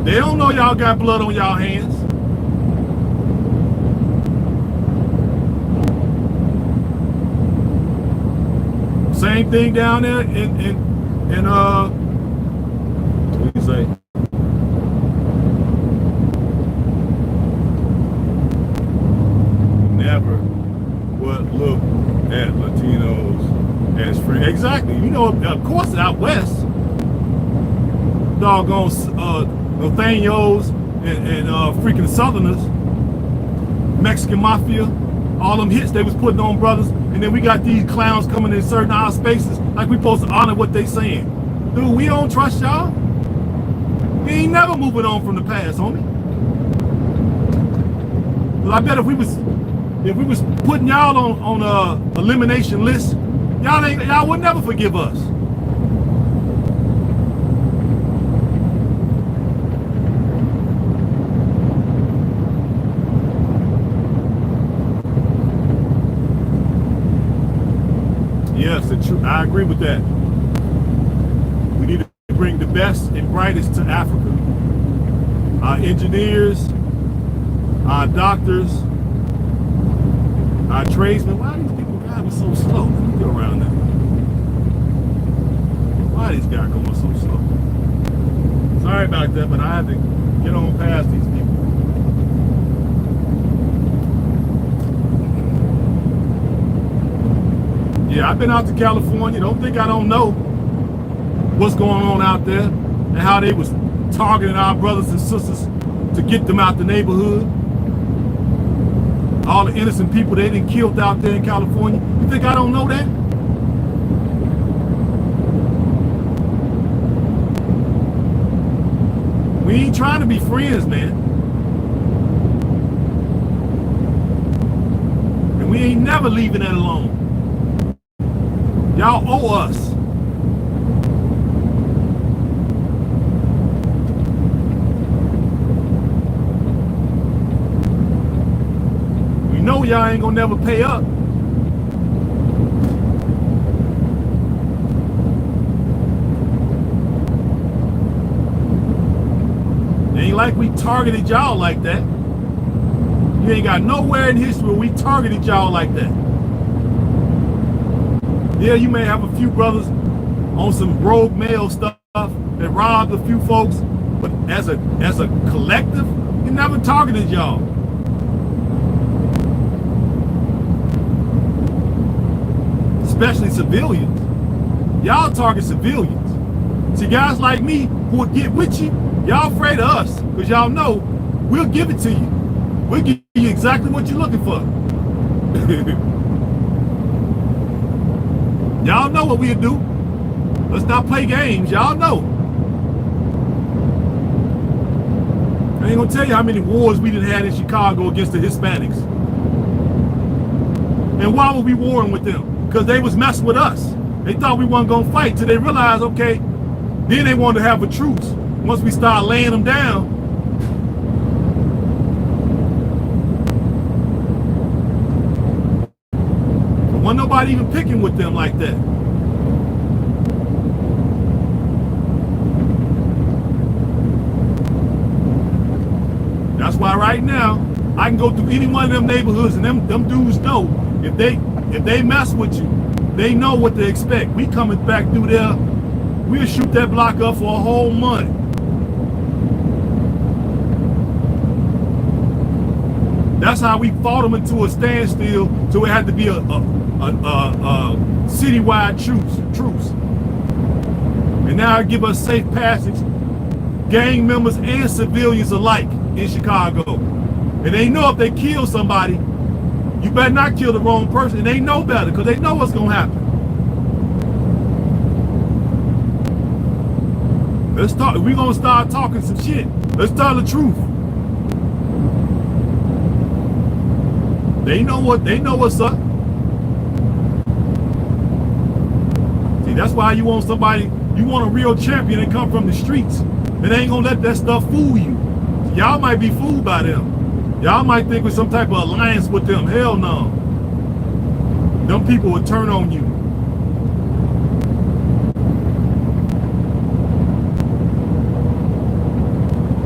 They don't know y'all got blood on y'all hands. Same thing down there in what do you say? Never would look at Latinos as friends. Exactly. You know, of course, out west, doggone Nathaniels and freaking Southerners, Mexican mafia, all them hits they was putting on brothers, and then we got these clowns coming in certain our spaces like we supposed to honor what they saying. Dude, we don't trust y'all. We ain't never moving on from the past, homie. But I bet if we was putting y'all on a elimination list, y'all would never forgive us. Yes, I agree with that. We need to bring the best and brightest to Africa. Our engineers, our doctors, our tradesmen. Why are these people driving so slow? Let me go around now. Why are these guys going so slow? Sorry about that, but I have to get on past these people. Yeah, I've been out to California. Don't think I don't know what's going on out there and how they was targeting our brothers and sisters to to get them out the neighborhood. All the innocent people they done killed out there in California. You think I don't know that? We ain't trying to be friends, man. And we ain't never leaving that alone. Y'all owe us. We know y'all ain't gonna never pay up. Ain't like we targeted y'all like that. You ain't got nowhere in history where we targeted y'all like that. Yeah, you may have a few brothers on some rogue male stuff that robbed a few folks, but as a collective, we never targeted y'all. Especially civilians. Y'all target civilians. See, guys like me who will get with you, y'all afraid of us, because y'all know we'll give it to you. We'll give you exactly what you're looking for. Y'all know what we'll do. Let's not play games. Y'all know. I ain't gonna tell you how many wars we done had in Chicago against the Hispanics. And why were we warring with them? Because they was messing with us. They thought we wasn't gonna fight till they realized, okay, then they wanted to have a truce. Once we start laying them down, but wasn't nobody even picking with them like that. That's why right now I can go through any one of them neighborhoods and them dudes know if they mess with you, they know what to expect. We coming back through there, we'll shoot that block up for a whole month. That's how we fought them into a standstill, so it had to be a citywide truce. And now it give us safe passage, gang members and civilians alike in Chicago. And they know if they kill somebody, you better not kill the wrong person. And they know better, because they know what's gonna happen. Let's talk. We're gonna start talking some shit. Let's tell the truth. They know what's up. See, that's why you want somebody, you want a real champion that come from the streets. They ain't gonna let that stuff fool you. Y'all might be fooled by them. Y'all might think with some type of alliance with them. Hell no. Them people will turn on you.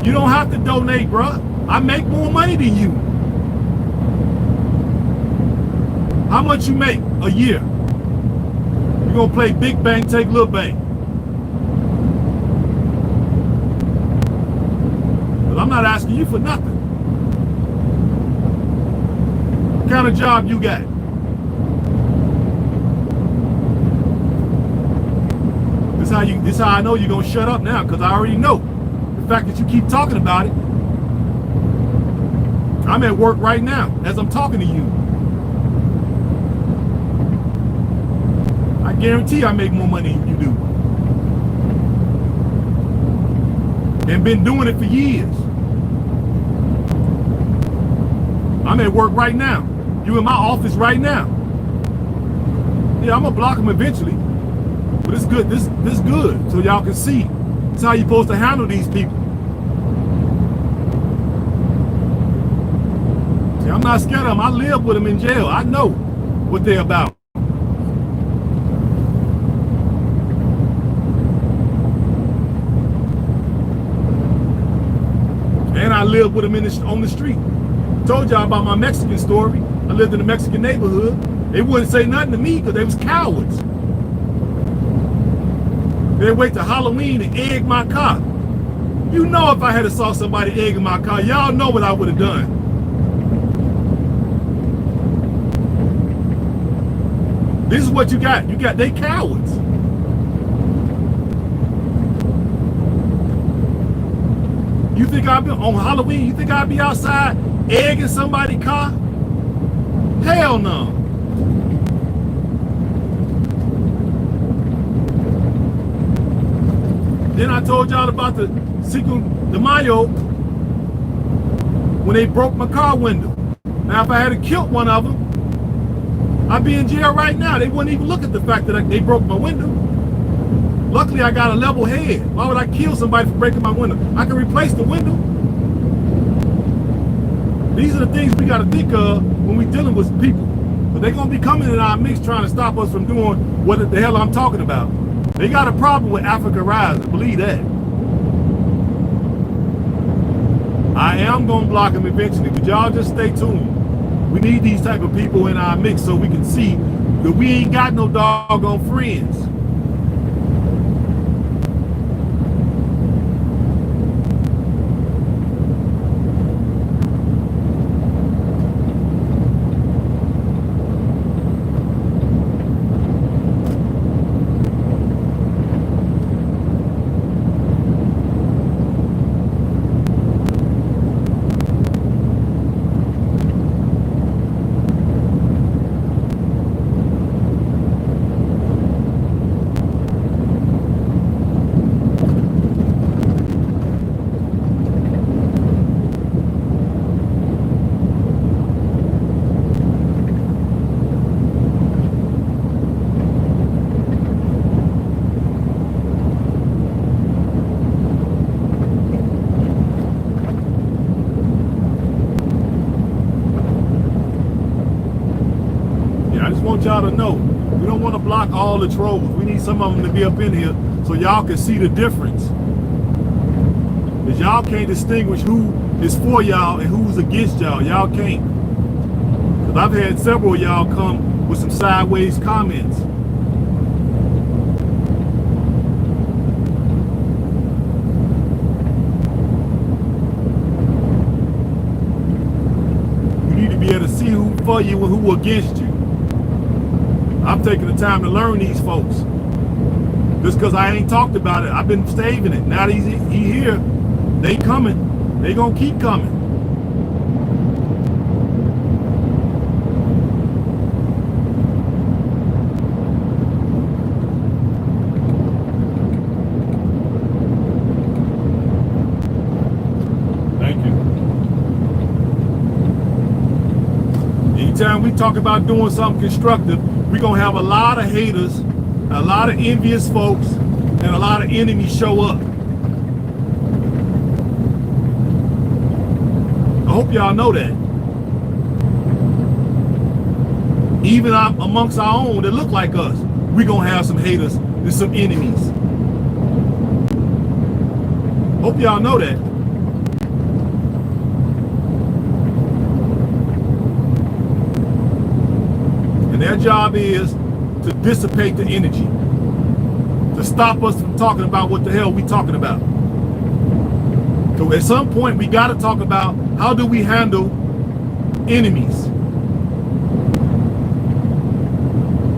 You don't have to donate, bruh. I make more money than you. How much you make a year? You gonna play big bank, take little bank. But I'm not asking you for nothing. What kind of job you got? This how I know you're gonna shut up now, because I already know. The fact that you keep talking about it. I'm at work right now as I'm talking to you. I guarantee I make more money than you do. And been doing it for years. I'm at work right now. You in my office right now. Yeah, I'm gonna block them eventually. But it's good. This is good, so y'all can see. That's how you're supposed to handle these people. See, I'm not scared of them. I live with them in jail. I know what they're about. And I live with them on the street. Told y'all about my Mexican story. I lived in a Mexican neighborhood. They wouldn't say nothing to me because they was cowards. They'd wait till Halloween to egg my car. You know, if I had saw somebody egging my car, y'all know what I would have done. This is what you got. They cowards. You think I'll be on Halloween? You think I'll be outside egging somebody's car? Hell no. Then I told y'all about the Cinco de Mayo when they broke my car window. Now, if I had killed one of them, I'd be in jail right now. They wouldn't even look at the fact that they broke my window. Luckily, I got a level head. Why would I kill somebody for breaking my window? I can replace the window. These are the things we got to think of when we're dealing with people. But they're going to be coming in our mix trying to stop us from doing what the hell I'm talking about. They got a problem with Africa Rising. Believe that. I am going to block them eventually, but y'all just stay tuned. We need these type of people in our mix so we can see that we ain't got no doggone friends. Y'all to know we don't want to block all the trolls. We need some of them to be up in here so y'all can see the difference, because y'all can't distinguish who is for y'all and who's against y'all. Y'all can't, because I've had several of y'all come with some sideways comments. You need to be able to see who for you and who against you. I'm taking the time to learn these folks. Just because I ain't talked about it, I've been saving it. Now he's here, they coming. They gonna keep coming. Thank you. Anytime we talk about doing something constructive, we're going to have a lot of haters, a lot of envious folks, and a lot of enemies show up. I hope y'all know that. Even amongst our own that look like us, we're going to have some haters and some enemies. Hope y'all know that. And their job is to dissipate the energy, to stop us from talking about what the hell we talking about. So at some point, we got to talk about how do we handle enemies.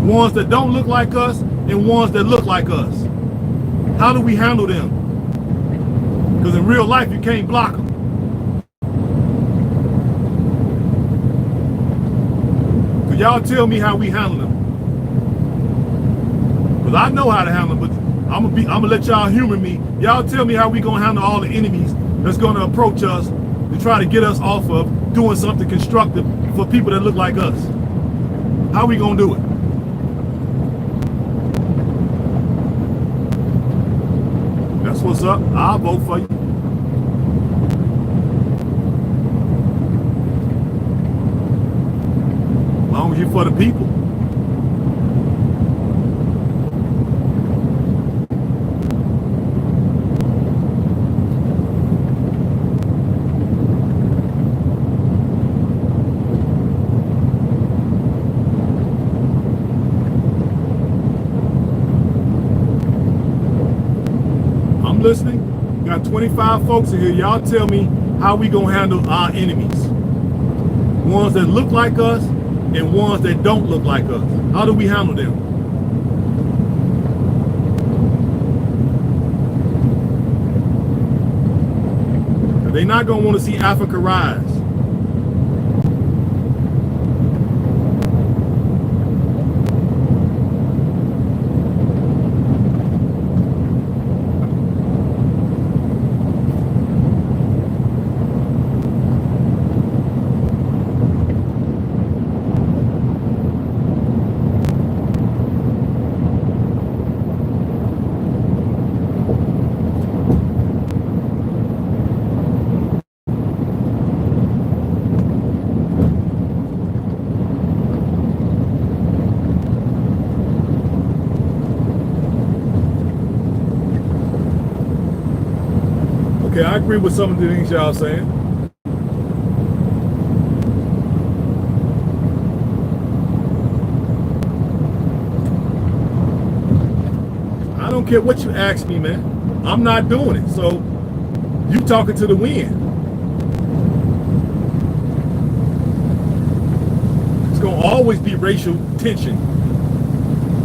Ones that don't look like us and ones that look like us. How do we handle them? Because in real life, you can't block them. Y'all tell me how we handle them, because I know how to handle them, but I'm gonna let y'all humor me. Y'all tell me how we gonna handle all the enemies that's gonna approach us to try to get us off of doing something constructive for people that look like us. How we gonna do it? That's what's up. I'll vote for you. As long as you're for the people. I'm listening. Got 25 folks in here. Y'all tell me how we gonna handle our enemies. Ones that look like us and ones that don't look like us. How do we handle them? They're not going to want to see Africa rise. Okay, I agree with some of the things y'all saying. I don't care what you ask me, man. I'm not doing it. So you talking to the wind. It's gonna always be racial tension.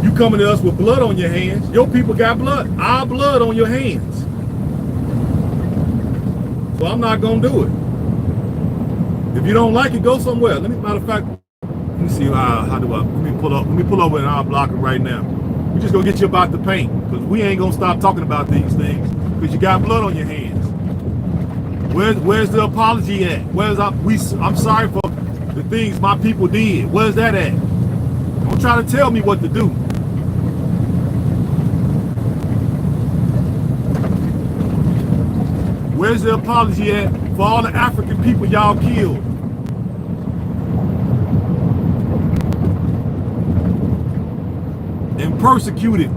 You coming to us with blood on your hands. Your people got blood. Our blood on your hands. So I'm not gonna do it. If you don't like it, go somewhere. Matter of fact, let me see how do I let me pull over and I'll block it right now. We're just gonna get you about the paint because we ain't gonna stop talking about these things because you got blood on your hands. Where's the apology at? I'm sorry for the things my people did. Where's that at? Don't try to tell me what to do. Where's the apology at for all the African people y'all killed? And persecuted.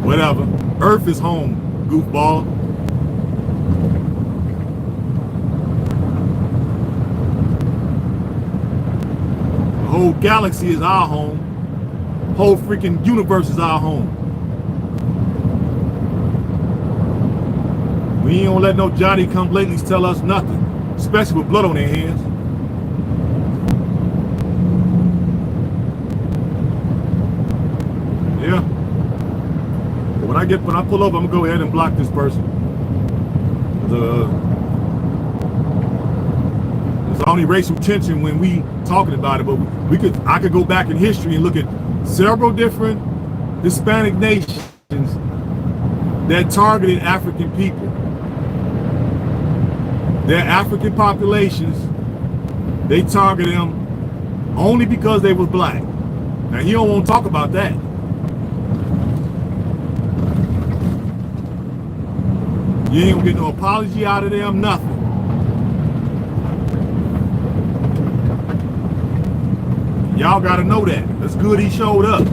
Whatever. Earth is home, goofball. The whole galaxy is our home. Whole freaking universe is our home. We ain't gonna let no Johnny come latelys tell us nothing, especially with blood on their hands. Yeah. But when I pull over, I'm gonna go ahead and block this person. There's only racial tension when we talking about it, but I could go back in history and look at several different Hispanic nations that targeted African people. Their African populations, they targeted them only because they was black. Now he don't want to talk about that. You ain't gonna get no apology out of them, nothing. Y'all gotta know that. That's good he showed up.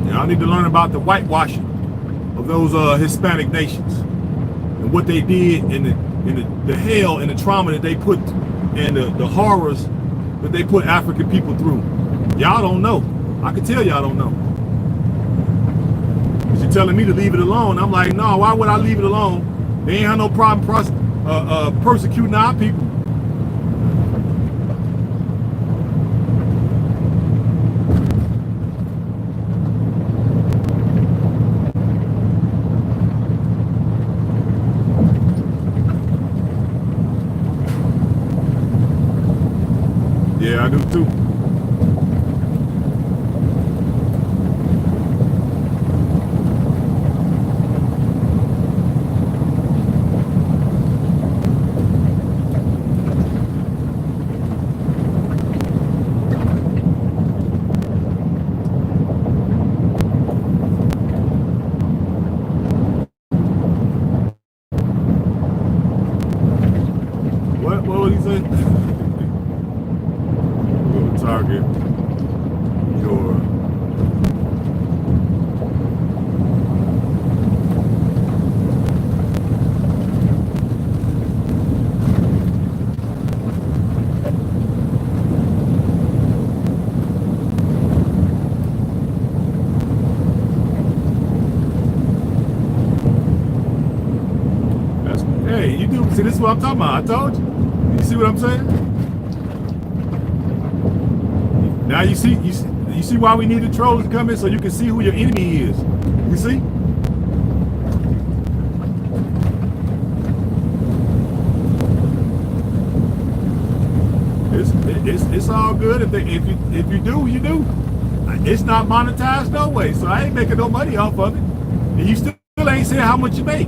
Y'all need to learn about the whitewashing of those Hispanic nations and what they did in the hell and the trauma that they put and the horrors that they put African people through. Y'all don't know. I can tell y'all don't know. You're telling me to leave it alone. I'm like, no, why would I leave it alone? They ain't have no problem persecuting our people. Yeah, I do too. What would he say? We'll target your Hey, you do. See, this is what I'm talking about. I told you. You see what I'm saying? Now you see why we need the trolls to come in, so you can see who your enemy is. You see? It's all good. If you do, you do. It's not monetized no way, so I ain't making no money off of it. And you still ain't saying how much you make.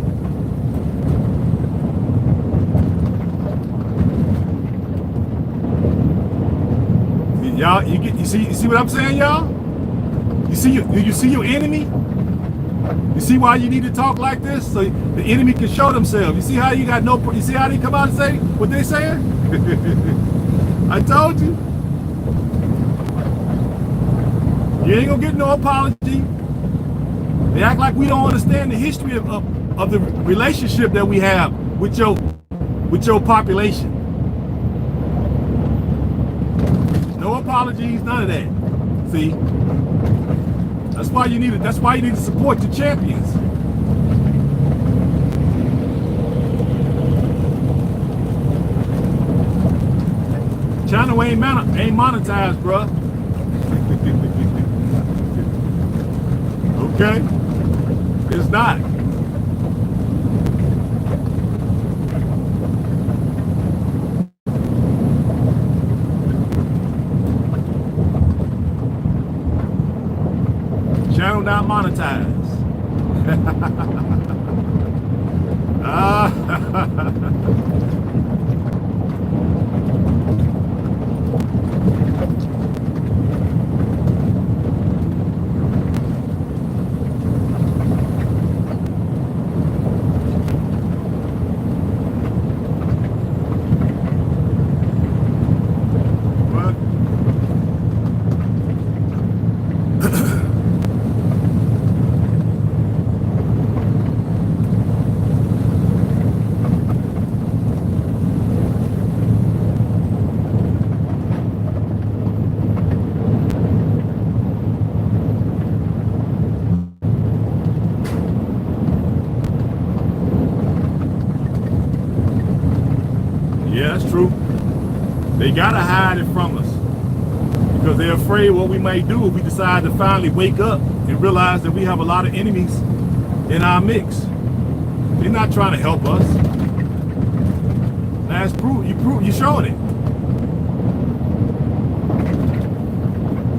Y'all, you see what I'm saying, y'all? You see your enemy? You see why you need to talk like this? So the enemy can show themselves. You see how you see how they come out and say what they saying? I told you. You ain't gonna get no apology. They act like we don't understand the history of the relationship that we have with your population. No apologies, none of that. See? That's why you need to support your champions. China ain't monetized, bruh. Okay? It's not. Channel not monetized. Yeah, that's true. They gotta hide it from us because they're afraid what we may do if we decide to finally wake up and realize that we have a lot of enemies in our mix. They're not trying to help us. That's proof. You're showing it.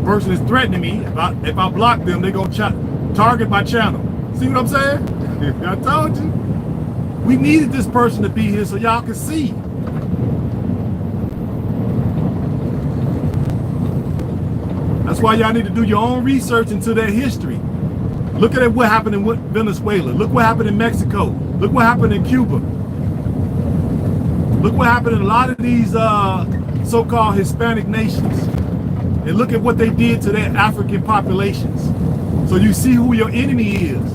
Person is threatening me. If I block them, they're gonna target my channel. See what I'm saying? I told you. We needed this person to be here so y'all can see. That's why y'all need to do your own research into their history. Look at what happened in Venezuela. Look what happened in Mexico. Look what happened in Cuba. Look what happened in a lot of these so-called Hispanic nations. And look at what they did to their African populations. So you see who your enemy is.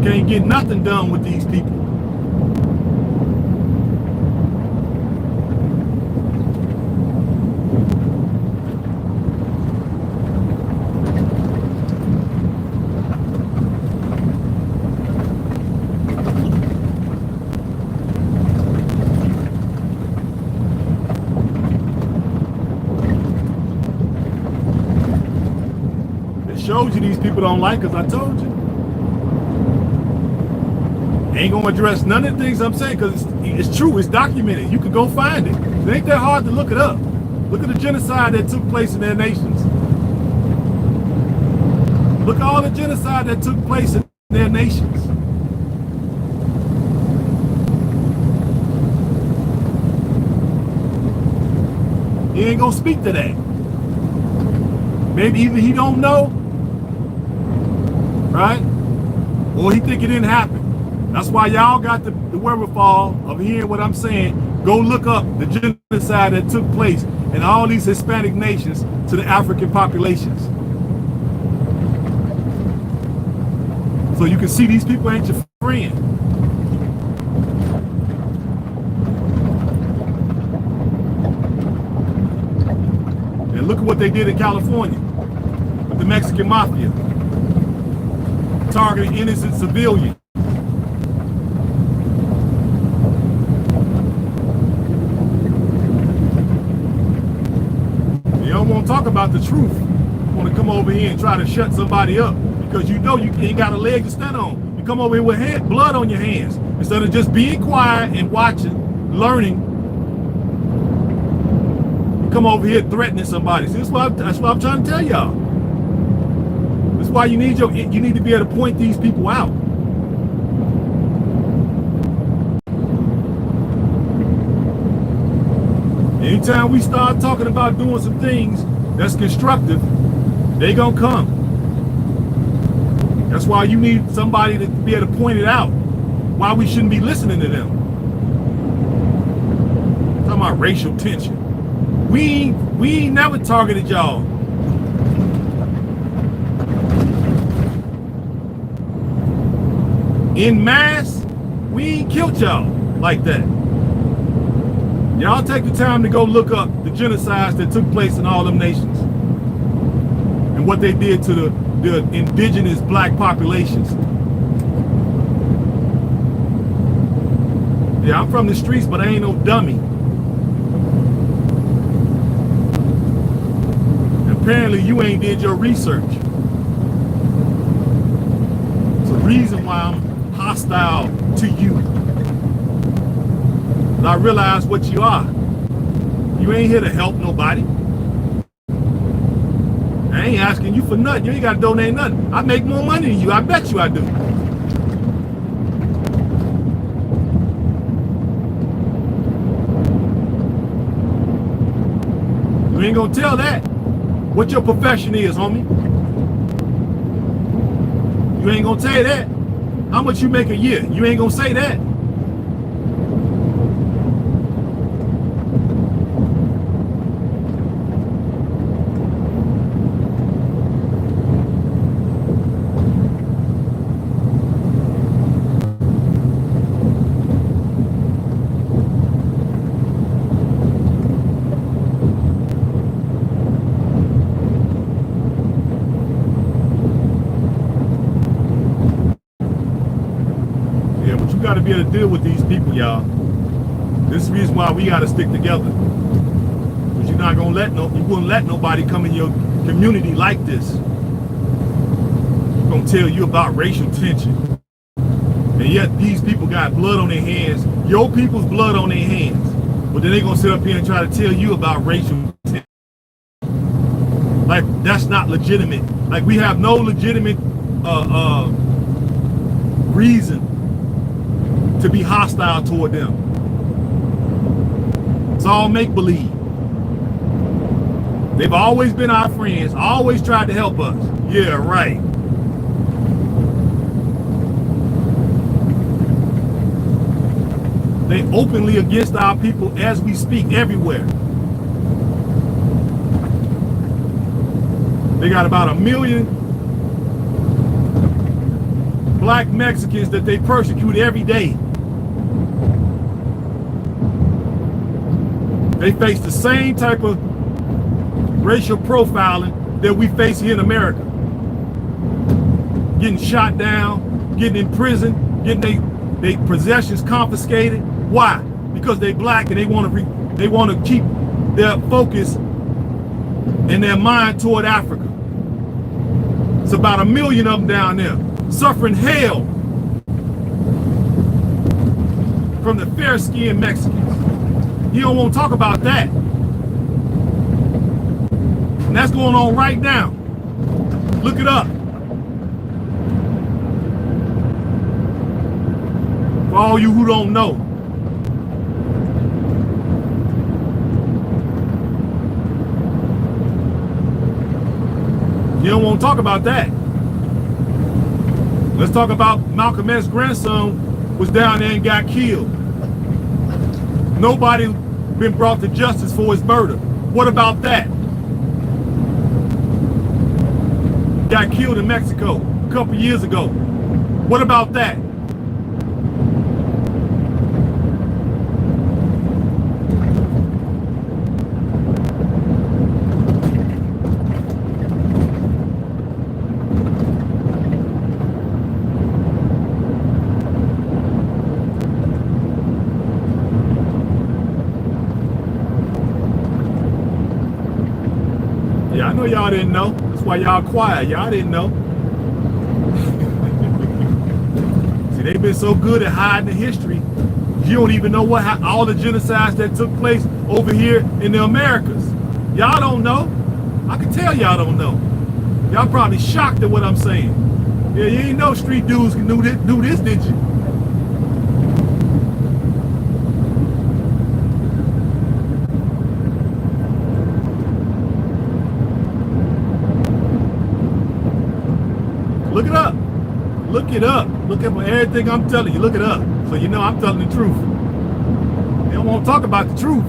Can't get nothing done with these people. Shows you these people don't like us. I told you. Ain't gonna address none of the things I'm saying because it's true. It's documented. You can go find it. It ain't that hard to look it up. Look at the genocide that took place in their nations. Look at all the genocide that took place in their nations. He ain't gonna speak to that. Maybe either he don't know, right? Or he think it didn't happen. That's why y'all got the wherewithal of hearing what I'm saying. Go look up the genocide that took place in all these Hispanic nations to the African populations. So you can see these people ain't your friend. And look at what they did in California with the Mexican mafia targeting innocent civilians. You don't want to talk about the truth. You want to come over here and try to shut somebody up because you know you ain't got a leg to stand on. You come over here with blood on your hands instead of just being quiet and watching, learning. You come over here threatening somebody. See, that's what I'm trying to tell y'all. That's why you need to be able to point these people out. Anytime we start talking about doing some things that's constructive, they gonna come. That's why you need somebody to be able to point it out. Why we shouldn't be listening to them. Talking about racial tension. We ain't never targeted y'all. In mass, we ain't killed y'all like that. Y'all take the time to go look up the genocides that took place in all them nations and what they did to the indigenous black populations. Yeah, I'm from the streets, but I ain't no dummy. Apparently you ain't did your research. It's a reason why I'm hostile to you. And I realize what you are. You ain't here to help nobody. I ain't asking you for nothing. You ain't got to donate nothing. I make more money than you. I bet you I do. You ain't gonna tell that. What your profession is, homie. You ain't gonna say that. How much you make a year? You ain't gonna say that. Got to be able to deal with these people, y'all. This is the reason why we got to stick together. Because you're not gonna you wouldn't let nobody come in your community like this. Gonna tell you about racial tension, and yet these people got blood on their hands. Your people's blood on their hands, but then they gonna sit up here and try to tell you about racial tension. Like that's not legitimate. Like we have no legitimate reason to be hostile toward them. It's all make-believe. They've always been our friends, always tried to help us. Yeah, right. They openly against our people as we speak everywhere. They got about 1 million black Mexicans that they persecute every day. They face the same type of racial profiling that we face here in America. Getting shot down, getting in prison, getting their possessions confiscated. Why? Because they black and they want to keep their focus and their mind toward Africa. It's about 1 million of them down there suffering hell from the fair-skinned Mexicans. You don't want to talk about that. And that's going on right now. Look it up. For all you who don't know. You don't want to talk about that. Let's talk about Malcolm X's grandson was down there and got killed. Nobody been brought to justice for his murder. What about that? Got killed in Mexico a couple years ago. What about that? know y'all didn't know. That's why y'all quiet. Y'all didn't know. See, they've been so good at hiding the history. You don't even know all the genocides that took place over here in the Americas. Y'all don't know. I can tell y'all don't know. Y'all probably shocked at what I'm saying. Yeah, you ain't know street dudes knew this, did you? Look it up. Look it up. Look at everything I'm telling you. Look it up. So you know I'm telling the truth. They don't want to talk about the truth.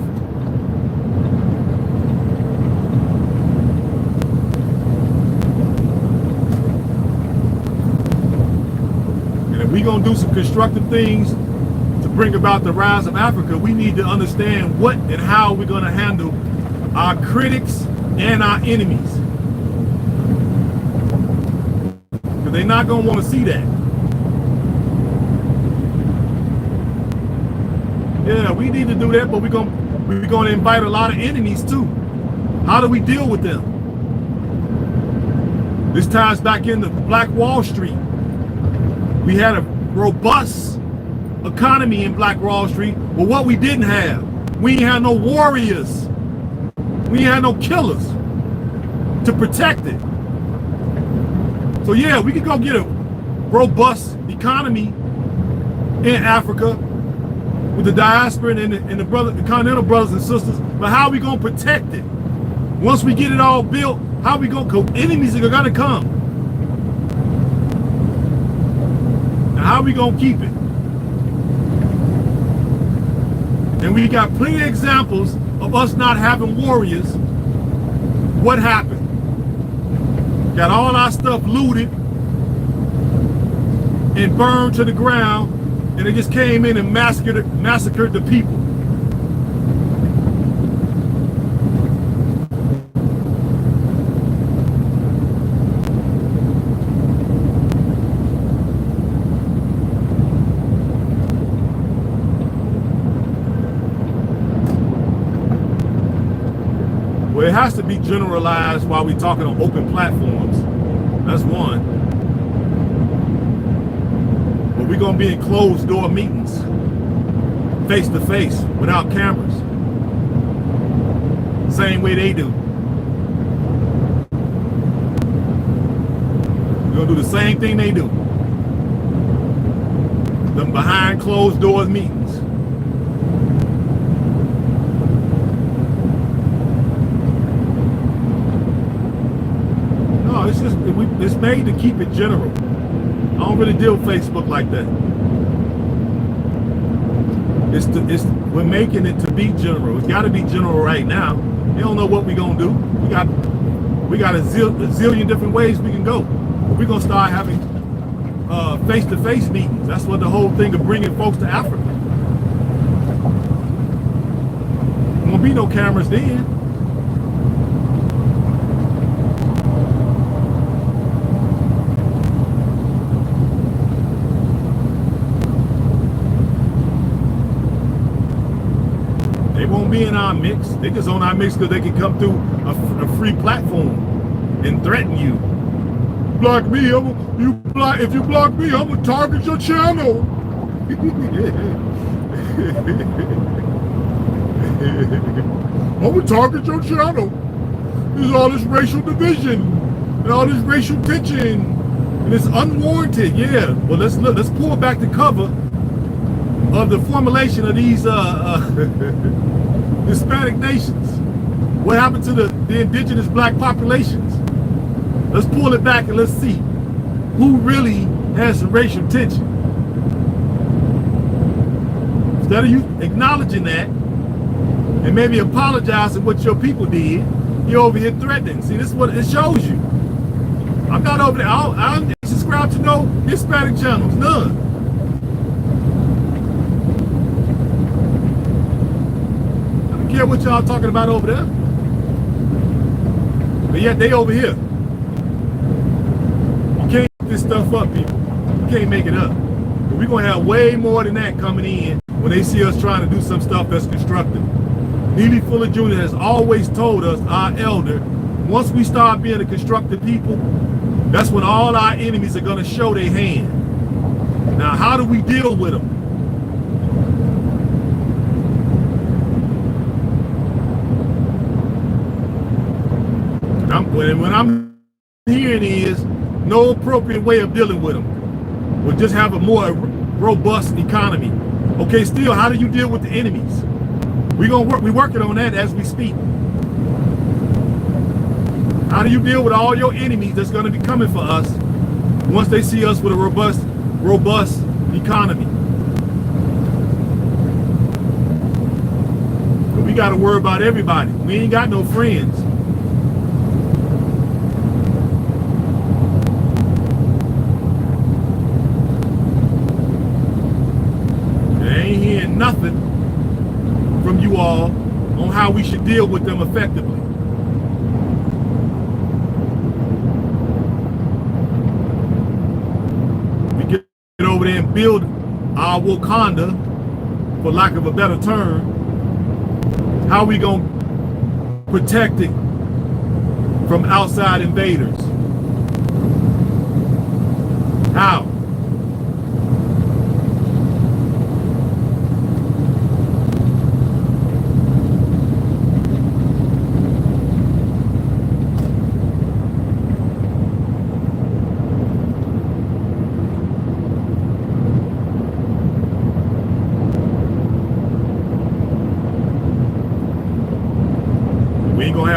And if we're going to do some constructive things to bring about the rise of Africa, we need to understand what and how we're going to handle our critics and our enemies. Because they're not going to want to see that. Yeah, we need to do that, but we're gonna invite a lot of enemies too. How do we deal with them? This ties back into Black Wall Street. We had a robust economy in Black Wall Street, but what we didn't have, we ain't had no warriors. We ain't had no killers to protect it. So yeah, we could go get a robust economy in Africa with the diaspora and the continental brothers and sisters, but how are we gonna protect it? Once we get it all built, how are we gonna, cause enemies are gonna come. Now how are we gonna keep it? And we got plenty of examples of us not having warriors. What happened? Got all our stuff looted and burned to the ground, and they just came in and massacred the people. Well, it has to be generalized while we're talking on open platforms. That's one. But we're going to be in closed door meetings, face to face, without cameras. Same way they do. We're going to do the same thing they do. Them behind closed doors meetings. It's made to keep it general. I don't really deal with Facebook like that. We're making it to be general. It's got to be general right now. You don't know what we're gonna do. We got a zillion different ways we can go. We're gonna start having face-to-face meetings. That's what the whole thing of bringing folks to Africa. There won't be no cameras then. They won't be in our mix. They just on our mix because they can come through a free platform and threaten you. Block me, if you block me, I'm gonna target your channel. I'm gonna target your channel. There's all this racial division and all this racial tension, and it's unwarranted. Yeah. Well, let's pull back the cover of the formulation of these Hispanic nations. What happened to the indigenous black populations? Let's pull it back and let's see who really has some racial tension. Instead of you acknowledging that and maybe apologizing what your people did, you're over here threatening. See, this is what it shows you. I'm not over there. I don't subscribe to no Hispanic channels, none. Care what y'all talking about over there, but yet they over here. You can't make this stuff up, people. You can't make it up. But we're gonna have way more than that coming in when they see us trying to do some stuff that's constructive. Neely Fuller Jr. has always told us, our elder, once we start being a constructive people, that's when all our enemies are going to show their hand. Now, how do we deal with them? When I'm hearing is no appropriate way of dealing with them. We'll just have a more robust economy. Okay, still, how do you deal with the enemies? We're working on that as we speak. How do you deal with all your enemies that's going to be coming for us once they see us with a robust economy? But we got to worry about everybody. We ain't got no friends. Nothing from you all on how we should deal with them effectively. We get over there and build our Wakanda, for lack of a better term. How we gonna protect it from outside invaders? How?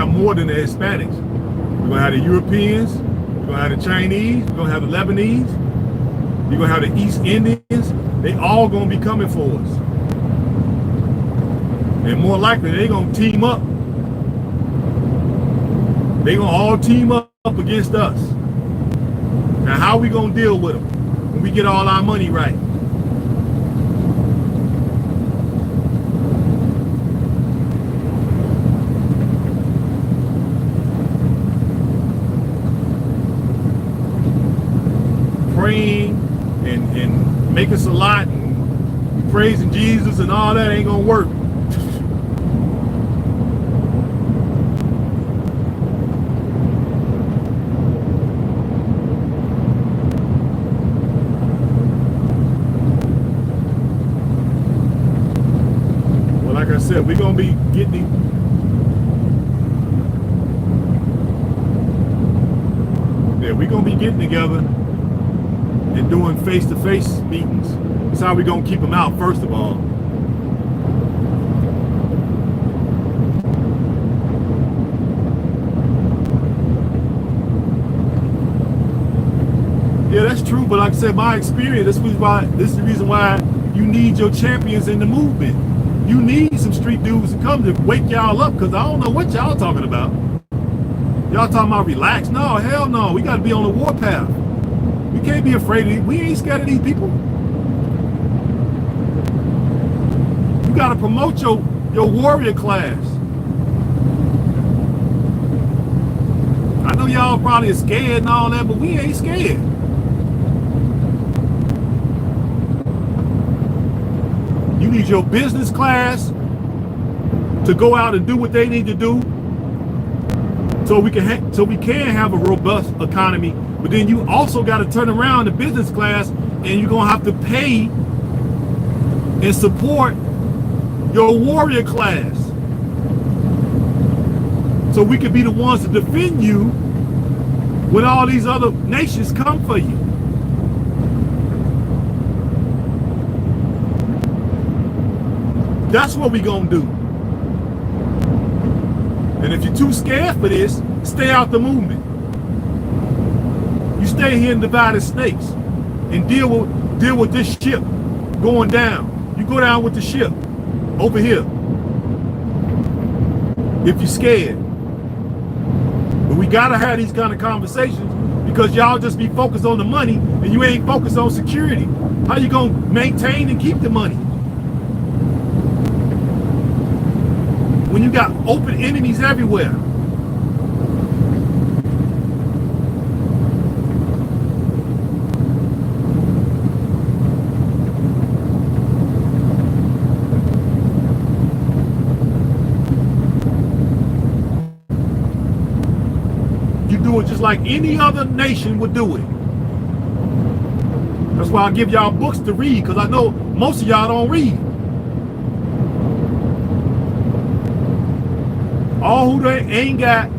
More than the Hispanics. We're gonna have the Europeans, we're gonna have the Chinese, we're gonna have the Lebanese, we're gonna have the East Indians. They all gonna be coming for us. And more likely they're gonna team up. They're gonna all team up against us. Now how are we gonna deal with them when we get all our money right? Praying and making salat and praising Jesus and all that ain't gonna work. Well, like I said, we're gonna be getting together and doing face-to-face meetings. That's how we're gonna keep them out, first of all. Yeah, that's true, but like I said, my experience, this is the reason why you need your champions in the movement. You need some street dudes to come to wake y'all up, because I don't know what y'all talking about. Y'all talking about relax? No, hell no. We got to be on the warpath. We can't be afraid of these. We ain't scared of these people. You got to promote your warrior class. I know y'all probably are scared and all that, but we ain't scared. You need your business class to go out and do what they need to do, so we can have a robust economy. But then you also got to turn around the business class, and you're gonna have to pay and support your warrior class, so we can be the ones to defend you when all these other nations come for you. That's what we gonna do. And if you're too scared for this, stay out the movement. You stay here in divided snakes and deal with this ship going down. You go down with the ship over here if you're scared. But we gotta have these kind of conversations, because y'all just be focused on the money and you ain't focused on security. How you gonna maintain and keep the money when you got open enemies everywhere? like any other nation would do it. That's why I give y'all books to read, because I know most of y'all don't read. All who ain't got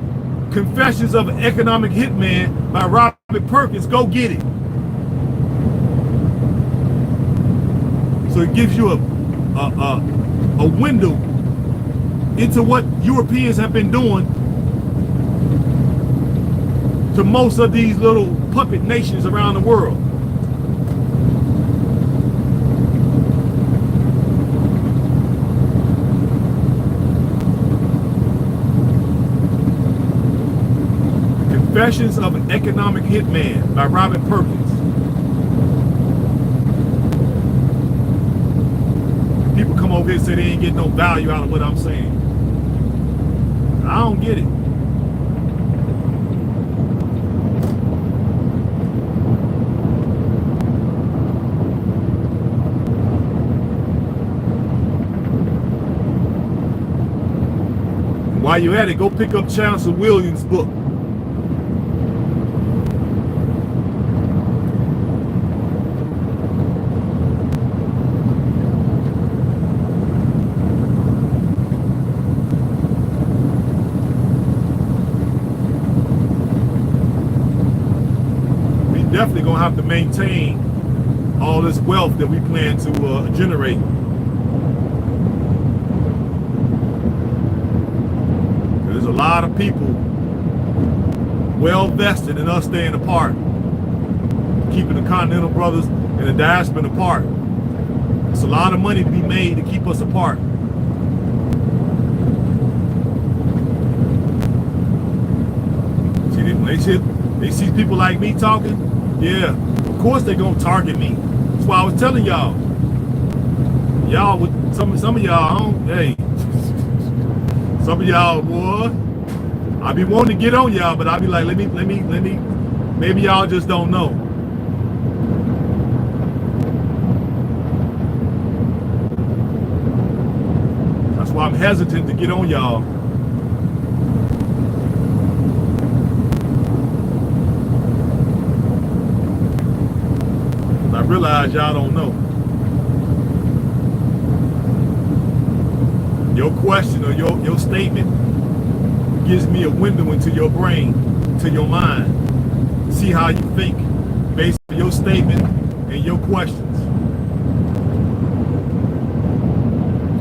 Confessions of an Economic Hitman by Robert Perkins, go get it. So it gives you a window into what Europeans have been doing to most of these little puppet nations around the world. Confessions of an Economic Hitman by Robert Perkins. People come over here and say they ain't getting no value out of what I'm saying. I don't get it. While you're at it, go pick up Chancellor Williams' book. Definitely gonna have to maintain all this wealth that we plan to generate. There's a lot of people well vested in us staying apart, keeping the Continental Brothers and the diaspora apart. It's a lot of money to be made to keep us apart. See, when they see people like me talking, yeah, of course they're gonna target me. That's why I was telling y'all. Y'all with some of y'all, hey, some of y'all, boy, I be wanting to get on y'all, but I be like, let me, maybe y'all just don't know. That's why I'm hesitant to get on y'all. I realize y'all don't know. Your question or your statement gives me a window into your brain, to your mind, to see how you think based on your statement and your questions.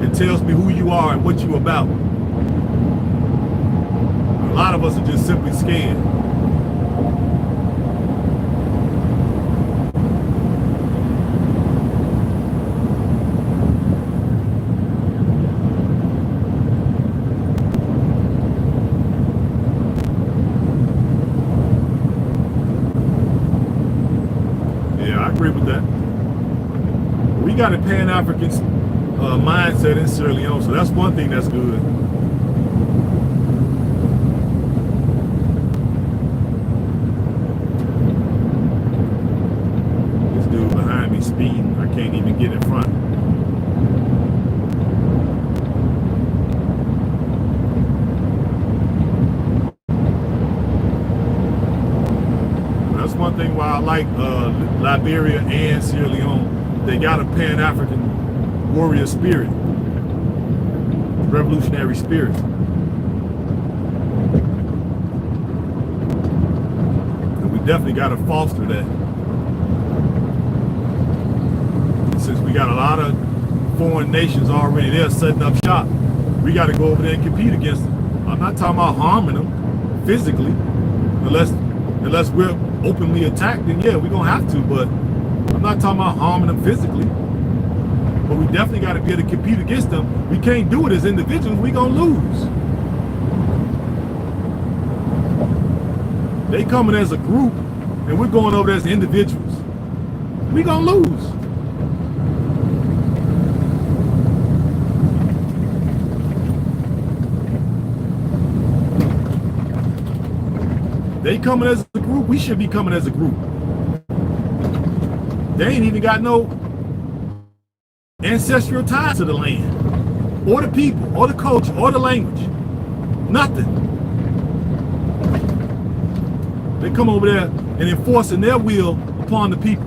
It tells me who you are and what you're about. A lot of us are just simply scared. With that, we got a Pan-African mindset in Sierra Leone, so that's one thing that's good. This dude behind me speeding, I can't even get in front. That's one thing why I like Liberia and Sierra Leone. They got a Pan-African warrior spirit, revolutionary spirit. And we definitely got to foster that. Since we got a lot of foreign nations already there setting up shop, we got to go over there and compete against them. I'm not talking about harming them physically, unless we're openly attacked, then yeah, we're gonna have to, but I'm not talking about harming them physically. But we definitely got to be able to compete against them. We can't do it as individuals, we're gonna lose. They coming as a group and we're going over there as individuals. We're gonna lose. They coming as a group, we should be coming as a group. They ain't even got no ancestral ties to the land, or the people, or the culture, or the language. Nothing. They come over there and enforcing their will upon the people.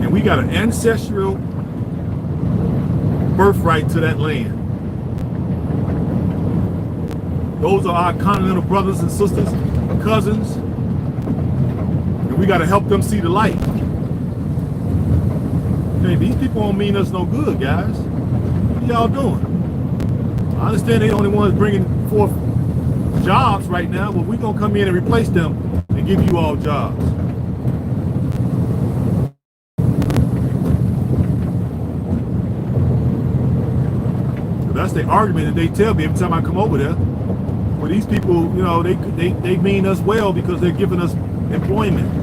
And we got an ancestral birthright to that land. Those are our continental brothers and sisters, cousins, and we got to help them see the light. Okay, these people don't mean us no good, guys. What y'all doing? I understand they're the only ones bringing forth jobs right now, but we're going to come in and replace them and give you all jobs. So that's the argument that they tell me every time I come over there. Well, these people, you know, they mean us well because they're giving us employment.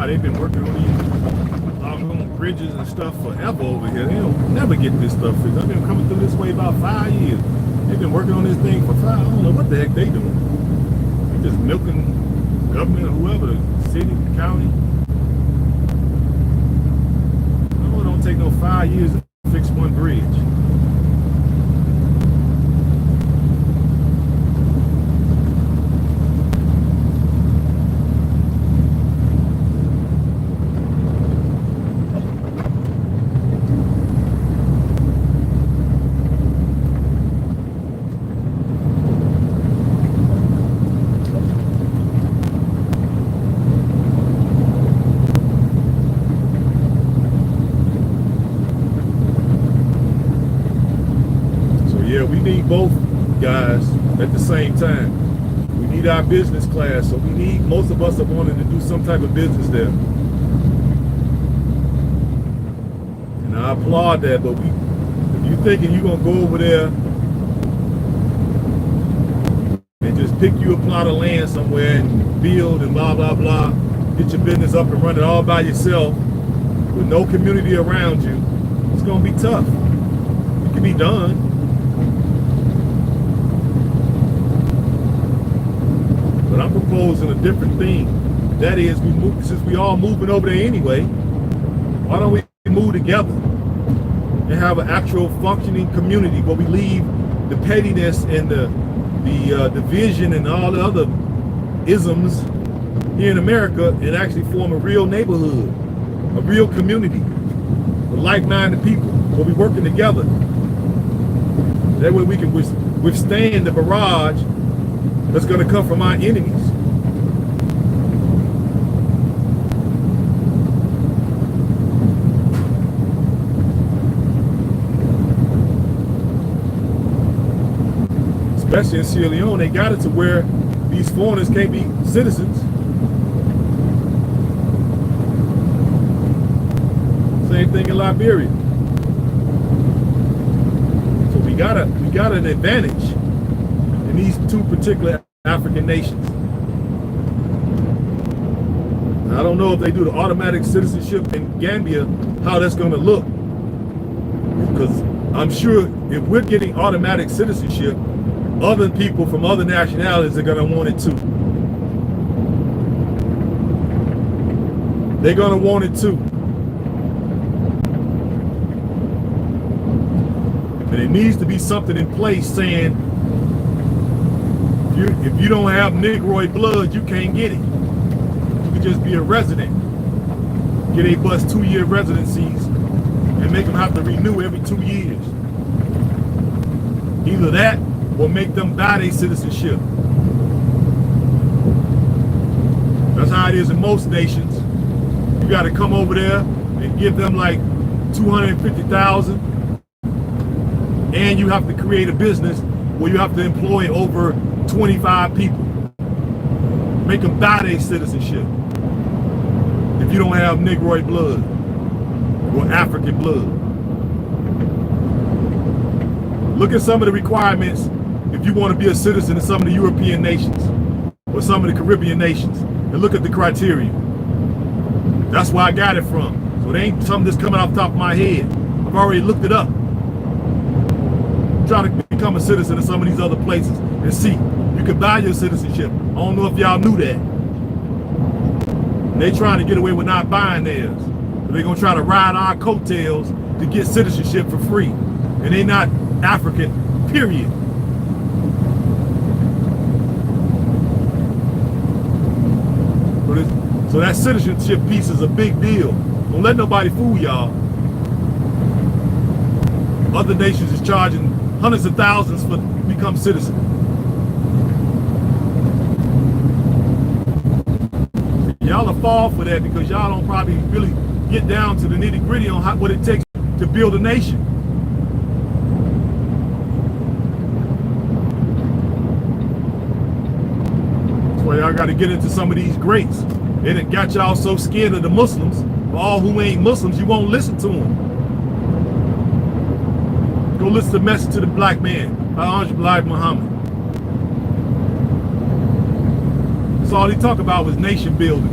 They've been working on these doggone bridges and stuff forever over here. They don't never get this stuff fixed. I've been coming through this way about 5 years. They've been working on this thing for 5. I don't know what the heck they doing. They're just milking government or whoever, the city, the county. No, it don't take no 5 years to fix one bridge. We need both guys at the same time. We need our business class, so we need, most of us are wanting to do some type of business there. And I applaud that, but if you're thinking you're gonna go over there and just pick you a plot of land somewhere and build and blah, blah, blah, get your business up and running all by yourself with no community around you, it's gonna be tough. It can be done. But I'm proposing a different thing. That is, since we all moving over there anyway, why don't we move together and have an actual functioning community where we leave the pettiness and the division and all the other isms here in America and actually form a real neighborhood, a real community with like-minded people where we working together. That way we can withstand the barrage that's going to come from our enemies. Especially in Sierra Leone, they got it to where these foreigners can't be citizens. Same thing in Liberia. So we got an advantage in these two particular African nations. I don't know if they do the automatic citizenship in Gambia, how that's going to look. Because I'm sure if we're getting automatic citizenship, other people from other nationalities are going to want it too. They're going to want it too. And it needs to be something in place saying, if you don't have Negroid blood, you can't get it. You can just be a resident. Get a bus 2-year residencies and make them have to renew every 2 years. Either that or make them buy their citizenship. That's how it is in most nations. You got to come over there and give them like $250,000, and you have to create a business where you have to employ over 25 people. Make them buy their citizenship if you don't have Negroid blood or African blood. Look at some of the requirements if you want to be a citizen in some of the European nations or some of the Caribbean nations, and look at the criteria. That's where I got it from. So it ain't something that's coming off the top of my head. I've already looked it up. Try to become a citizen in some of these other places and see. You can buy your citizenship. I don't know if y'all knew that. They trying to get away with not buying theirs. They're gonna try to ride our coattails to get citizenship for free. And they not African, period. So that citizenship piece is a big deal. Don't let nobody fool y'all. Other nations is charging hundreds of thousands for become citizens. Y'all will fall for that because y'all don't probably really get down to the nitty-gritty on what it takes to build a nation. That's why y'all got to get into some of these greats. They done got y'all so scared of the Muslims. For all who ain't Muslims, you won't listen to them. Go listen to Message to the Black Man by Muhammad. That's all he talked about was nation building.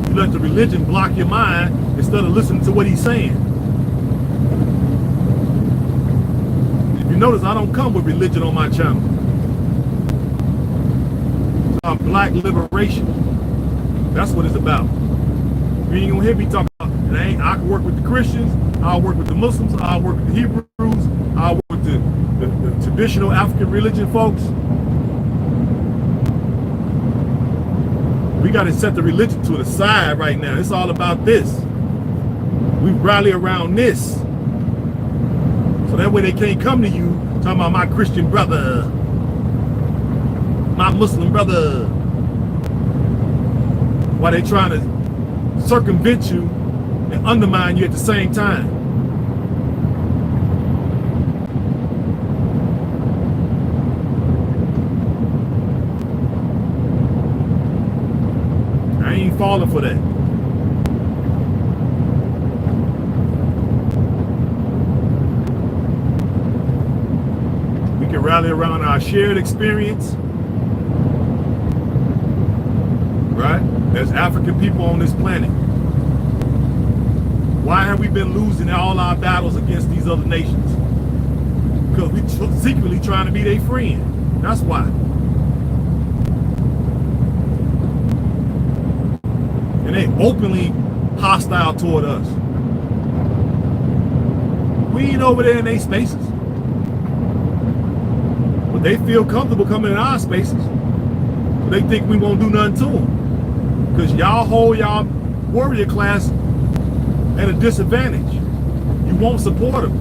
You let the religion block your mind instead of listening to what he's saying. If you notice, I don't come with religion on my channel. Black liberation. That's what it's about. You ain't gonna hear me talk about it. I can work with the Christians, I'll work with the Muslims, I'll work with the Hebrews, I'll work with the traditional African religion folks. We gotta set the religion to the side right now. It's all about this. We rally around this. So that way they can't come to you talking about my Christian brother, my Muslim brother. Why they trying to circumvent you and undermine you at the same time. I ain't falling for that. We can rally around our shared experience. Right? There's African people on this planet. Why have we been losing all our battles against these other nations? Because we secretly trying to be their friend. That's why. And they openly hostile toward us. We ain't over there in their spaces. But they feel comfortable coming in our spaces. So they think we won't do nothing to them. Because y'all hold y'all warrior class at a disadvantage. You won't support them.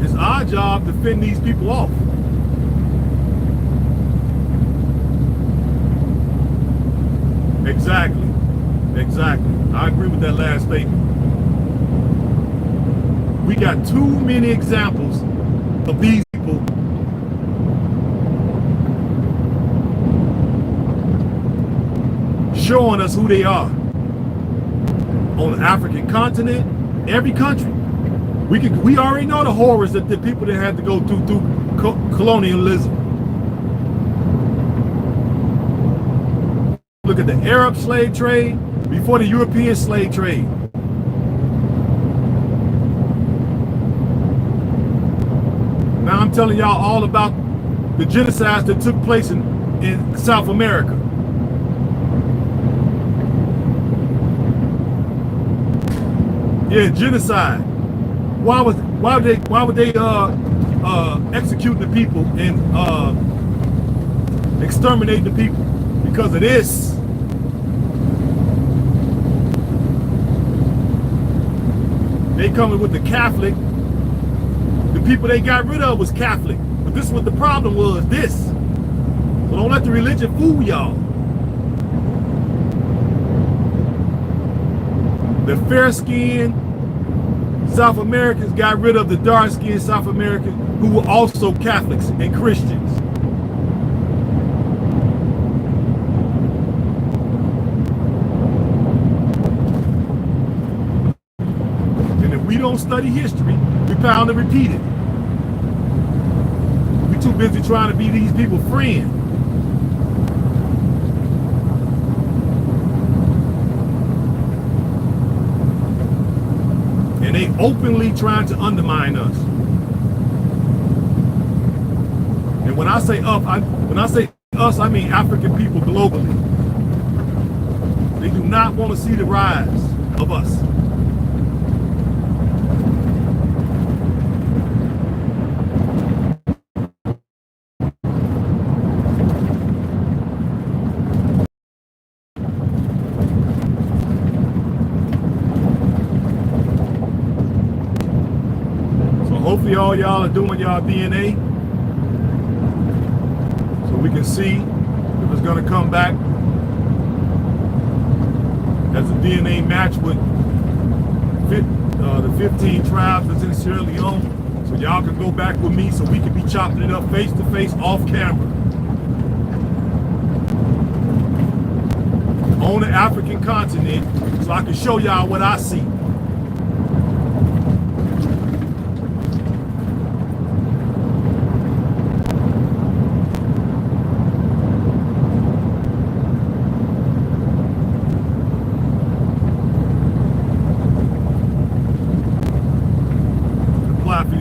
It's our job to fend these people off. Exactly. Exactly. I agree with that last statement. We got too many examples of these people showing us who they are on the African continent, every country. We already know the horrors that the people that had to go through colonialism. Look at the Arab slave trade before the European slave trade. Now I'm telling y'all all about the genocides that took place in South America. Yeah, genocide. Why would they execute the people and exterminate the people? Because of this. They coming with the Catholic. The people they got rid of was Catholic. But this is what the problem was, this. So don't let the religion fool y'all. The fair-skinned South Americans got rid of the dark-skinned South Americans who were also Catholics and Christians. And if we don't study history, we're bound to repeat it. We're too busy trying to be these people's friends. And they openly trying to undermine us. And when I say us, I mean African people globally. They do not want to see the rise of us. Hopefully all y'all are doing y'all DNA so we can see if it's going to come back as a DNA match with the 15 tribes that's in Sierra Leone, so y'all can go back with me so we can be chopping it up face to face off camera on the African continent so I can show y'all what I see.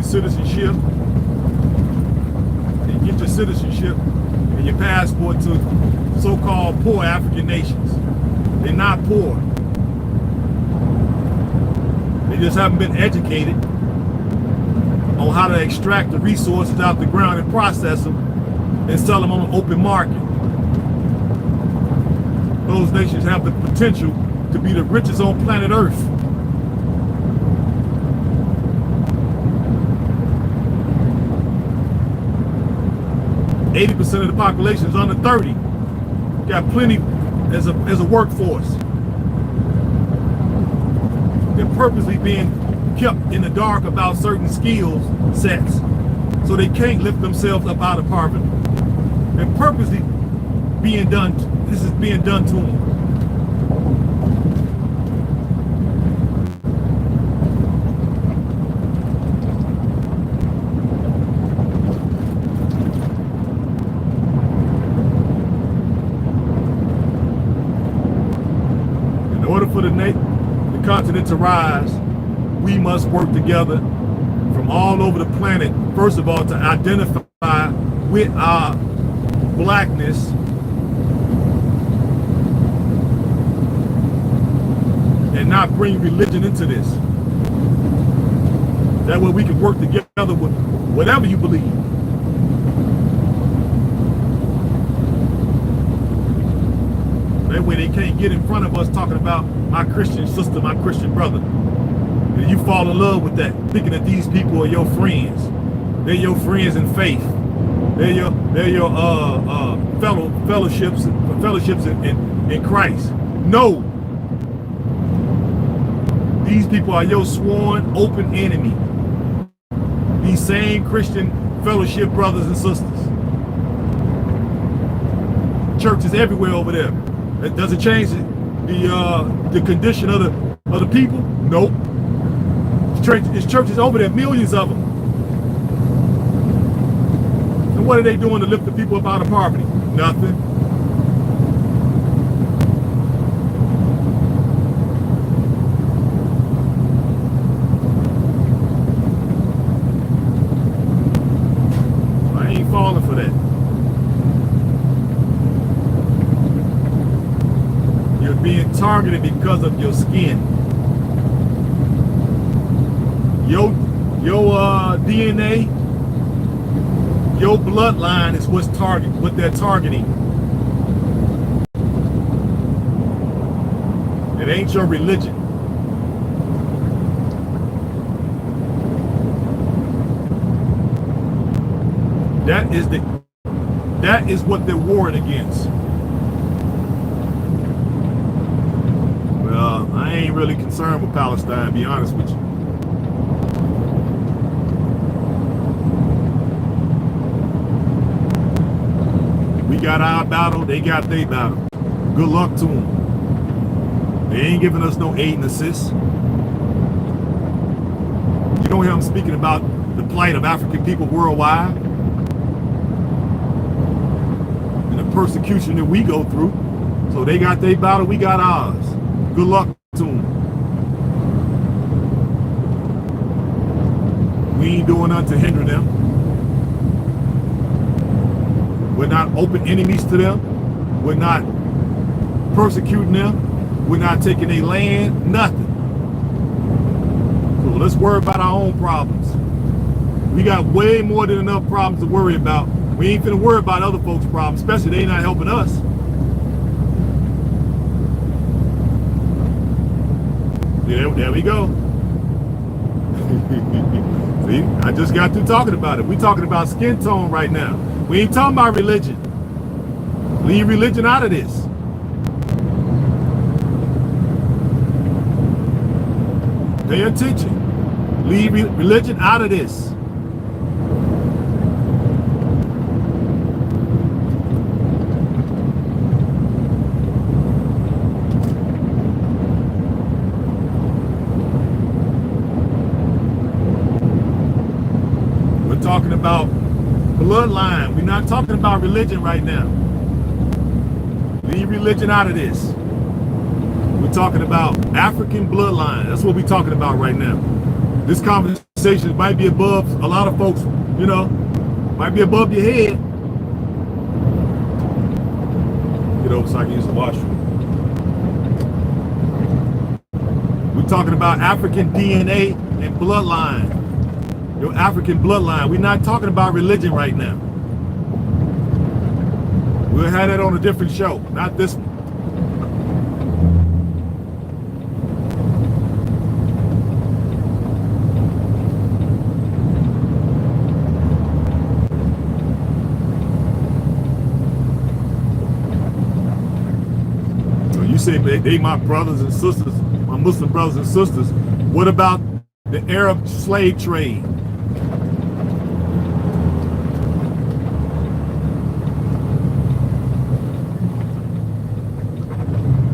Citizenship, and get your citizenship and your passport to so-called poor African nations. They're not poor. They just haven't been educated on how to extract the resources out the ground and process them and sell them on an open market. Those nations have the potential to be the richest on planet Earth. 80% of the population is under 30. Got plenty as a workforce. They're purposely being kept in the dark about certain skills sets so they can't lift themselves up out of poverty. And purposely being done, this is being done to them. For the continent to rise, we must work together from all over the planet, first of all, to identify with our blackness and not bring religion into this. That way we can work together with whatever you believe. That way they can't get in front of us talking about my Christian sister, my Christian brother. And you fall in love with that, thinking that these people are your friends. They're your friends in faith. They're your fellowships in Christ. No. These people are your sworn open enemy. These same Christian fellowship brothers and sisters. Churches everywhere over there. That doesn't change the condition of the people. Nope. There's churches over there, millions of them. And what are they doing to lift the people up out of poverty? Nothing. I ain't falling for that. You're being targeted because of your skin. Your DNA, your bloodline is what they're targeting. It ain't your religion. That is what they're warring against. Well, I ain't really concerned with Palestine, to be honest with you. We got our battle, they got their battle. Good luck to them. They ain't giving us no aid and assist. You don't hear them speaking about the plight of African people worldwide and the persecution that we go through. So they got their battle, we got ours. Good luck to them. We ain't doing nothing to hinder them. We're not open enemies to them. We're not persecuting them. We're not taking their land, nothing. So let's worry about our own problems. We got way more than enough problems to worry about. We ain't finna worry about other folks' problems, especially they not helping us. There we go. See, I just got through talking about it. We talking about skin tone right now. We ain't talking about religion. Leave religion out of this. Pay attention. Leave religion out of this. We're talking about bloodline. We're not talking about religion right now. Leave religion out of this. We're talking about African bloodline. That's what we're talking about right now. This conversation might be above a lot of folks, you know, might be above your head. Get over so I can use the washroom. We're talking about African DNA and bloodline. Your African bloodline. We're not talking about religion right now. We'll have that on a different show, not this one. You say they my brothers and sisters, my Muslim brothers and sisters. What about the Arab slave trade?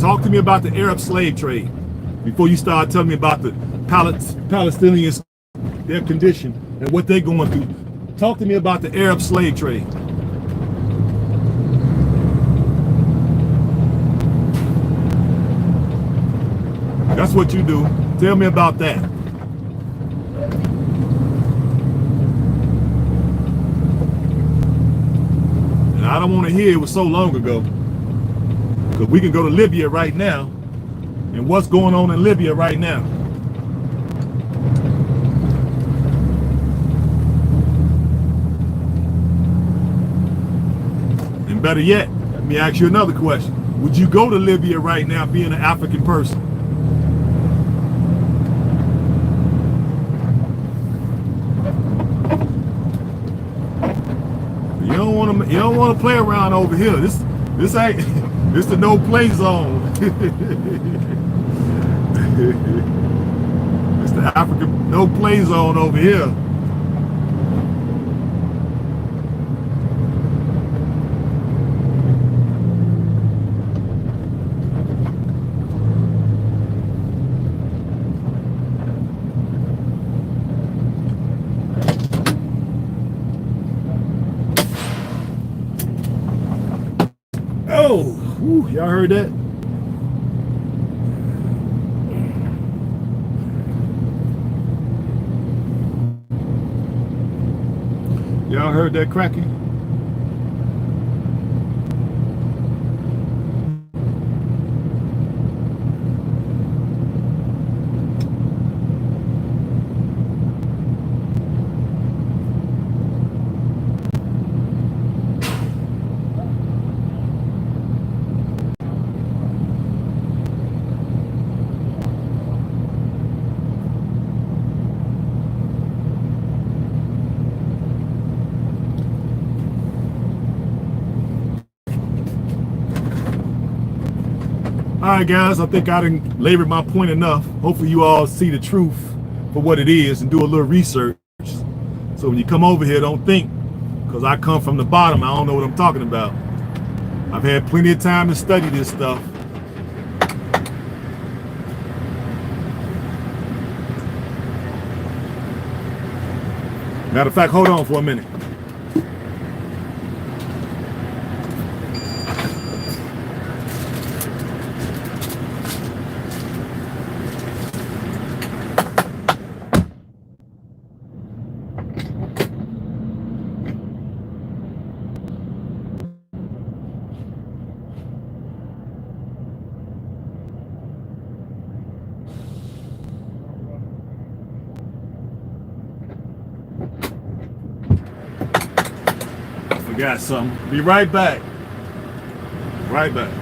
Talk to me about the Arab slave trade before you start telling me about the Palestinians, their condition and what they're going through. Talk to me about the Arab slave trade. That's what you do. Tell me about that. And I don't want to hear it was so long ago. Because we can go to Libya right now. And what's going on in Libya right now? And better yet, let me ask you another question. Would you go to Libya right now being an African person? You don't want to play around over here. This ain't this the no play zone. It's the African no play zone over here. Oh, y'all heard that? Y'all heard that cracking? right, guys, I think I done labored my point enough. Hopefully you all see the truth for what it is and do a little research. So when you come over here, don't think, because I come from the bottom, I don't know what I'm talking about. I've had plenty of time to study this stuff. Matter of fact, hold on for a minute. Got something. Be right back. Right back.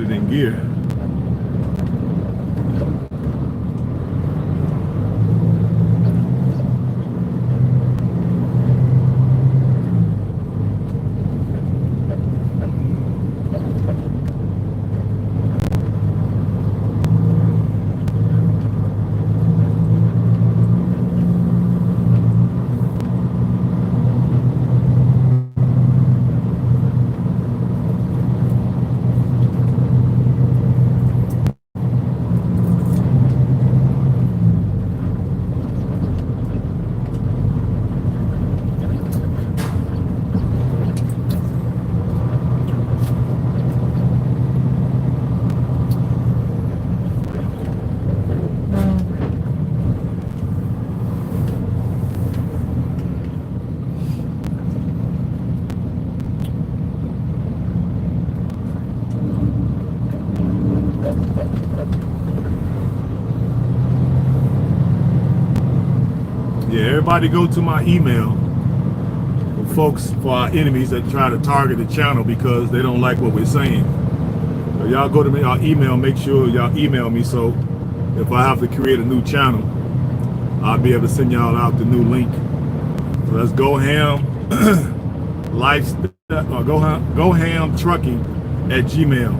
it in gear. Yeah, everybody go to my email for folks, for our enemies that try to target the channel because they don't like what we're saying. So y'all go to me, our email, make sure y'all email me so if I have to create a new channel, I'll be able to send y'all out the new link. So that's GoHam Lifestyle, or gohamtrucking@gmail.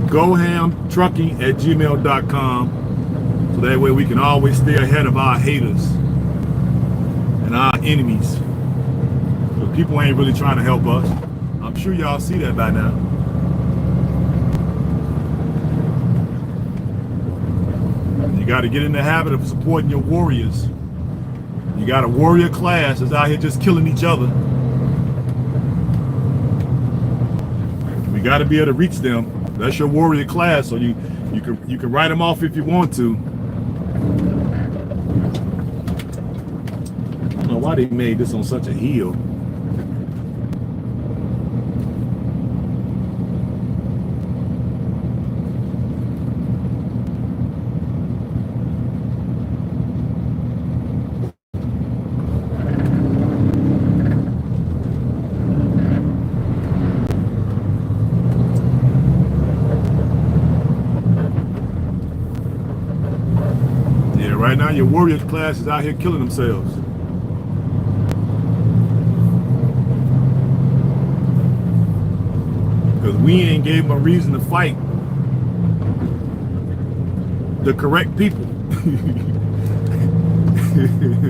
gohamtrucking@gmail.com. So that way we can always stay ahead of our haters and our enemies. Because people ain't really trying to help us. I'm sure y'all see that by now. You got to get in the habit of supporting your warriors. You got a warrior class that's out here just killing each other. We got to be able to reach them. That's your warrior class, so you can write them off if you want to. I don't know why they made this on such a hill. Right now, your warrior class is out here killing themselves. Because we ain't gave them a reason to fight the correct people.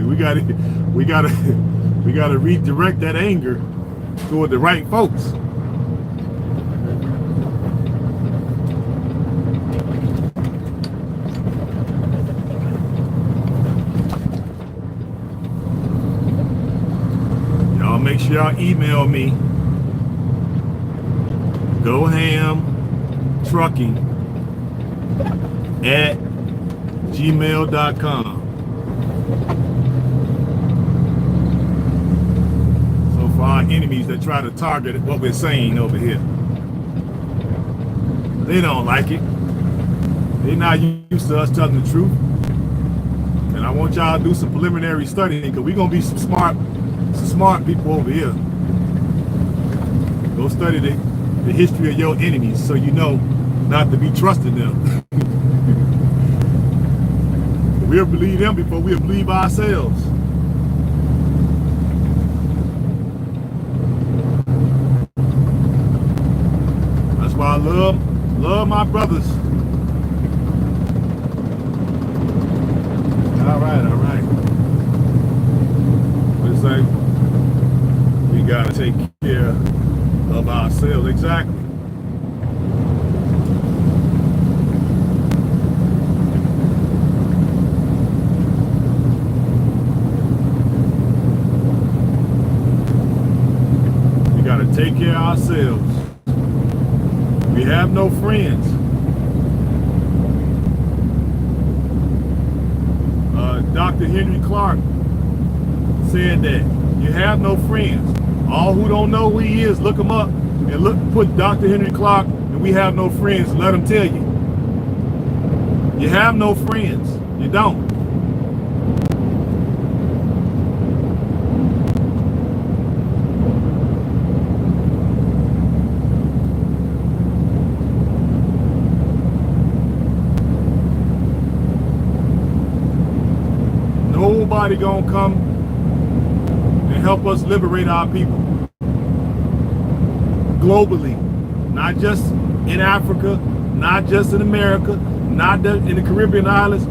we gotta redirect that anger toward the right folks. Make sure y'all email me gohamtrucking@gmail.com. So for our enemies that try to target what we're saying over here, they don't like it. They're not used to us telling the truth. And I want y'all to do some preliminary studying because we're gonna be some smart people over here. Go study the history of your enemies so you know not to be trusting them. We'll believe them before we'll believe ourselves. That's why I love my brothers. All right. What say? We gotta take care of ourselves. Exactly. We gotta take care of ourselves. We have no friends. Dr. Henry Clark said that you have no friends. All who don't know who he is, look him up and put Dr. Henry Clark and we have no friends and let him tell you. You have no friends. You don't. nobody gonna come and help us liberate our people globally, not just in Africa, not just in America, not in the Caribbean islands,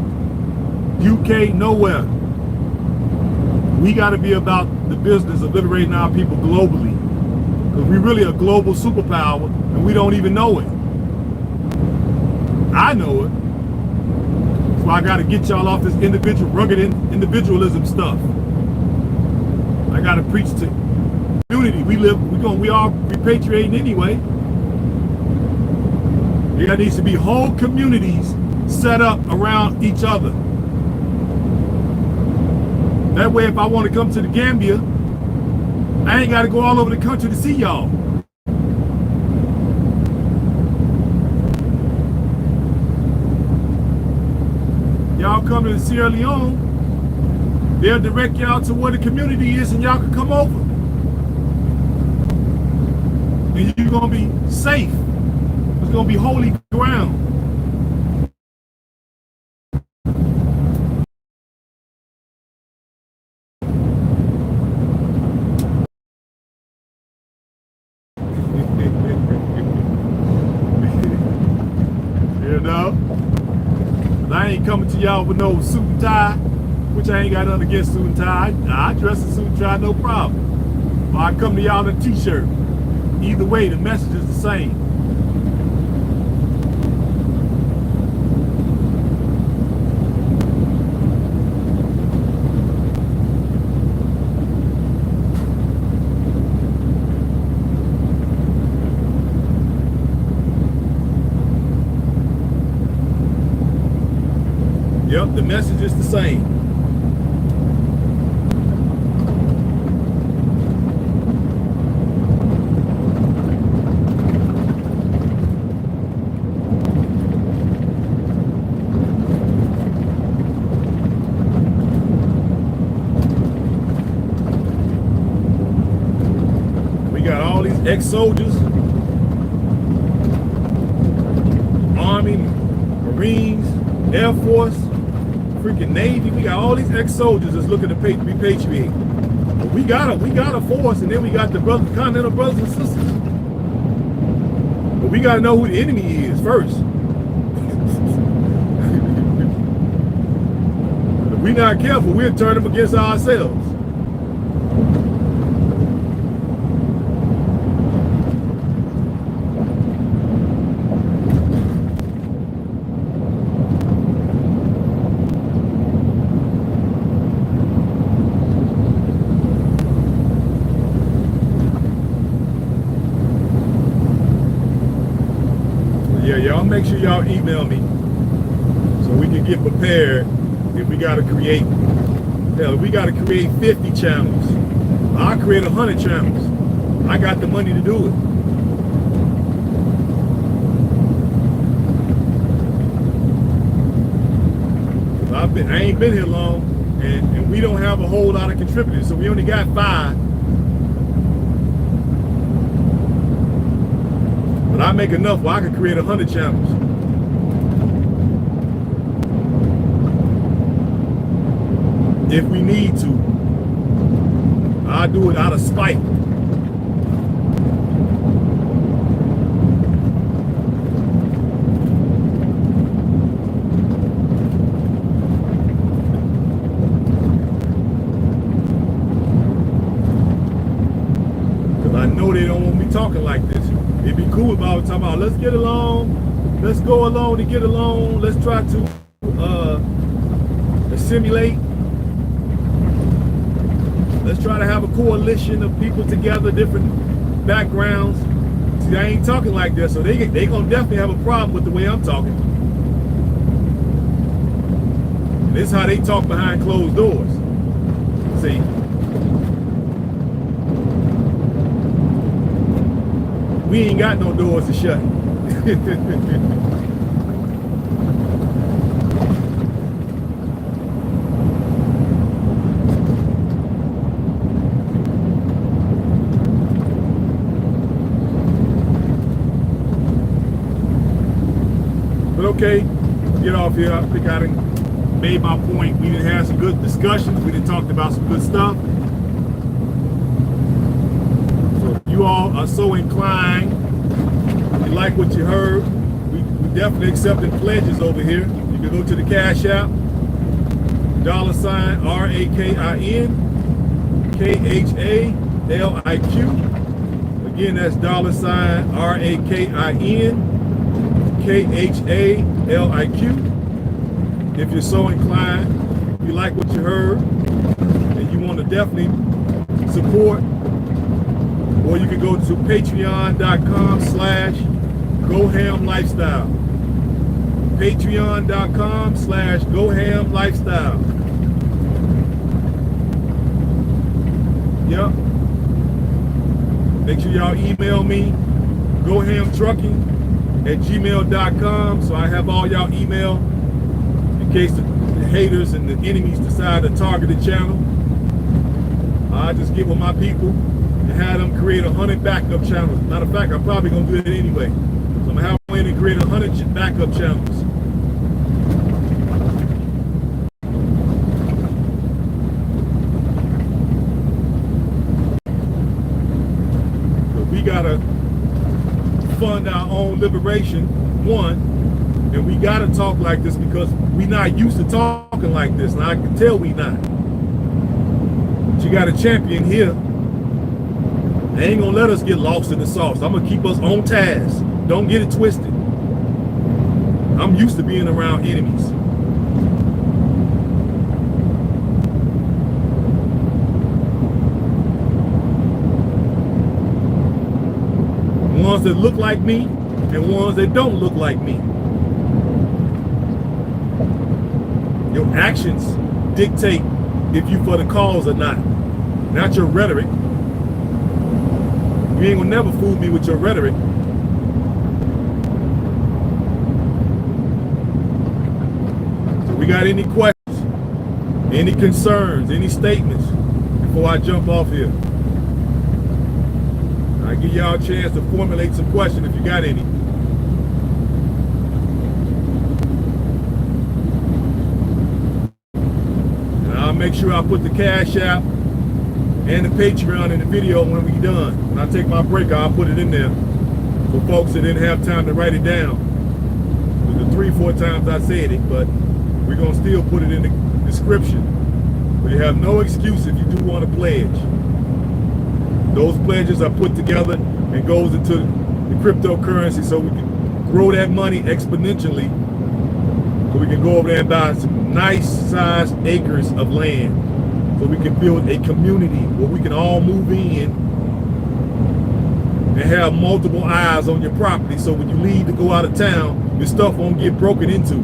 UK, nowhere. We got to be about the business of liberating our people globally, because we really a global superpower and we don't even know it. I know it. So I got to get y'all off this individual, rugged individualism stuff. I got to preach to community. We all repatriating anyway. There needs to be whole communities set up around each other. That way, if I want to come to the Gambia, I ain't got to go all over the country to see y'all. Y'all come to Sierra Leone, they'll direct y'all to where the community is and y'all can come over. And you're going to be safe. It's going to be holy ground. You know? I ain't coming to y'all with no suit and tie, which I ain't got nothing against suit and tie. I dress in suit and tie, no problem. Or I come to y'all in a t-shirt. Either way, the message is the same. Yep, the message is the same. We got all these ex-soldiers, Army, Marines, Air Force, freaking Navy. We got all these ex-soldiers that's looking to repatriate. But we got a force, and then we got the continental brothers and sisters. But we got to know who the enemy is first. If we're not careful, we'll turn them against ourselves. Yeah, y'all make sure y'all email me so we can get prepared if we got to create. Hell, if we got to create 50 channels, I'll create 100 channels. I got the money to do it. I ain't been here long, and we don't have a whole lot of contributors, so we only got 5. But I make enough where I can create 100 channels. If we need to. I'll do it out of spite. Because I know they don't want me talking like this. It'd be cool if I was talking about, let's get along, let's go along to get along, let's try to assimilate, let's try to have a coalition of people together, different backgrounds. See, I ain't talking like this, so they gonna definitely have a problem with the way I'm talking. And this is how they talk behind closed doors. See? We ain't got no doors to shut. But okay, get off here. I think I done made my point. We didn't have some good discussions. We didn't talk about some good stuff. So if you all are so inclined, you like what you heard, we definitely accepting pledges over here. You can go to the Cash App, $RAKIN KHALIQ. Again, that's $RAKIN KHALIQ. If you're so inclined, if you like what you heard, and you want to definitely support, or you can go to patreon.com/gohamlifestyle. Patreon.com/gohamlifestyle. Yep. Make sure y'all email me, gohamtrucking@gmail.com, so I have all y'all email in case the haters and the enemies decide to target the channel. I just get with my people and have them create 100 backup channels. Matter of fact, I'm probably going to do it anyway. So I'm going to have them in and create 100 backup channels. We gotta fund our own liberation, one, and we gotta talk like this because we not used to talking like this, and I can tell we not. But you got a champion here. They ain't gonna let us get lost in the sauce. I'm gonna keep us on task. Don't get it twisted. I'm used to being around enemies. Ones that look like me and ones that don't look like me. Your actions dictate if you for the cause or not your rhetoric. You ain't gonna never fool me with your rhetoric. So we got any questions, any concerns, any statements before I jump off here? I give y'all a chance to formulate some questions if you got any. And I'll make sure I put the Cash App and the Patreon in the video when we done. When I take my break, I'll put it in there for folks that didn't have time to write it down. The 3-4 times I said it, but we're gonna still put it in the description. So you have no excuse if you do want to pledge. Those pledges are put together and goes into the cryptocurrency so we can grow that money exponentially, so we can go over there and buy some nice sized acres of land, so we can build a community where we can all move in and have multiple eyes on your property, so when you leave to go out of town, your stuff won't get broken into.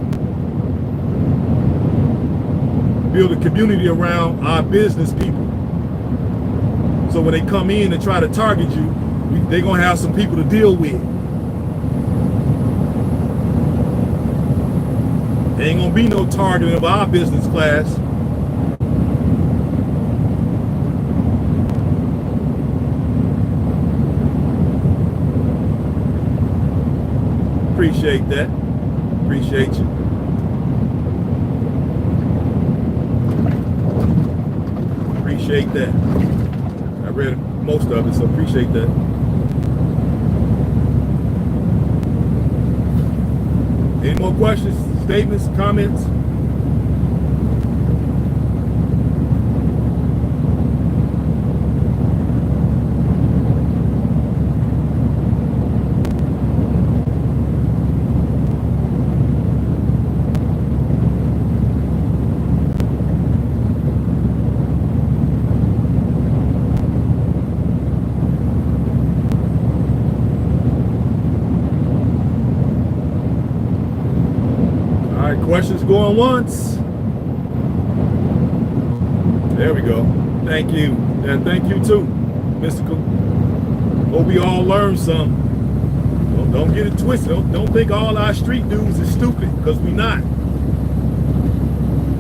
Build a community around our business people. So when they come in and try to target you, they're going to have some people to deal with. There ain't going to be no targeting of our business class. Appreciate that. Appreciate you. Appreciate that. I read most of it, so appreciate that. Any more questions, statements, comments? Questions going once. There we go. Thank you. And thank you too, Mystical. Hope we all learn some. Don't get it twisted. Don't think all our street dudes is stupid, because we not.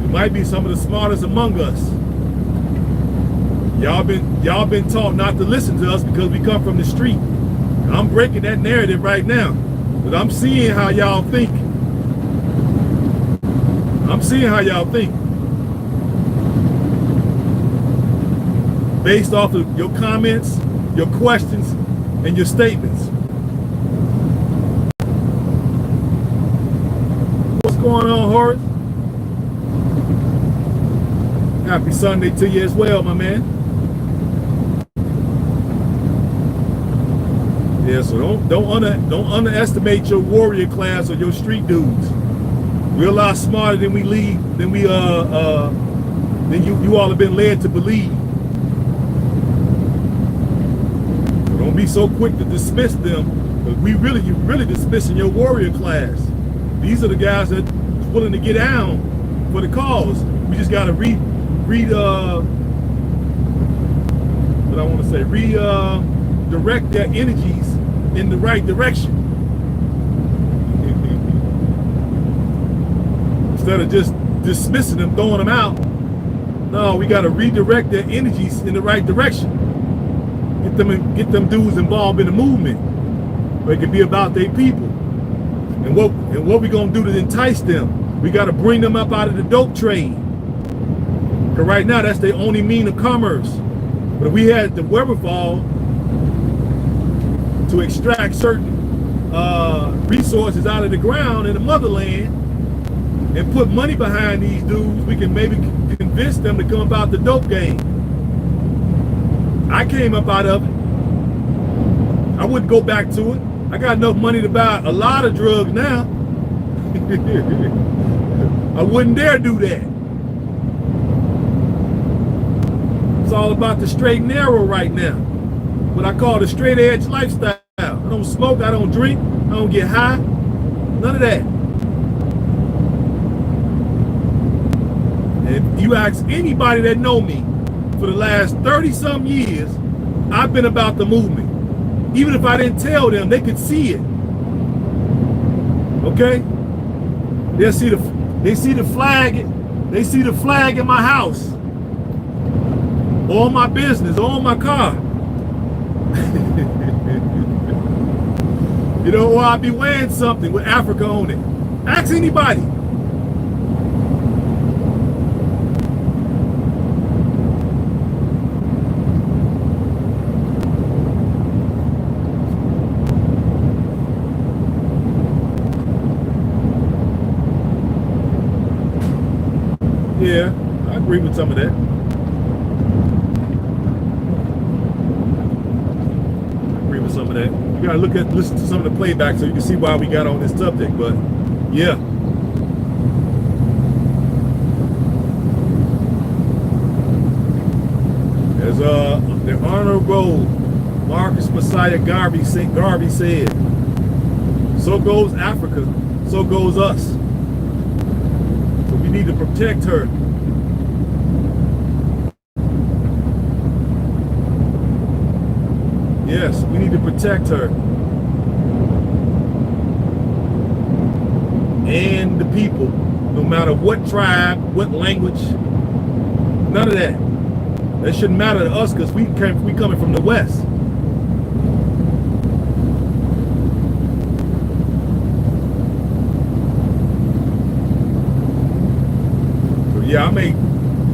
We might be some of the smartest among us. Y'all been taught not to listen to us because we come from the street. I'm breaking that narrative right now, but I'm seeing how y'all think. I'm seeing how y'all think. Based off of your comments, your questions, and your statements. What's going on, Horace? Happy Sunday to you as well, my man. Yeah, so don't underestimate your warrior class or your street dudes. We're a lot smarter than you all have been led to believe. So don't be so quick to dismiss them, because you're really dismissing your warrior class. These are the guys that are willing to get down for the cause. We just gotta redirect their energies in the right direction. Instead of just dismissing them, throwing them out. No, we got to redirect their energies in the right direction. Get them dudes involved in the movement, where it can be about their people. And what we gonna do to entice them? We got to bring them up out of the dope trade. Because right now that's their only mean of commerce. But if we had the wherewithal to extract certain resources out of the ground in the motherland and put money behind these dudes, we can maybe convince them to come about the dope game. I came up out of it. I wouldn't go back to it. I got enough money to buy a lot of drugs now. I wouldn't dare do that. It's all about the straight and narrow right now. What I call the straight edge lifestyle. I don't smoke, I don't drink, I don't get high. None of that. If you ask anybody that know me for the last 30-some years, I've been about the movement. Even if I didn't tell them, they could see it. Okay? They see the flag. They see the flag in my house, or my business, or my car. You know, or I'll be wearing something with Africa on it. Ask anybody. Yeah, I agree with some of that. Some of that. You gotta listen to some of the playback so you can see why we got on this subject. But yeah. As the Honorable Marcus Messiah Garvey said, so goes Africa, so goes us. So we need to protect her. Yes, we need to protect her and the people, no matter what tribe, what language, none of that. That shouldn't matter to us, because we coming from the West. So yeah, I may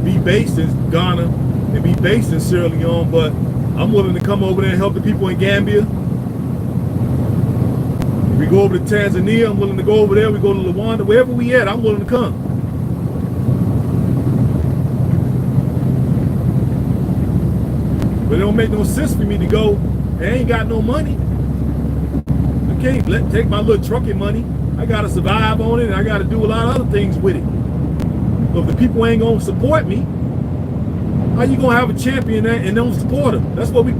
be based in Ghana and be based in Sierra Leone, but I'm willing to come over there and help the people in Gambia. If we go over to Tanzania, I'm willing to go over there. We go to Rwanda, wherever we at, I'm willing to come. But it don't make no sense for me to go and I ain't got no money. I can't take my little trucking money. I gotta survive on it, and I gotta do a lot of other things with it. But if the people ain't gonna support me, how you gonna have a champion and don't support him? That's what we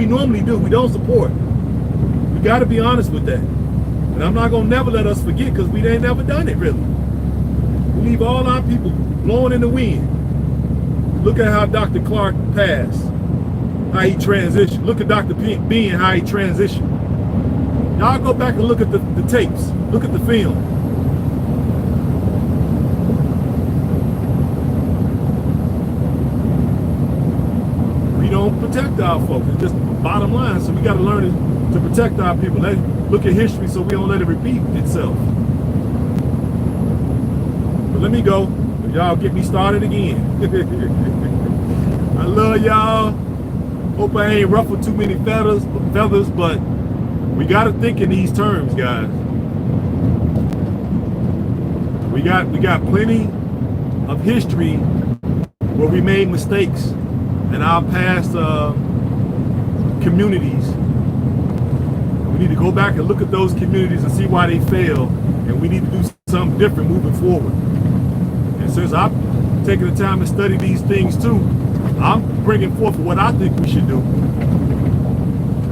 normally do. We don't support. We got to be honest with that. And I'm not gonna never let us forget, because we ain't never done it really. We leave all our people blowing in the wind. Look at how Dr. Clark passed, how he transitioned. Look at Dr. Bean, how he transitioned. Y'all go back and look at the tapes. Look at the film. Don't protect our folks. It's just bottom line. So we got to learn to protect our people. Look at history so we don't let it repeat itself. let me go. Y'all get me started again. I love y'all. Hope I ain't ruffled too many feathers, but we got to think in these terms, guys. We got plenty of history where we made mistakes in our past communities. We need to go back and look at those communities and see why they failed, and we need to do something different moving forward. And since I've taken the time to study these things too, I'm bringing forth what I think we should do.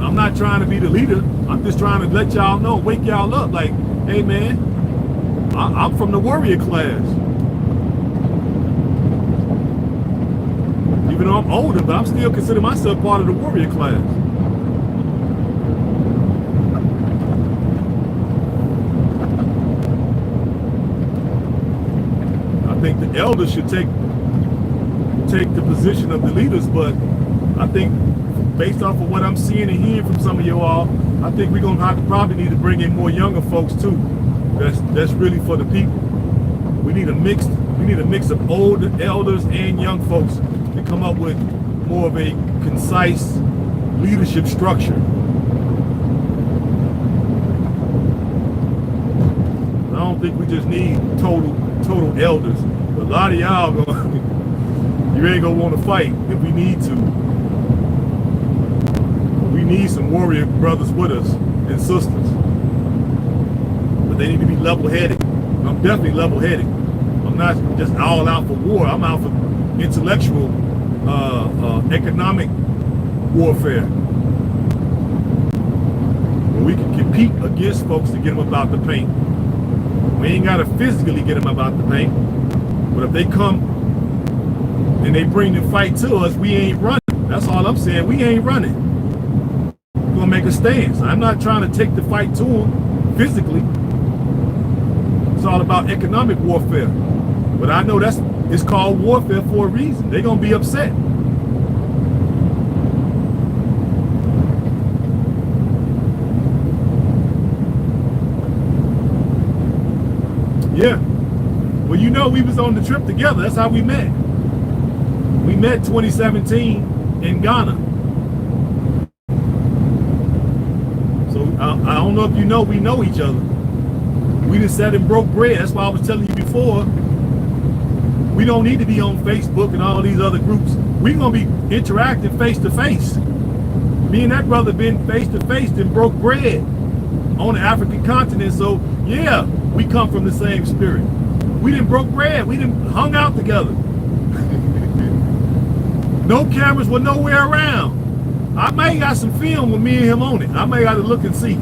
I'm not trying to be the leader. I'm just trying to let y'all know, wake y'all up. Like, hey man, I'm from the warrior class. Even though I'm older, but I'm still consider myself part of the warrior class. I think the elders should take the position of the leaders, but I think based off of what I'm seeing and hearing from some of you all, I think we're gonna probably need to bring in more younger folks too. That's really for the people. We need a mix of older elders and young folks to come up with more of a concise leadership structure. I don't think we just need total elders. A lot of y'all you ain't gonna want to fight if we need to. We need some warrior brothers with us and sisters, but they need to be level-headed. I'm definitely level-headed. I'm not just all out for war. I'm out for intellectual, economic warfare. Where we can compete against folks to get them about the paint. We ain't gotta physically get them about the paint, but if they come and they bring the fight to us, we ain't running. That's all I'm saying. We ain't running. We're gonna make a stance. I'm not trying to take the fight to them physically. It's all about economic warfare. But I know it's called warfare for a reason. They're gonna be upset. Yeah. Well, you know, we was on the trip together. That's how we met. We met 2017 in Ghana. So I don't know if you know, we know each other. We just sat and broke bread. That's why I was telling you before, we don't need to be on Facebook and all these other groups. We're gonna be interacting face to face. Me and that brother been face to face and broke bread on the African continent. So yeah, we come from the same spirit. We done broke bread. We done hung out together. No cameras were nowhere around. I may got some film with me and him on it. I may got to look and see.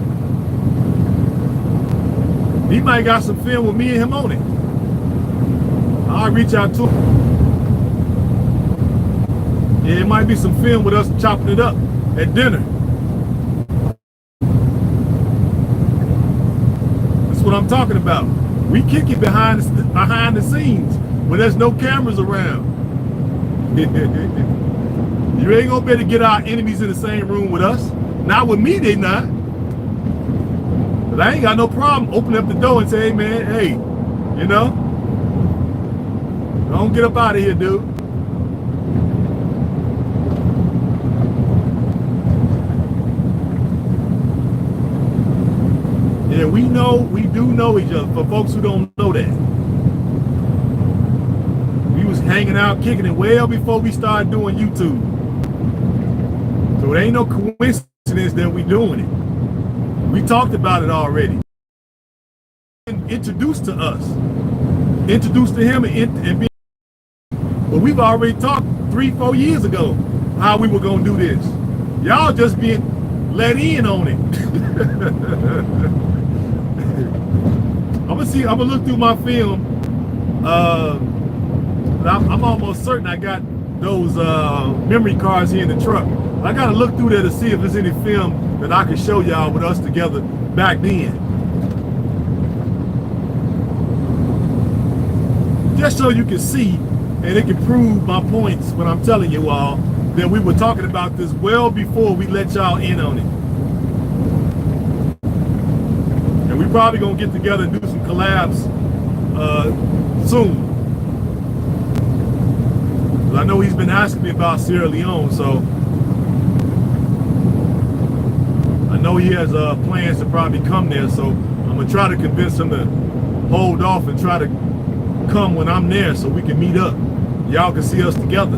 He might got some film with me and him on it. I'll reach out to him. Yeah, it might be some film with us chopping it up at dinner. That's what I'm talking about. We kick it behind the scenes when there's no cameras around. You ain't gonna be able to get our enemies in the same room with us. Not with me, they not. But I ain't got no problem opening up the door and say, hey man, hey, you know, don't get up out of here, dude. Yeah, we do know each other. For folks who don't know that, we was hanging out, kicking it well before we started doing YouTube. So it ain't no coincidence that we doing it. We talked about it already. Introduced to us, introduced to him, and but we've already talked 3-4 years ago how we were gonna do this. Y'all just being let in on it. I'm gonna look through my film. I'm almost certain I got those memory cards here in the truck. I gotta look through there to see if there's any film that I can show y'all with us together back then. Just so you can see, and it can prove my points when I'm telling you all that we were talking about this well before we let y'all in on it. And we probably gonna get together and do some collabs soon. I know he's been asking me about Sierra Leone, so I know he has plans to probably come there, so I'm gonna try to convince him to hold off and try to come when I'm there so we can meet up. Y'all can see us together.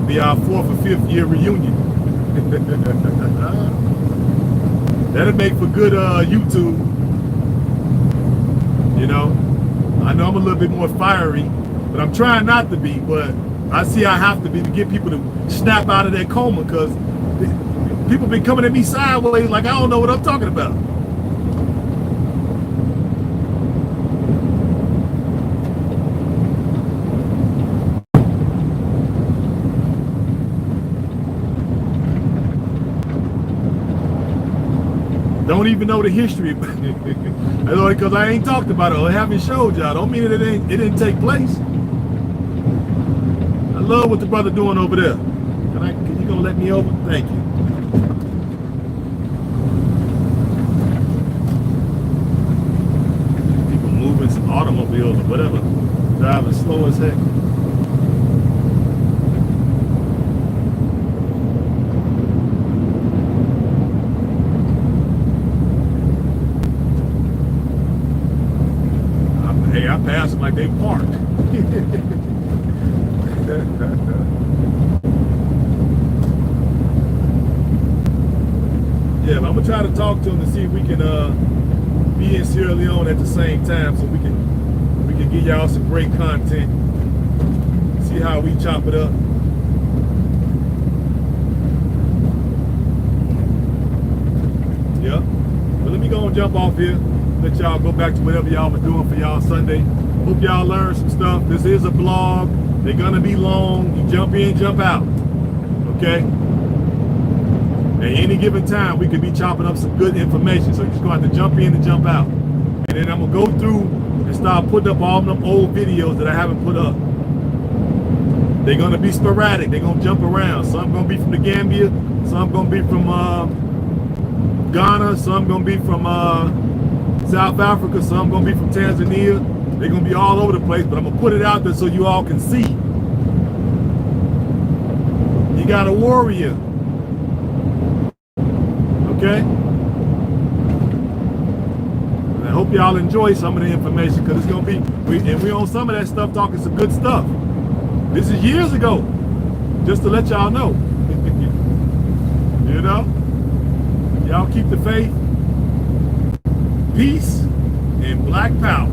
Be our 4th or 5th year reunion. That'll make for good YouTube. You know, I know I'm a little bit more fiery, but I'm trying not to be, but I see I have to be to get people to snap out of their coma, because people been coming at me sideways like I don't know what I'm talking about. Don't even know the history. That's only because I ain't talked about it or haven't showed y'all. Don't mean it didn't take place. I love what the brother doing over there. Can you gonna let me over? Thank you. People moving some automobiles or whatever, driving slow as heck. Hey, I pass them like they parked. Yeah, but I'm gonna try to talk to him to see if we can be in Sierra Leone at the same time, so we can give y'all some great content. See how we chop it up. Yeah. But let me go and jump off here. Let y'all go back to whatever y'all was doing for y'all Sunday. Hope y'all learned some stuff. This is a blog. They're gonna be long. You jump in, jump out. Okay? At any given time, we could be chopping up some good information. So you're just gonna have to jump in and jump out. And then I'm gonna go through and start putting up all them old videos that I haven't put up. They're gonna be sporadic. They're gonna jump around. Some gonna be from the Gambia. Some gonna be from Ghana. Some gonna be from South Africa. Some gonna be from Tanzania. They're gonna be all over the place, but I'm gonna put it out there so you all can see. You got a warrior. Okay? And I hope y'all enjoy some of the information, because it's gonna be, we on some of that stuff talking some good stuff. This is years ago, just to let y'all know. You know? Y'all keep the faith, peace, and black power.